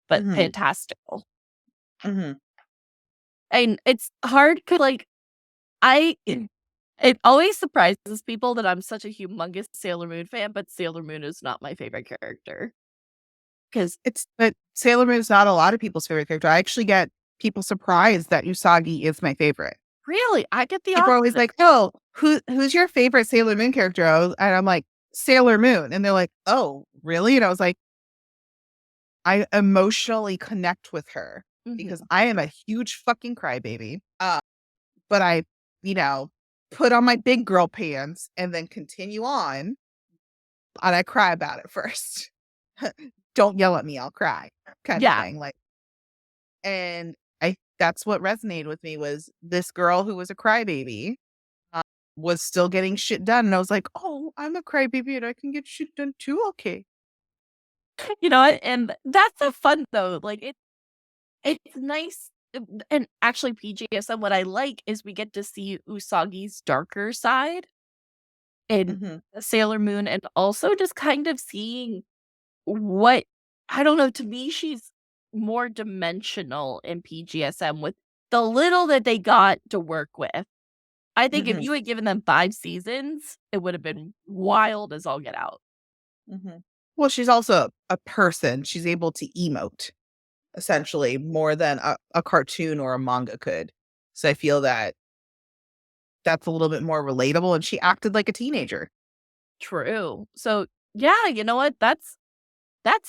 [SPEAKER 1] but fantastical. And it's hard because, like, it always surprises people that I'm such a humongous Sailor Moon fan, but Sailor Moon is not my favorite character.
[SPEAKER 2] But Sailor Moon is not a lot of people's favorite character. I actually get people surprised that Usagi is my favorite.
[SPEAKER 1] Really? I get the
[SPEAKER 2] People are always like, oh, who's your favorite Sailor Moon character? And I'm like, Sailor Moon. And they're like, oh, really? And I was like, I emotionally connect with her because I am a huge fucking crybaby. But I, put on my big girl pants and then continue on. And I cry about it first. Don't yell at me, I'll cry. Kind of thing. Like, and that's what resonated with me was this girl who was a crybaby was still getting shit done. And I was like, oh, I'm a crybaby and I can get shit done too. Okay.
[SPEAKER 1] You know, and that's so fun though. Like it's nice. And actually, PGSM, what I like is we get to see Usagi's darker side in Sailor Moon, and also just kind of seeing what, I don't know, to me, she's more dimensional in PGSM with the little that they got to work with. I think if you had given them 5 seasons, it would have been wild as all get out.
[SPEAKER 2] Well, she's also a person. She's able to emote, essentially, more than a cartoon or a manga could. So I feel that's a little bit more relatable, and she acted like a teenager.
[SPEAKER 1] True. So Yeah, you know what? That's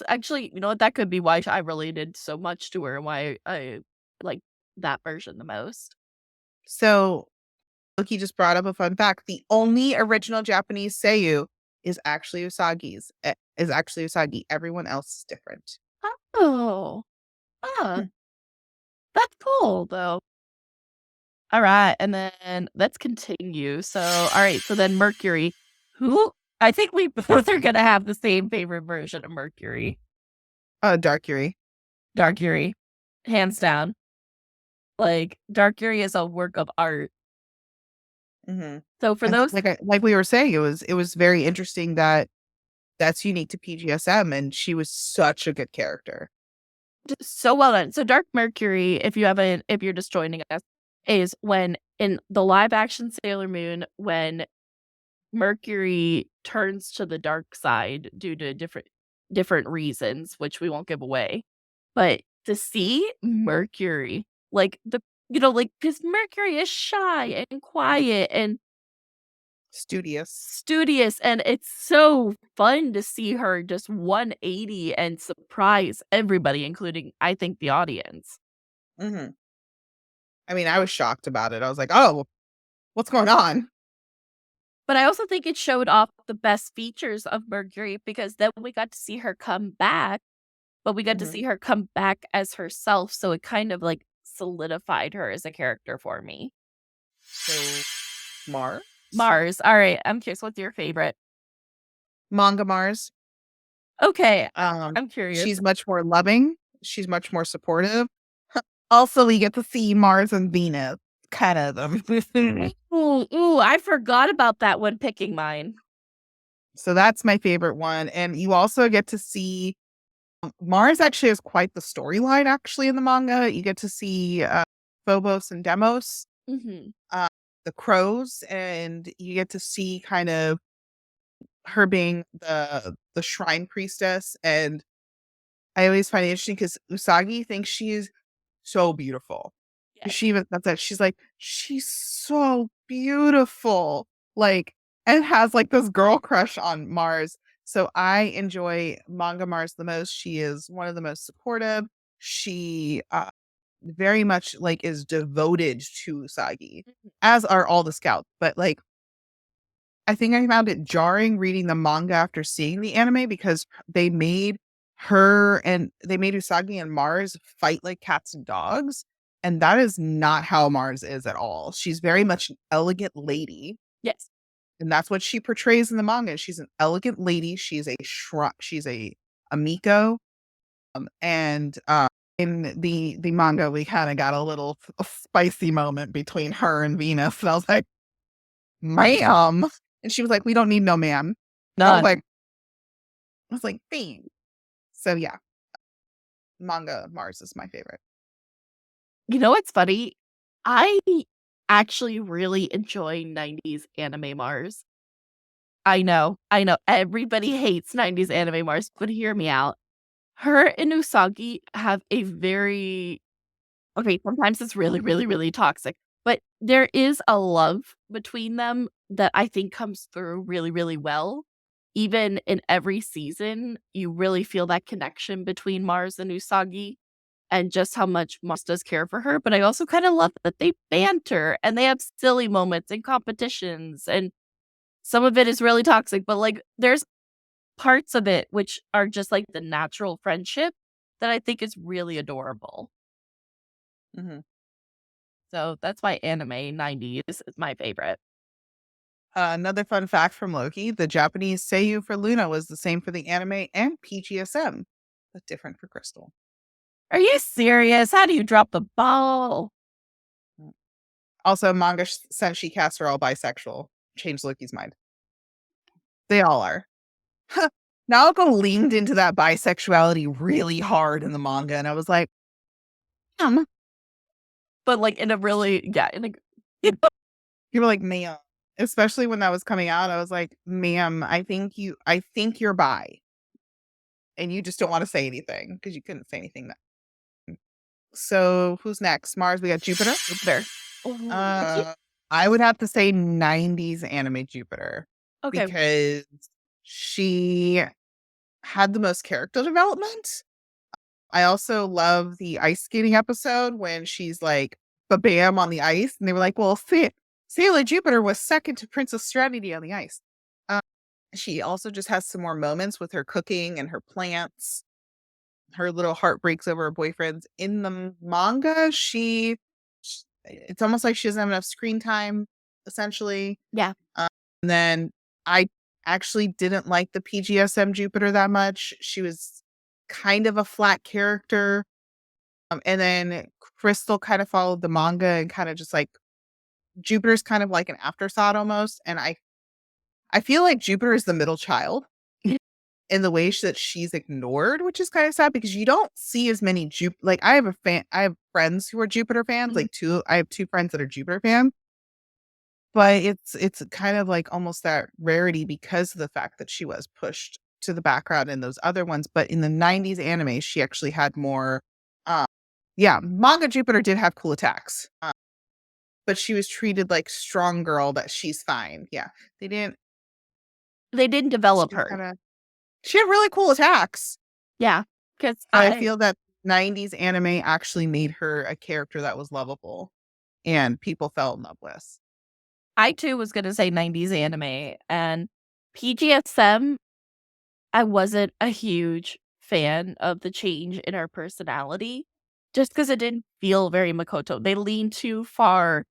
[SPEAKER 1] actually, you know what? That could be why I related so much to her and why I like that version the most.
[SPEAKER 2] So Loki just brought up a fun fact. The only original Japanese Seiyu is actually Usagi. Everyone else is different.
[SPEAKER 1] Oh, that's cool though. All right, and then let's continue. So, all right, so then Mercury, who I think we both are gonna have the same favorite version of Mercury,
[SPEAKER 2] Dark Yuri.
[SPEAKER 1] Dark Yuri, hands down. Like Dark Yuri is a work of art.
[SPEAKER 2] Mm-hmm.
[SPEAKER 1] So for
[SPEAKER 2] And
[SPEAKER 1] those,
[SPEAKER 2] like we were saying, it was very interesting that that's unique to PGSM, and she was such a good character.
[SPEAKER 1] so well done. So Dark Mercury, if you're just joining us, is when in the live action Sailor Moon, when Mercury turns to the dark side due to different reasons, which we won't give away. But to see Mercury, like because Mercury is shy and quiet and studious, and it's so fun to see her just 180 and surprise everybody, including I think the audience.
[SPEAKER 2] Mm-hmm. I mean, I was shocked about it. I was like, "Oh, what's going on?"
[SPEAKER 1] But I also think it showed off the best features of Mercury because then we got to see her come back, but we got to
[SPEAKER 2] Mhm.
[SPEAKER 1] see her come back as herself. So it kind of like solidified her as a character for me.
[SPEAKER 2] So, Mars.
[SPEAKER 1] Mars. All right. I'm curious. What's your favorite?
[SPEAKER 2] Manga Mars.
[SPEAKER 1] Okay. I'm curious.
[SPEAKER 2] She's much more loving. She's much more supportive. Also, we get to see Mars and Venus. Kind of them.
[SPEAKER 1] Ooh, I forgot about that when picking mine.
[SPEAKER 2] So that's my favorite one. And you also get to see Mars actually has quite the storyline actually in the manga. You get to see Phobos and Demos,
[SPEAKER 1] Mm-hmm.
[SPEAKER 2] the crows, and you get to see kind of her being the shrine priestess. And I always find it interesting because Usagi thinks she is so beautiful.
[SPEAKER 1] Yes.
[SPEAKER 2] She even that's that she's like, she's so beautiful. Like, and has like this girl crush on Mars. So I enjoy Manga Mars the most. She is one of the most supportive. She very much like is devoted to Usagi, as are all the scouts. But like I think I found it jarring reading the manga after seeing the anime because they made Usagi and Mars fight like cats and dogs. And that is not how Mars is at all. She's very much an elegant lady.
[SPEAKER 1] Yes.
[SPEAKER 2] And that's what she portrays in the manga. She's an elegant lady. She's a Amiko. And in the manga, we kind of got a spicy moment between her and Venus. And I was like, ma'am. And she was like, we don't need no ma'am.
[SPEAKER 1] None.
[SPEAKER 2] I was like, dang. So yeah, Manga Mars is my favorite.
[SPEAKER 1] You know what's funny? I actually really enjoy 90s anime Mars. I know. Everybody hates 90s anime Mars, but hear me out. Her and Usagi have a very okay, sometimes it's really, really, really toxic, but there is a love between them that I think comes through really, really well. Even in every season, you really feel that connection between Mars and Usagi and just how much Mars does care for her. But I also kind of love that they banter and they have silly moments and competitions. And some of it is really toxic, but like there's parts of it which are just like the natural friendship that I think is really adorable.
[SPEAKER 2] Mm-hmm.
[SPEAKER 1] So that's why anime 90s is my favorite.
[SPEAKER 2] Another fun fact from Loki, the Japanese Seiyu for Luna was the same for the anime and PGSM, but different for Crystal.
[SPEAKER 1] Are you serious? How do you drop the ball?
[SPEAKER 2] Also, manga senshi casts are all bisexual. Changed Loki's mind. They all are. Naoko leaned into that bisexuality really hard in the manga, and I was like,
[SPEAKER 1] but like in a really, yeah, in a,
[SPEAKER 2] you were like, ma'am. Especially when that was coming out, I was like, ma'am, I think you're bi. And you just don't want to say anything because you couldn't say anything. So who's next? Mars, we got Jupiter. I would have to say 90s anime Jupiter.
[SPEAKER 1] okay.
[SPEAKER 2] Because She had the most character development. I also love the ice skating episode when she's like, bam on the ice. And they were like, well, Sailor Jupiter was second to Princess Serenity on the ice. She also just has some more moments with her cooking and her plants, her little heartbreaks over her boyfriends. In the manga, it's almost like she doesn't have enough screen time, essentially.
[SPEAKER 1] Yeah.
[SPEAKER 2] And then I actually didn't like the PGSM Jupiter that much. She was kind of a flat character. And then Crystal kind of followed the manga and kind of just like Jupiter's kind of like an afterthought almost. And I feel like Jupiter is the middle child in the way that she's ignored, which is kind of sad because you don't see as many like I have friends who are Jupiter fans, I have two friends that are Jupiter fans. But it's kind of like almost that rarity because of the fact that she was pushed to the background in those other ones. But in the 90s anime, she actually had more manga Jupiter did have cool attacks. But she was treated like strong girl that she's fine. Yeah. They didn't
[SPEAKER 1] develop her.
[SPEAKER 2] She had really cool attacks.
[SPEAKER 1] Yeah. Because
[SPEAKER 2] I feel that 90s anime actually made her a character that was lovable and people fell in love with.
[SPEAKER 1] I too was gonna say 90s anime, and PGSM, I wasn't a huge fan of the change in her personality, just because it didn't feel very Makoto. They leaned too far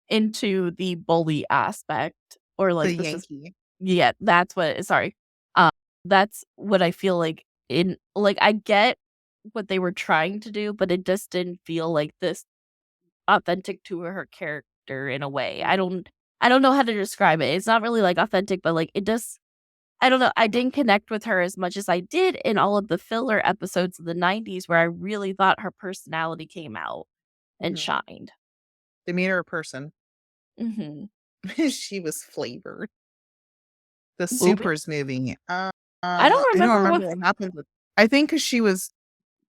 [SPEAKER 1] into the bully aspect, or like
[SPEAKER 2] The
[SPEAKER 1] this is
[SPEAKER 2] Yankee.
[SPEAKER 1] yeah, that's what I feel like I get what they were trying to do, but it just didn't feel like this authentic to her character in a way. I don't know how to describe it. It's not really like authentic, but like it just I don't know. I didn't connect with her as much as I did in all of the filler episodes of the 90s where I really thought her personality came out and shined.
[SPEAKER 2] They made her a person.
[SPEAKER 1] Mm-hmm.
[SPEAKER 2] She was flavored. The Supers movie.
[SPEAKER 1] I don't remember
[SPEAKER 2] what happened with. I think because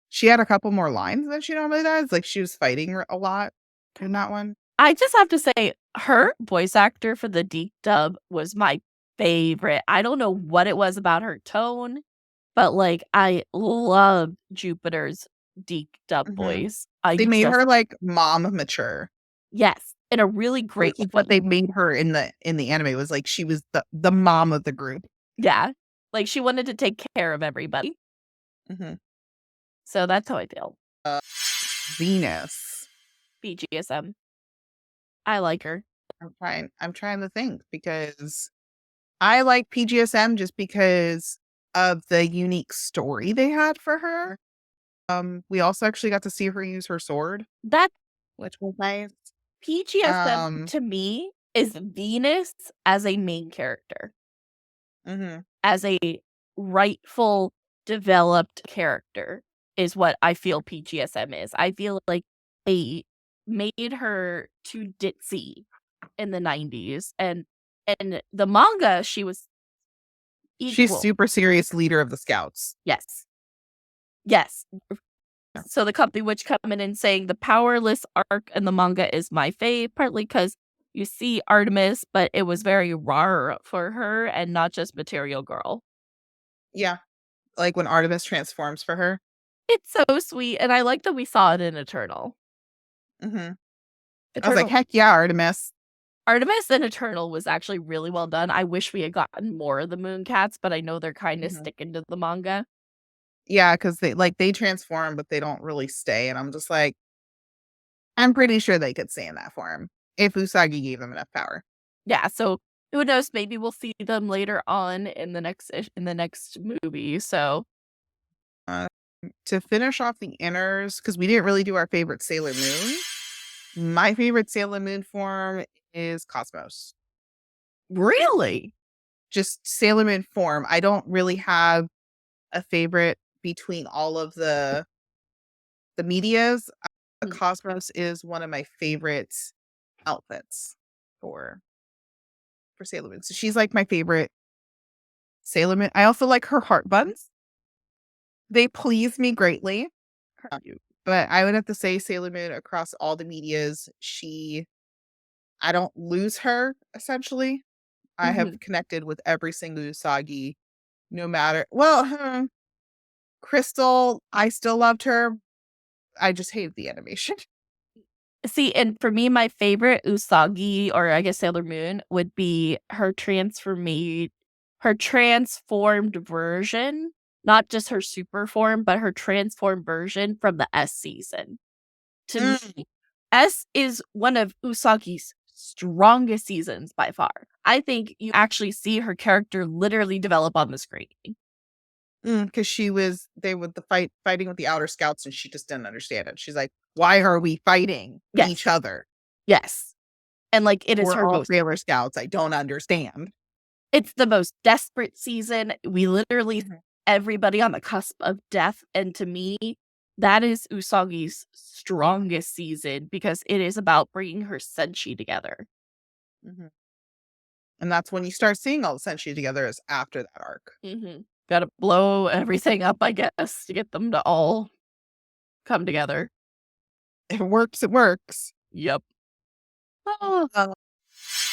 [SPEAKER 2] she had a couple more lines than she normally does. Like she was fighting a lot in that one.
[SPEAKER 1] I just have to say, her voice actor for the Deke dub was my favorite. I don't know what it was about her tone, but like I loved Jupiter's Deke dub voice.
[SPEAKER 2] They made her like mom mature.
[SPEAKER 1] Yes, in a really great way.
[SPEAKER 2] What they made her in the anime was like she was the mom of the group.
[SPEAKER 1] Yeah, like she wanted to take care of everybody. So that's how I feel.
[SPEAKER 2] Venus.
[SPEAKER 1] BGSM. I like her.
[SPEAKER 2] I'm trying to think because I like PGSM just because of the unique story they had for her. We also actually got to see her use her sword. Which was nice.
[SPEAKER 1] PGSM to me is Venus as a main character. As a rightful developed character is what I feel PGSM is. I feel like they made her too ditzy in the 90s, and the manga she was equal.
[SPEAKER 2] She's super serious leader of the scouts.
[SPEAKER 1] Yes. So the company which come in and saying the powerless arc in the manga is my fave, partly because you see Artemis, but it was very raw for her and not just Material Girl.
[SPEAKER 2] Yeah. Like when Artemis transforms for her.
[SPEAKER 1] It's so sweet, and I like that we saw it in Eternal.
[SPEAKER 2] I was like, heck yeah, Artemis.
[SPEAKER 1] Artemis and Eternal was actually really well done. I wish we had gotten more of the Mooncats, but I know they're kind of sticking to the manga.
[SPEAKER 2] Yeah, because they transform, but they don't really stay. And I'm just like, I'm pretty sure they could stay in that form if Usagi gave them enough power.
[SPEAKER 1] Yeah, so who knows? Maybe we'll see them later on in the next movie. So
[SPEAKER 2] to finish off the inners, because we didn't really do our favorite Sailor Moon. My favorite Sailor Moon form is Cosmos.
[SPEAKER 1] Really?
[SPEAKER 2] Just Sailor Moon form. I don't really have a favorite between all of the medias. Cosmos is one of my favorite outfits for Sailor Moon. So she's like my favorite Sailor Moon. I also like her heart buns. They please me greatly. But I would have to say Sailor Moon across all the medias, I don't lose her, essentially. I have connected with every single Usagi no matter. Well, Crystal, I still loved her. I just hated the animation.
[SPEAKER 1] See, and for me, my favorite Usagi, or I guess Sailor Moon, would be her transformed version, not just her super form, but her transformed version from the S season. To me, S is one of Usagi's strongest seasons by far. I think you actually see her character literally develop on the screen.
[SPEAKER 2] Because they were fighting with the outer scouts, and she just didn't understand it. She's like, "Why are we fighting each other?
[SPEAKER 1] Yes. And like it is
[SPEAKER 2] We're
[SPEAKER 1] her
[SPEAKER 2] all
[SPEAKER 1] most
[SPEAKER 2] Sailor Scouts. I don't understand."
[SPEAKER 1] it's the most desperate season. We literally
[SPEAKER 2] Mhm.
[SPEAKER 1] everybody on the cusp of death. And to me, that is Usagi's strongest season because it is about bringing her senshi together.
[SPEAKER 2] Mhm. And that's when you start seeing all the Senshi together is after that arc.
[SPEAKER 1] Gotta blow everything up, I guess, to get them to all come together.
[SPEAKER 2] If it works, it works.
[SPEAKER 1] Yep. Oh,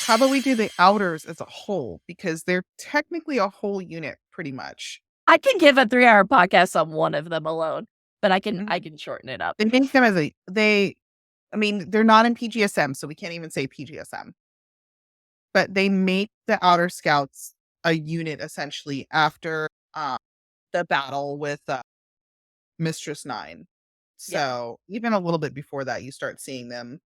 [SPEAKER 2] How about we do the outers as a whole? Because they're technically a whole unit, pretty much.
[SPEAKER 1] I can give a 3-hour podcast on one of them alone, but I can shorten it up.
[SPEAKER 2] They make them as they're not in PGSM, so we can't even say PGSM. But they make the outer scouts a unit essentially after the battle with Mistress 9. So even a little bit before that, you start seeing them.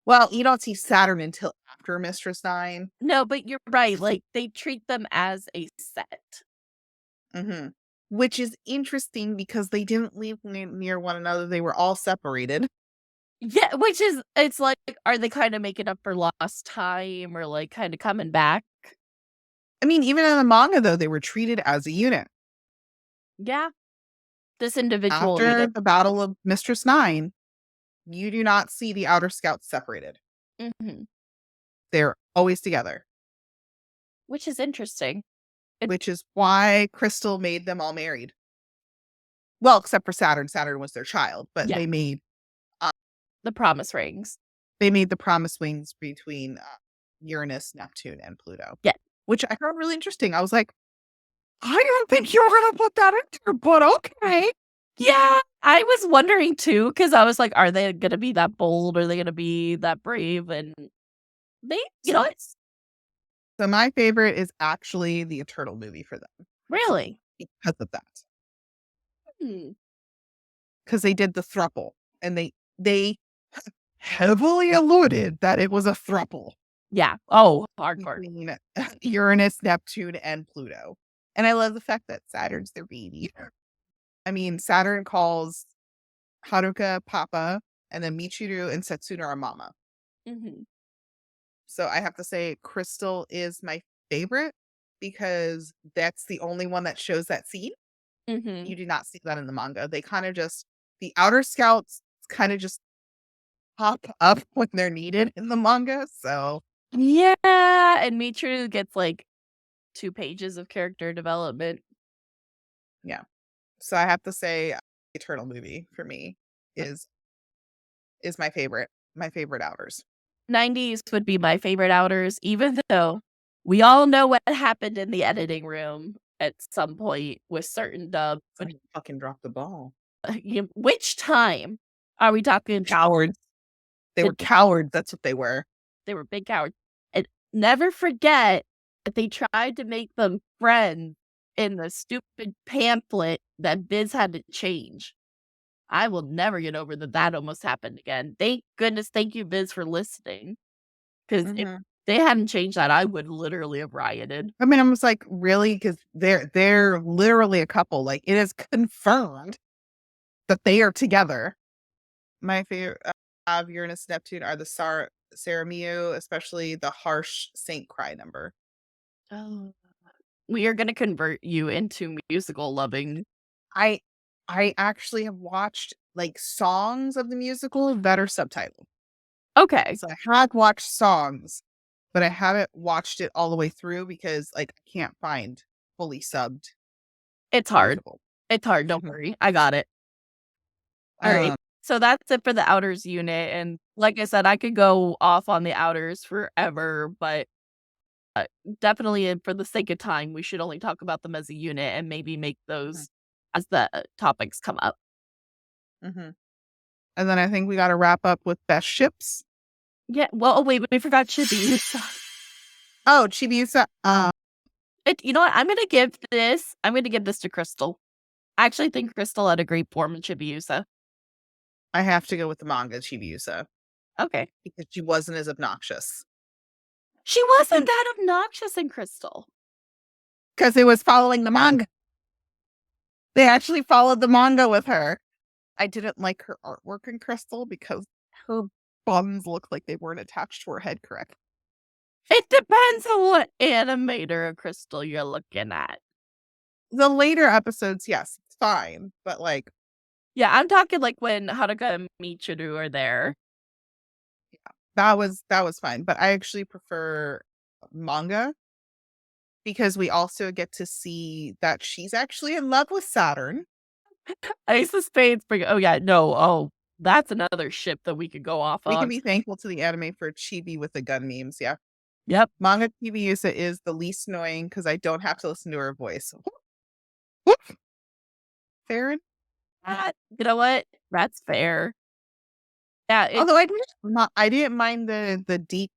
[SPEAKER 2] Well, you don't see Saturn until after Mistress 9.
[SPEAKER 1] No, but you're right. Like they treat them as a set.
[SPEAKER 2] Mm-hmm. Which is interesting because they didn't live near one another. They were all separated.
[SPEAKER 1] Yeah, it's like, are they kind of making up for lost time or like kind of coming back?
[SPEAKER 2] I mean, even in the manga, though, they were treated as a unit.
[SPEAKER 1] Yeah. This individual
[SPEAKER 2] After
[SPEAKER 1] unit.
[SPEAKER 2] the Battle of Mistress 9, you do not see the outer scouts separated. They're always together.
[SPEAKER 1] Which is interesting.
[SPEAKER 2] Which is why Crystal made them all married. Well, except for Saturn. Saturn was their child, but
[SPEAKER 1] Yeah.
[SPEAKER 2] they made
[SPEAKER 1] The promise rings.
[SPEAKER 2] they made the promise wings between Uranus, Neptune, and Pluto.
[SPEAKER 1] Yeah.
[SPEAKER 2] Which I found really interesting. I was like, I don't think you were going to put that in there, but okay.
[SPEAKER 1] Yeah, I was wondering too, because I was like, are they going to be that bold? Are they going to be that brave? And they, it's
[SPEAKER 2] So my favorite is actually the Eternal movie for them.
[SPEAKER 1] Really?
[SPEAKER 2] Because of that. Because they did the thruple. And they heavily alluded that it was a thruple.
[SPEAKER 1] Yeah. Oh, hardcore.
[SPEAKER 2] Between Uranus, Neptune, and Pluto. And I love the fact that Saturn's their baby. I mean, Saturn calls Haruka Papa, and then Michiru and Setsuna are Mama. So I have to say Crystal is my favorite because that's the only one that shows that scene. You do not see that in the manga. They kind of just, the outer scouts kind of just pop up when they're needed in the manga. So
[SPEAKER 1] yeah, and Michiru gets like 2 pages of character development.
[SPEAKER 2] Yeah. So I have to say Eternal movie for me is my favorite outers.
[SPEAKER 1] 90s would be my favorite outers, even though we all know what happened in the editing room at some point with certain dubs.
[SPEAKER 2] Fucking drop the ball.
[SPEAKER 1] Which time are we talking?
[SPEAKER 2] Cowards. They were cowards. That's what they were.
[SPEAKER 1] They were big cowards. And never forget that they tried to make them friends in the stupid pamphlet that Biz had to change. I will never get over that almost happened again. Thank goodness, thank you, Biz, for listening. Because if they hadn't changed that, I would literally have rioted.
[SPEAKER 2] I mean, I was like, really? Because they're literally a couple. Like, it is confirmed that they are together. My favorite of Uranus and Neptune are the Saramiu, especially the harsh Saint Cry number.
[SPEAKER 1] Oh, we are going to convert you into musical loving.
[SPEAKER 2] I actually have watched like songs of the musical that are subtitled.
[SPEAKER 1] Okay.
[SPEAKER 2] So I had watched songs, but I haven't watched it all the way through because like I can't find fully subbed.
[SPEAKER 1] It's hard.
[SPEAKER 2] Musical.
[SPEAKER 1] It's hard. Don't worry. I got it. All right. So that's it for the outers unit. And like I said, I could go off on the outers forever, but definitely for the sake of time, we should only talk about them as a unit and maybe make those as the topics come up.
[SPEAKER 2] Mm-hmm. And then I think we got to wrap up with best ships.
[SPEAKER 1] Yeah. Well, wait, we forgot Chibiusa.
[SPEAKER 2] Oh, Chibiusa.
[SPEAKER 1] You know what? I'm gonna give this to Crystal. I actually think Crystal had a great form in Chibiusa.
[SPEAKER 2] I have to go with the manga Chibiusa
[SPEAKER 1] Okay.
[SPEAKER 2] because she wasn't as obnoxious.
[SPEAKER 1] She wasn't that obnoxious in Crystal.
[SPEAKER 2] Because it was following the manga. They actually followed the manga with her. I didn't like her artwork in Crystal because her buns looked like they weren't attached to her head correctly.
[SPEAKER 1] It depends on what animator of Crystal you're looking at.
[SPEAKER 2] The later episodes, yes, it's fine. But like,
[SPEAKER 1] yeah, I'm talking like when Haruka and Michiru are there.
[SPEAKER 2] Yeah, that was fine. But I actually prefer manga because we also get to see that she's actually in love with Saturn.
[SPEAKER 1] Ace of Spades bring. Oh yeah, no. Oh, that's another ship that we could go off on.
[SPEAKER 2] We can be thankful to the anime for Chibi with the gun memes. Yeah.
[SPEAKER 1] Yep.
[SPEAKER 2] Manga Chibiusa is the least annoying because I don't have to listen to her voice. Fair.
[SPEAKER 1] You know what? That's fair. Yeah.
[SPEAKER 2] Although I didn't mind the Deep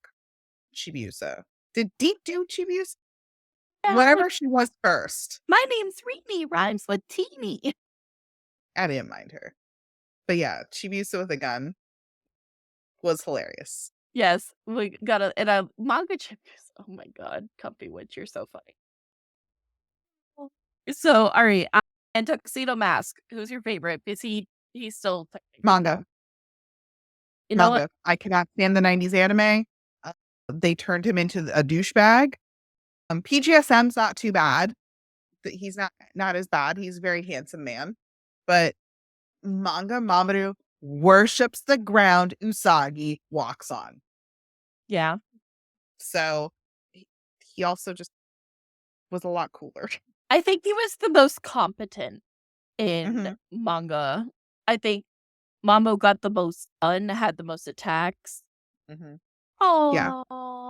[SPEAKER 2] Chibiusa. Did Deep do Chibiusa?
[SPEAKER 1] Yeah,
[SPEAKER 2] Whatever she was first.
[SPEAKER 1] My name's Rini, rhymes with teeny.
[SPEAKER 2] I didn't mind her. But yeah, Chibiusa with a gun was hilarious.
[SPEAKER 1] Yes, we got a manga Chibiusa. Oh my god, Comfy Witch, you're so funny. So, all right, and Tuxedo Mask. Who's your favorite? Is he's still
[SPEAKER 2] manga?
[SPEAKER 1] You know
[SPEAKER 2] manga.
[SPEAKER 1] what?
[SPEAKER 2] I cannot stand the 90s anime. They turned him into a douchebag. PGSM's not too bad. He's not as bad. He's a very handsome man. But manga Mamoru worships the ground Usagi walks on.
[SPEAKER 1] Yeah.
[SPEAKER 2] So he also just was a lot cooler.
[SPEAKER 1] I think he was the most competent in manga. I think Mamo got the most fun, had the most attacks. Oh,
[SPEAKER 2] yeah.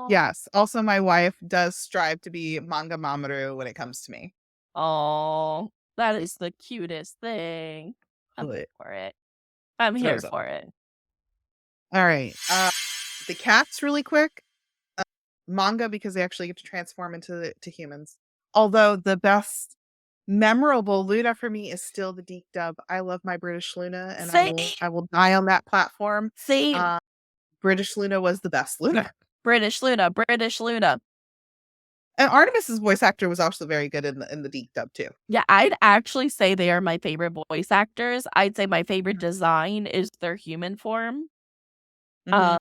[SPEAKER 2] Yes. Also, my wife does strive to be manga Mamoru when it comes to me.
[SPEAKER 1] Oh, that is the cutest thing. I'm here for it. I'm here for it.
[SPEAKER 2] All right. The cats, really quick. Manga because they actually get to transform into humans. Although the best memorable Luna for me is still the Deep dub. I love my British Luna, and I will die on that platform.
[SPEAKER 1] Same.
[SPEAKER 2] British Luna was the best Luna.
[SPEAKER 1] British Luna.
[SPEAKER 2] And Artemis's voice actor was also very good in the Deep dub too.
[SPEAKER 1] Yeah, I'd actually say they are my favorite voice actors. I'd say my favorite design is their human form. The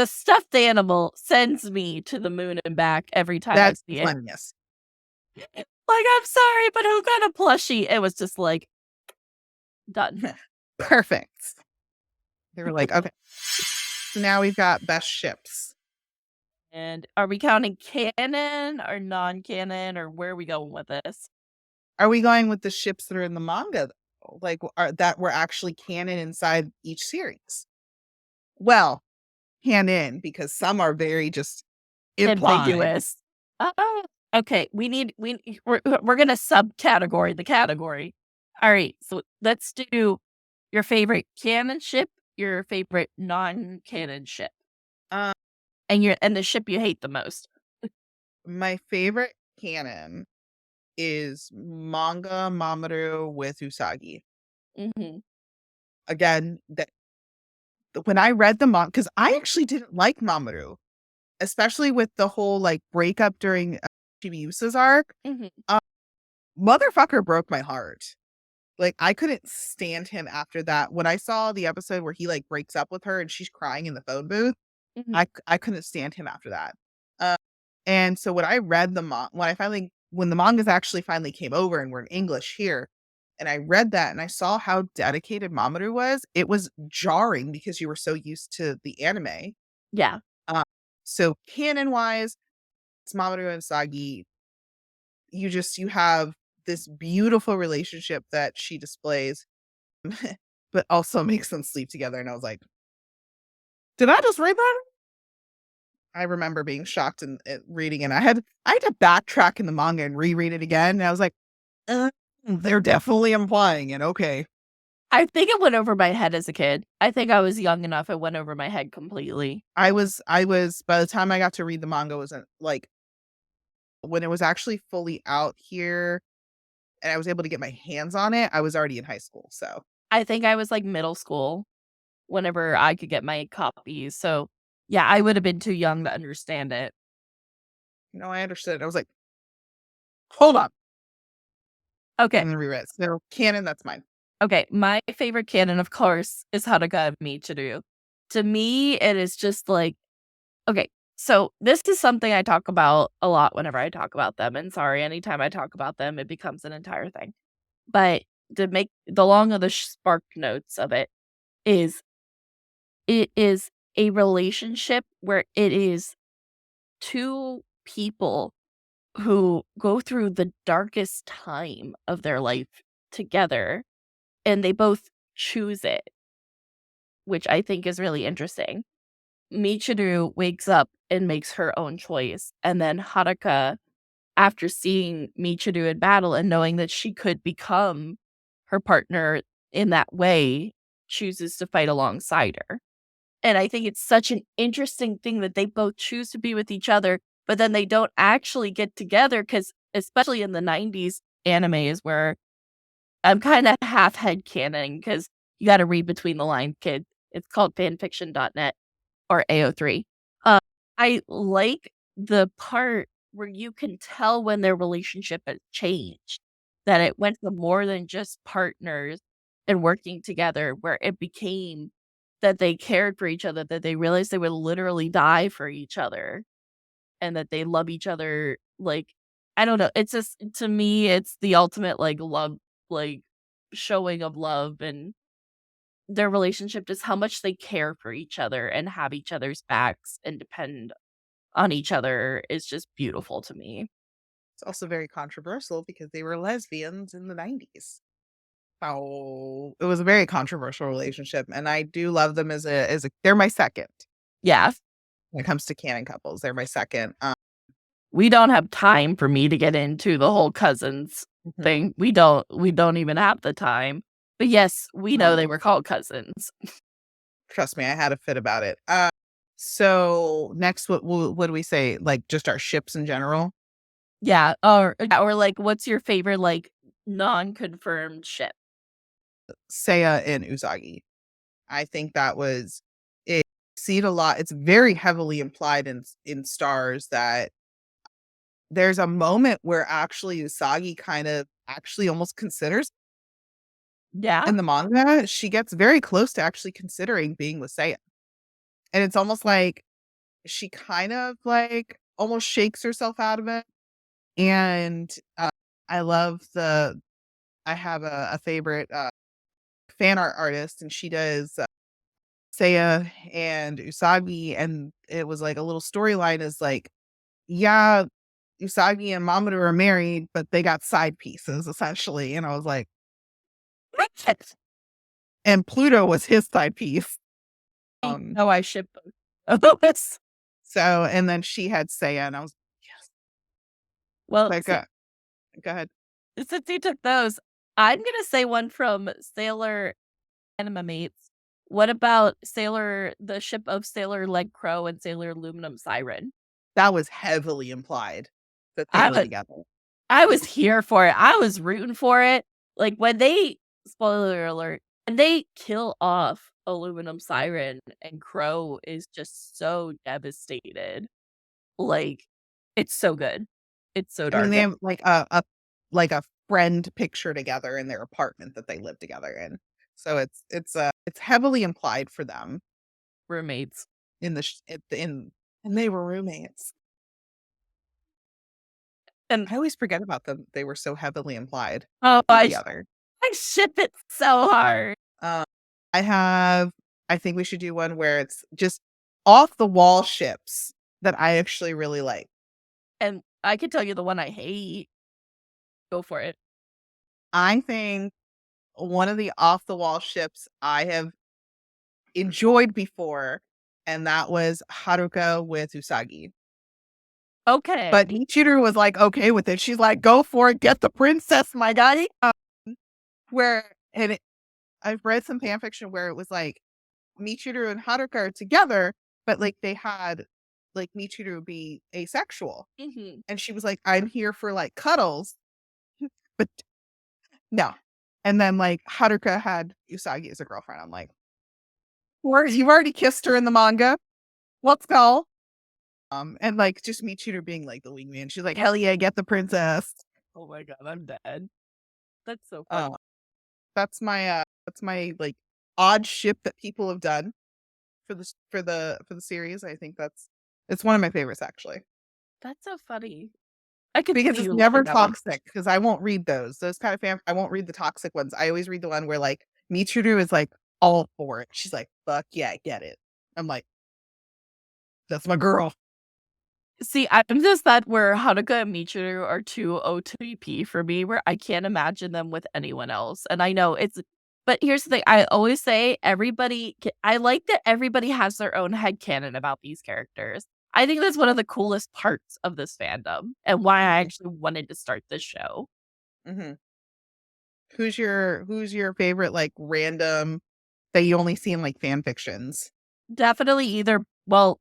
[SPEAKER 1] stuffed animal sends me to the moon and back every time I see it.
[SPEAKER 2] Funniest.
[SPEAKER 1] Like, I'm sorry, but who got a plushie? It was just like, done.
[SPEAKER 2] Perfect. They were like, okay. So now we've got best ships.
[SPEAKER 1] And are we counting canon or non-canon, or where are we going with this?
[SPEAKER 2] Are we going with the ships that are in the manga, though? Like, that were actually canon inside each series? Well, canon, because some are very just
[SPEAKER 1] ambiguous. Okay, we're gonna subcategory the category. All right, so let's do your favorite canon ship, your favorite non-canon ship, and the ship you hate the most.
[SPEAKER 2] My favorite canon is manga Mamoru with Usagi. Again, that when I read the manga, because I actually didn't like Mamoru, especially with the whole like breakup during Chibiusa's arc. Motherfucker broke my heart. Like, I couldn't stand him after that. When I saw the episode where he like breaks up with her and she's crying in the phone booth, I couldn't stand him after that. And so when I read when the mangas actually finally came over and were in English here, and I read that and I saw how dedicated Mamoru was, it was jarring because you were so used to the anime.
[SPEAKER 1] Yeah.
[SPEAKER 2] So canon wise, it's Mamoru and Usagi. You have this beautiful relationship that she displays, but also makes them sleep together. And I was like, did I just read that? I remember being shocked and reading it. I had to backtrack in the manga and reread it again. And I was like, they're definitely implying it. Okay.
[SPEAKER 1] I think it went over my head as a kid. I think I was young enough. It went over my head completely.
[SPEAKER 2] I was by the time I got to read the manga wasn't like when it was actually fully out here and I was able to get my hands on it, I was already in high school. So
[SPEAKER 1] I think I was like middle school whenever I could get my copies. So yeah, I would have been too young to understand it.
[SPEAKER 2] I understood. I was like, hold on.
[SPEAKER 1] Okay.
[SPEAKER 2] And then reread. So canon, that's mine.
[SPEAKER 1] Okay. My favorite canon, of course, is Haruka and Michiru. To me, it is just like, okay, so this is something I talk about a lot whenever I talk about them. And sorry, anytime I talk about them, it becomes an entire thing. But to make the long of the spark notes of it is a relationship where it is two people who go through the darkest time of their life together and they both choose it, which I think is really interesting. Michiru wakes up and makes her own choice, and then Haruka, after seeing Michiru in battle and knowing that she could become her partner in that way, chooses to fight alongside her. And I think it's such an interesting thing that they both choose to be with each other, but then they don't actually get together because, especially in the 90s animes where I'm kind of half headcanon because you got to read between the lines, kid. It's called fanfiction.net or AO3. I like the part where you can tell when their relationship has changed, that it went from more than just partners and working together, where it became that they cared for each other, that they realized they would literally die for each other, and that they love each other. Like, I don't know. It's just, to me, it's the ultimate like love, like showing of love and their relationship, just how much they care for each other and have each other's backs and depend on each other is just beautiful to me.
[SPEAKER 2] It's also very controversial because they were lesbians in the 90s. So it was a very controversial relationship. And I do love them as a they're my second
[SPEAKER 1] Yeah.
[SPEAKER 2] when it comes to canon couples. They're my second.
[SPEAKER 1] We don't have time for me to get into the whole cousins thing. We don't even have the time. But yes, we know they were called cousins.
[SPEAKER 2] Trust me, I had a fit about it. So next, what do we say? Like just our ships in general?
[SPEAKER 1] Yeah. Or like, what's your favorite like non-confirmed ship?
[SPEAKER 2] Seiya and Usagi. I think that was it. See it a lot. It's very heavily implied in Stars that there's a moment where actually Usagi kind of actually almost considers
[SPEAKER 1] Yeah.
[SPEAKER 2] in the manga. She gets very close to actually considering being with Seiya, and it's almost like she kind of like almost shakes herself out of it. And I love the I have a favorite fan art artist, and she does Seiya and Usagi, and it was like a little storyline is like, yeah, Usagi and Mamoru are married, but they got side pieces essentially. And I was like, and Pluto was his side piece.
[SPEAKER 1] Oh, I ship both.
[SPEAKER 2] So, and then she had Seiya, and I was yes,
[SPEAKER 1] Well,
[SPEAKER 2] like, go ahead.
[SPEAKER 1] since you took those, I'm gonna say one from Sailor Anima Mates. What about the ship of Sailor Leg Crow and Sailor Aluminum Siren?
[SPEAKER 2] That was heavily implied that they
[SPEAKER 1] I
[SPEAKER 2] were
[SPEAKER 1] was
[SPEAKER 2] together.
[SPEAKER 1] I was here for it. I was rooting for it. Like when they, spoiler alert, when they kill off Aluminum Siren and Crow is just so devastated. Like, it's so good. It's so
[SPEAKER 2] I mean,
[SPEAKER 1] darn
[SPEAKER 2] they
[SPEAKER 1] good.
[SPEAKER 2] have like a friend picture together in their apartment that they live together in. So it's heavily implied for them
[SPEAKER 1] Roommates.
[SPEAKER 2] in and they were roommates.
[SPEAKER 1] And
[SPEAKER 2] I always forget about them. They were so heavily implied
[SPEAKER 1] oh,
[SPEAKER 2] together.
[SPEAKER 1] I ship it so hard.
[SPEAKER 2] Um, I think we should do one where it's just off the wall ships that I actually really like.
[SPEAKER 1] And I can tell you the one I hate. Go for it.
[SPEAKER 2] I think one of the off the wall ships I have enjoyed before and that was Haruka with Usagi.
[SPEAKER 1] Okay.
[SPEAKER 2] But Michiru was like okay with it. She's like, go for it, get the princess, my guy. I've read some fan fiction where it was like Michiru and Haruka are together, but like they had like Michiru be asexual.
[SPEAKER 1] Mhm.
[SPEAKER 2] And she was like, I'm here for like cuddles. But no. And then like Haruka had Usagi as a girlfriend. I'm like, you've already kissed her in the manga. Let's go. And like just Michiru being like the wingman. She's like, hell yeah, get the princess.
[SPEAKER 1] Oh my god, I'm dead. That's so fun.
[SPEAKER 2] That's my like odd ship that people have done for the series. I think it's one of my favorites actually.
[SPEAKER 1] That's so funny. I could
[SPEAKER 2] Because
[SPEAKER 1] see
[SPEAKER 2] it's
[SPEAKER 1] you
[SPEAKER 2] never
[SPEAKER 1] liking that one.
[SPEAKER 2] toxic. Because I won't read those kind of fan. I won't read the toxic ones. I always read the one where like Michiru is like all for it. She's like, fuck yeah, get it. I'm like, that's my girl.
[SPEAKER 1] See, I'm just that where Haruka and Michiru are too OTP for me, where I can't imagine them with anyone else. And I know but here's the thing. I always say I like that everybody has their own headcanon about these characters. I think that's one of the coolest parts of this fandom and why I actually wanted to start this show.
[SPEAKER 2] Mm-hmm. Who's your favorite like random that you only see in like fan fictions?
[SPEAKER 1] Definitely well,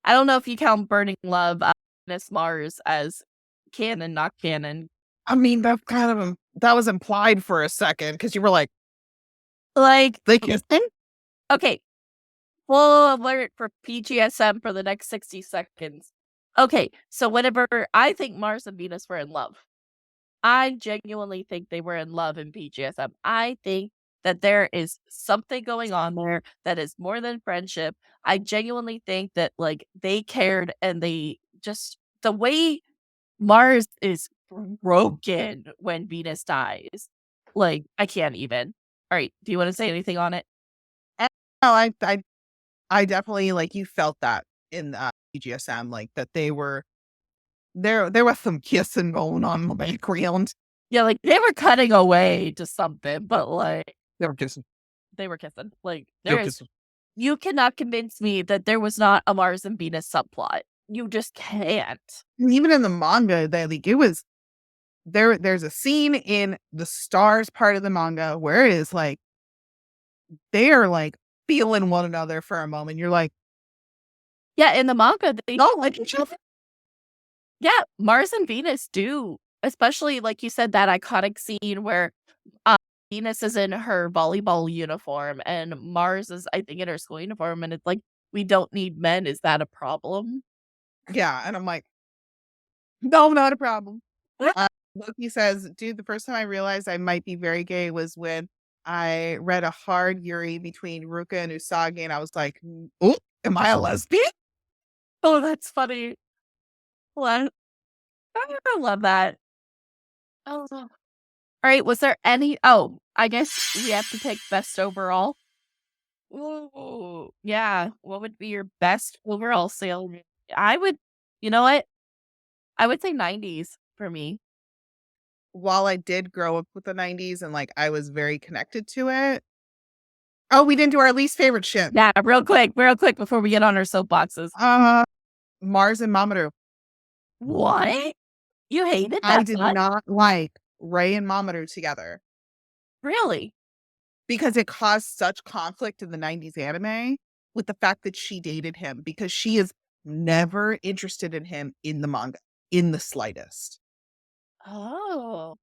[SPEAKER 1] I don't know if you count Burning Love, Miss Mars as canon, not canon.
[SPEAKER 2] I mean, that's kind of that was implied for a second because you were like they kissing.
[SPEAKER 1] Okay, full alert for Pgsm for the next 60 seconds. Okay, so whenever I think Mars and Venus were in love, I genuinely think they were in love in Pgsm. I think that there is something going on there that is more than friendship. I genuinely think that like they cared and they just the way Mars is broken when Venus dies. Like I can't even. All right, do you want to say anything on it?
[SPEAKER 2] No, I definitely like you felt that in BGSM, like that they were there was some kissing going on in the background.
[SPEAKER 1] Yeah, like they were cutting away to something, but like
[SPEAKER 2] They were kissing.
[SPEAKER 1] they were kissing. Like
[SPEAKER 2] They were kissing.
[SPEAKER 1] you cannot convince me that there was not a Mars and Venus subplot. You just can't.
[SPEAKER 2] Even in the manga, they like it was there's a scene in the stars part of the manga where it is like they are like feeling one another for a moment. You're like,
[SPEAKER 1] Yeah, in the manga, they
[SPEAKER 2] don't like each other.
[SPEAKER 1] yeah, Mars and Venus do, especially like you said, that iconic scene where Venus is in her volleyball uniform and Mars is, I think, in her school uniform, and it's like, we don't need men. Is that a problem?
[SPEAKER 2] Yeah, and I'm like, no, not a problem. Loki says, dude, the first time I realized I might be very gay was when I read a hard Yuri between Ruka and Usagi, and I was like, oh, am I a lesbian?
[SPEAKER 1] Oh, that's funny. What? I love that. Oh. All right. Was there any? Oh, I guess we have to pick best overall. Ooh, yeah. What would be your best overall sale? I would, you know what? I would say 90s for me.
[SPEAKER 2] While I did grow up with the 90s and like I was very connected to it. Oh, we didn't do our least favorite ship.
[SPEAKER 1] Yeah, real quick before we get on our soapboxes.
[SPEAKER 2] Mars and Mamoru.
[SPEAKER 1] What? You hated that?
[SPEAKER 2] I did not like Ray and Mamoru together.
[SPEAKER 1] Really?
[SPEAKER 2] Because it caused such conflict in the 90s anime with the fact that she dated him because she is never interested in him in the manga in the slightest.
[SPEAKER 1] Oh.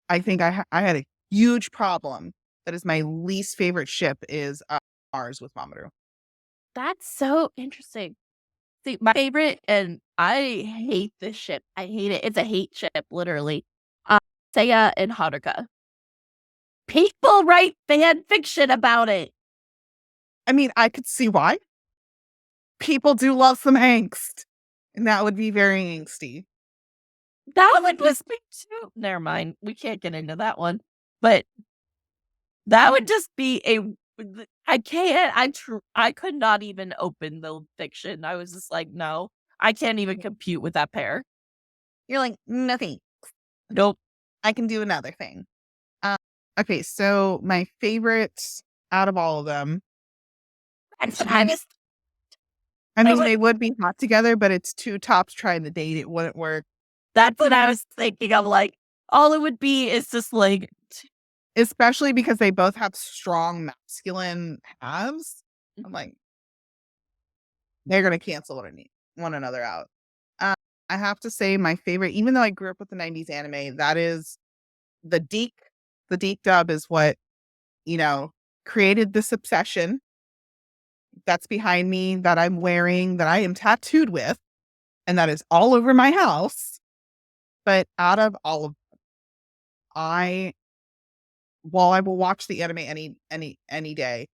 [SPEAKER 2] I think I had a huge problem. That is my least favorite ship is Mars with Mamoru.
[SPEAKER 1] That's so interesting. See, my favorite, and I hate this ship. I hate it. It's a hate ship, literally. Seiya and Haruka. People write fan fiction about it.
[SPEAKER 2] I mean, I could see why. People do love some angst. And that would be very angsty.
[SPEAKER 1] That would just be too. Never mind. We can't get into that one. But that would just be I can't. I could not even open the fiction. I was just like, no, I can't even compute with that pair.
[SPEAKER 2] You're like, nothing.
[SPEAKER 1] Nope.
[SPEAKER 2] I can do another thing. Okay, so my favorite out of all of them. I mean, they would be hot together, but it's two tops trying to date. It wouldn't work.
[SPEAKER 1] That's what I was thinking. I'm like, all it would be is just like,
[SPEAKER 2] Especially because they both have strong masculine halves. I'm like, they're going to cancel one another out. I have to say my favorite, even though I grew up with the 90s anime, that is the Deke. The Deke dub is what, created this obsession that's behind me, that I'm wearing, that I am tattooed with, and that is all over my house. But out of all of while I will watch the anime any day,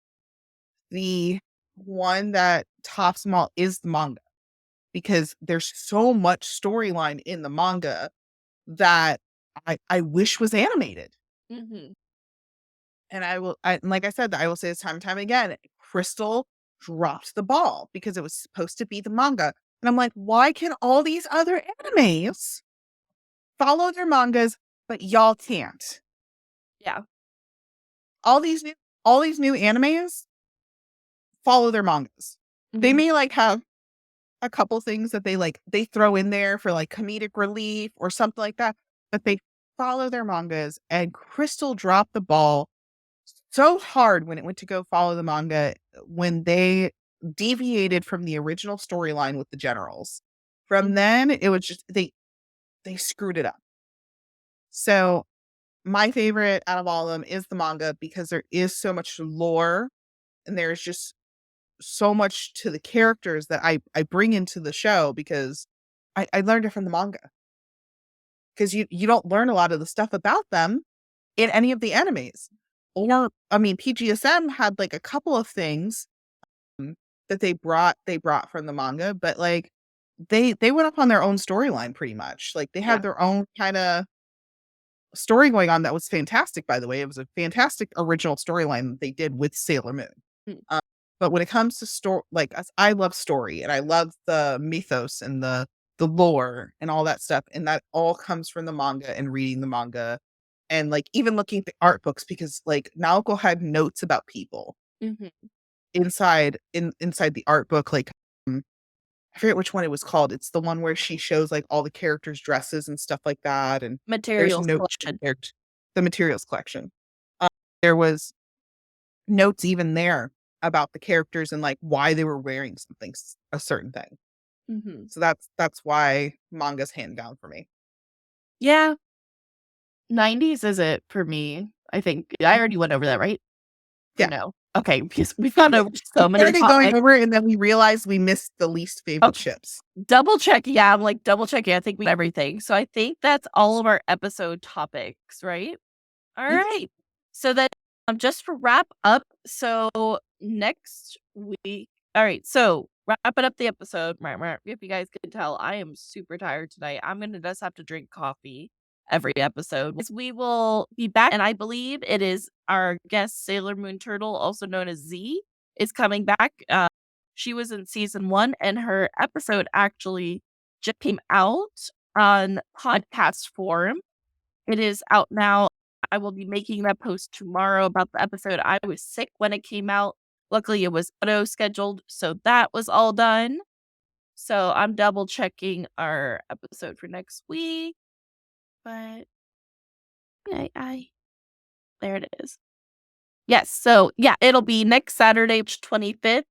[SPEAKER 2] the one that tops them all is the manga, because there's so much storyline in the manga that I wish was animated.
[SPEAKER 1] mhm.
[SPEAKER 2] And like I said, I will say this time and time again, Crystal dropped the ball because it was supposed to be the manga. And I'm like, why can all these other animes follow their mangas, but y'all can't?
[SPEAKER 1] Yeah.
[SPEAKER 2] All these new animes follow their mangas. They
[SPEAKER 1] Mhm.
[SPEAKER 2] may like have a couple things that they throw in there for like comedic relief or something like that, but they follow their mangas. And Crystal dropped the ball so hard when it went to go follow the manga, when they deviated from the original storyline with the generals. From then, it was just they screwed it up. So my favorite out of all of them is the manga, because there is so much lore and there's just so much to the characters that I bring into the show, because I learned it from the manga. Because you don't learn a lot of the stuff about them in any of the animes. Or, I mean, PGSM had like a couple of things that they brought from the manga, but like they went up on their own storyline pretty much. Like they had their own kind of story going on that was fantastic, by the way. It was a fantastic original storyline that they did with Sailor Moon.
[SPEAKER 1] Mm.
[SPEAKER 2] But when it comes to story, like I love story and I love the mythos and the lore and all that stuff, and that all comes from the manga and reading the manga, and like even looking at the art books, because like Naoko had notes about people
[SPEAKER 1] Mhm.
[SPEAKER 2] inside the art book. Like I forget which one it was called. It's the one where she shows like all the characters' dresses and stuff like that, and there's
[SPEAKER 1] Materials
[SPEAKER 2] notes
[SPEAKER 1] collection.
[SPEAKER 2] the materials collection. There was notes even there about the characters and like why they were wearing something, a certain thing.
[SPEAKER 1] Mhm.
[SPEAKER 2] So that's why manga's hand down for me.
[SPEAKER 1] Yeah. 90s is it for me. I think I already went over that, right? Or
[SPEAKER 2] Yeah.
[SPEAKER 1] no? Okay, because we've gone over so
[SPEAKER 2] We
[SPEAKER 1] many
[SPEAKER 2] started going
[SPEAKER 1] topics.
[SPEAKER 2] over it, and then we realized we missed the least favorite
[SPEAKER 1] Okay.
[SPEAKER 2] ships.
[SPEAKER 1] Double check. Yeah, I'm like double checking. I think we everything. So I think that's all of our episode topics, right? All
[SPEAKER 2] Mhm.
[SPEAKER 1] right. So then just to wrap up, so next week. All right, so wrapping up the episode. If you guys can tell, I am super tired tonight. I'm gonna just have to drink coffee every episode. We will be back, and I believe it is our guest Sailor Moon Turtle, also known as Z, is coming back. She was in season 1, and her episode actually just came out on podcast form. It is out now. I will be making that post tomorrow about the episode. I was sick when it came out. Luckily, it was auto scheduled, so that was all done. So I'm double checking our episode for next week. But there it is. Yes, so yeah, it'll be next Saturday, March 25th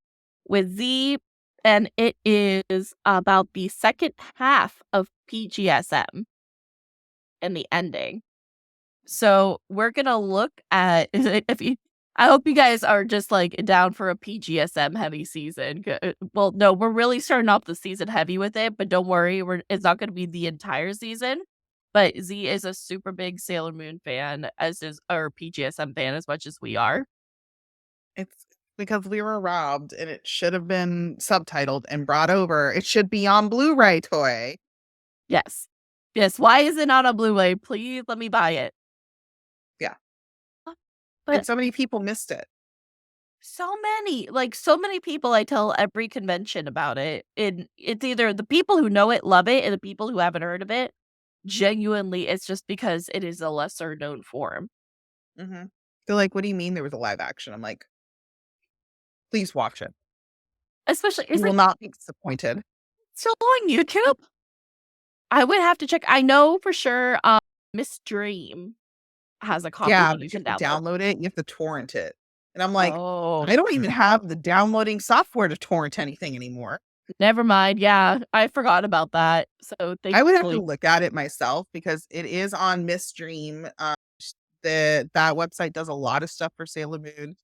[SPEAKER 1] with Z, and it is about the second half of PGSM and the ending. So we're gonna look at if you. I hope you guys are just like down for a PGSM heavy season. Well, no, we're really starting off the season heavy with it, but don't worry, it's not going to be the entire season. But Z is a super big Sailor Moon fan, as is our PGSM fan as much as we are.
[SPEAKER 2] It's because we were robbed, and it should have been subtitled and brought over. It should be on Blu-ray, Toy.
[SPEAKER 1] Yes, yes. Why is it not on Blu-ray? Please let me buy it.
[SPEAKER 2] Yeah,
[SPEAKER 1] But
[SPEAKER 2] and so many people missed it.
[SPEAKER 1] so many people, I tell every convention about it. And it's either the people who know it love it, and the people who haven't heard of it, genuinely, it's just because it is a lesser known form.
[SPEAKER 2] They're like, "What do you mean there was a live action?" I'm like, "Please watch it."
[SPEAKER 1] Especially,
[SPEAKER 2] You
[SPEAKER 1] is
[SPEAKER 2] will
[SPEAKER 1] it
[SPEAKER 2] not be disappointed.
[SPEAKER 1] still on YouTube? I would have to check. I know for sure Miss Dream has a copy
[SPEAKER 2] Yeah,
[SPEAKER 1] that
[SPEAKER 2] but
[SPEAKER 1] you
[SPEAKER 2] you
[SPEAKER 1] can
[SPEAKER 2] have to
[SPEAKER 1] download.
[SPEAKER 2] download it. You have to torrent it. And I'm like,
[SPEAKER 1] Oh,
[SPEAKER 2] I don't even have the downloading software to torrent anything anymore.
[SPEAKER 1] never mind. Yeah, I forgot about that. So
[SPEAKER 2] I would have to
[SPEAKER 1] thankfully,
[SPEAKER 2] look at it myself because it is on Miss Dream. That website does a lot of stuff for Sailor Moon.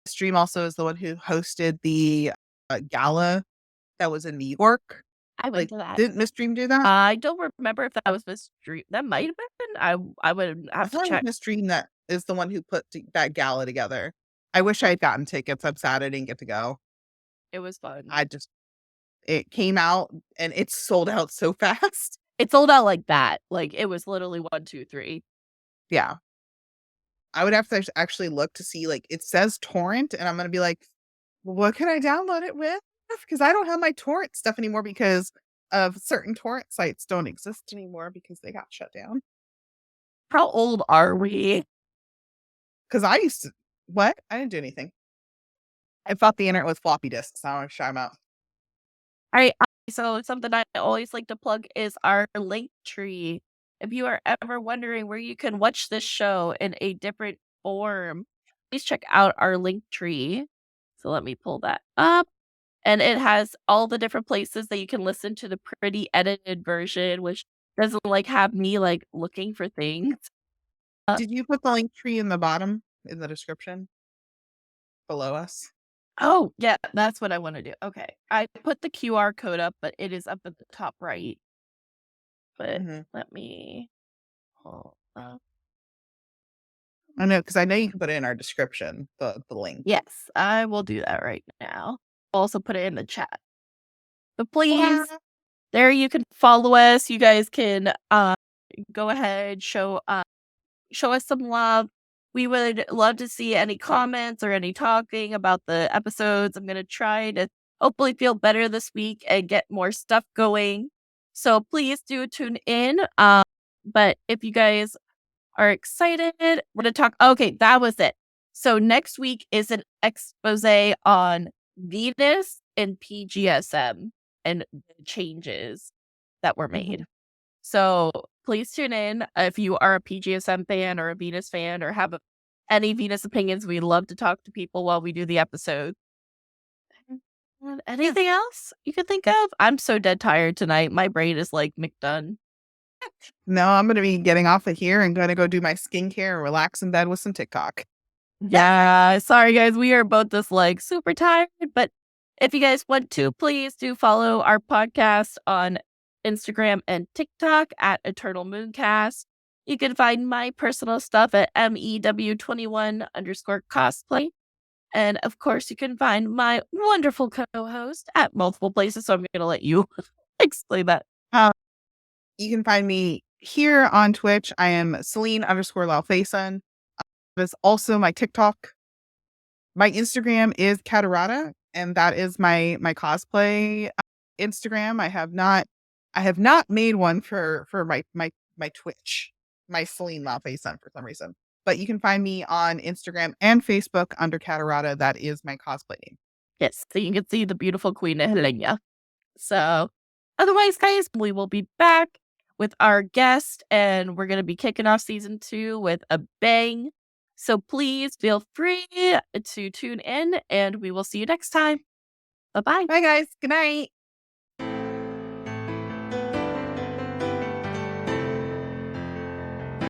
[SPEAKER 2] Miss Dream also is the one who hosted the gala that was in New York.
[SPEAKER 1] I went
[SPEAKER 2] Like,
[SPEAKER 1] to that.
[SPEAKER 2] didn't Miss Dream do that?
[SPEAKER 1] I don't remember if that was Miss Dream. That might have been. I would
[SPEAKER 2] I
[SPEAKER 1] have to
[SPEAKER 2] thought it was
[SPEAKER 1] check.
[SPEAKER 2] Miss Dream that is the one who put that gala together. I wish I had gotten tickets. I'm sad I didn't get to go.
[SPEAKER 1] It was fun.
[SPEAKER 2] It came out and it sold out so fast.
[SPEAKER 1] It sold out like that. Like it was literally 1, 2, 3.
[SPEAKER 2] Yeah. I would have to actually look to see, like, it says torrent, and I'm gonna be like, "Well, what can I download it with?" Because I don't have my torrent stuff anymore because of certain torrent sites don't exist anymore because they got shut down.
[SPEAKER 1] How old are we?
[SPEAKER 2] Because I used to what? I didn't do anything. I thought the internet was floppy disks. I don't shout 'em out.
[SPEAKER 1] All right. So something I always like to plug is our link tree. If you are ever wondering where you can watch this show in a different form, please check out our link tree. So let me pull that up. And it has all the different places that you can listen to the pretty edited version, which doesn't like have me like looking for things.
[SPEAKER 2] Did you put the link tree in the bottom in the description below us?
[SPEAKER 1] Oh, yeah, that's what I want to do. Okay. I put the QR code up, but it is up at the top right. But
[SPEAKER 2] Mhm.
[SPEAKER 1] let me pull up.
[SPEAKER 2] I know because I know you can put it in our description, the link.
[SPEAKER 1] Yes, I will do that right now. I'll also put it in the chat. But please,
[SPEAKER 2] Yeah.
[SPEAKER 1] there you can follow us. You guys can go ahead, show us some love. We would love to see any comments or any talking about the episodes. I'm gonna try to hopefully feel better this week and get more stuff going. So please do tune in. But if you guys are excited, we're gonna talk. Okay, that was it. So next week is an expose on Venus and Pgsm and the changes that were made.
[SPEAKER 2] Mhm.
[SPEAKER 1] So please tune in if you are a PGSM fan or a Venus fan or have any Venus opinions. We love to talk to people while we do the episode. And anything else you can think of? I'm so dead tired tonight. My brain is like McDone.
[SPEAKER 2] No, I'm gonna be getting off of here and gonna go do my skincare and relax in bed with some TikTok.
[SPEAKER 1] Yeah, sorry guys, we are both just like super tired, but if you guys want to, please do follow our podcast on Instagram and TikTok at Eternal Mooncast. You can find my personal stuff at MEW21_cosplay. And of course, you can find my wonderful co-host at multiple places. So I'm going to let you explain that.
[SPEAKER 2] You can find me here on Twitch. I am Celine_Laufeyson. That's also my TikTok. My Instagram is Catarata, and that is my cosplay Instagram. I have not made one for my Twitch, my Celine Laufeyson for some reason. But you can find me on Instagram and Facebook under Catarata. That is my cosplay name.
[SPEAKER 1] Yes, so you can see the beautiful Queen Helena. So otherwise, guys, we will be back with our guest, and we're going to be kicking off season 2 with a bang. So please feel free to tune in, and we will see you next time. Bye-bye.
[SPEAKER 2] Bye, guys. Good night.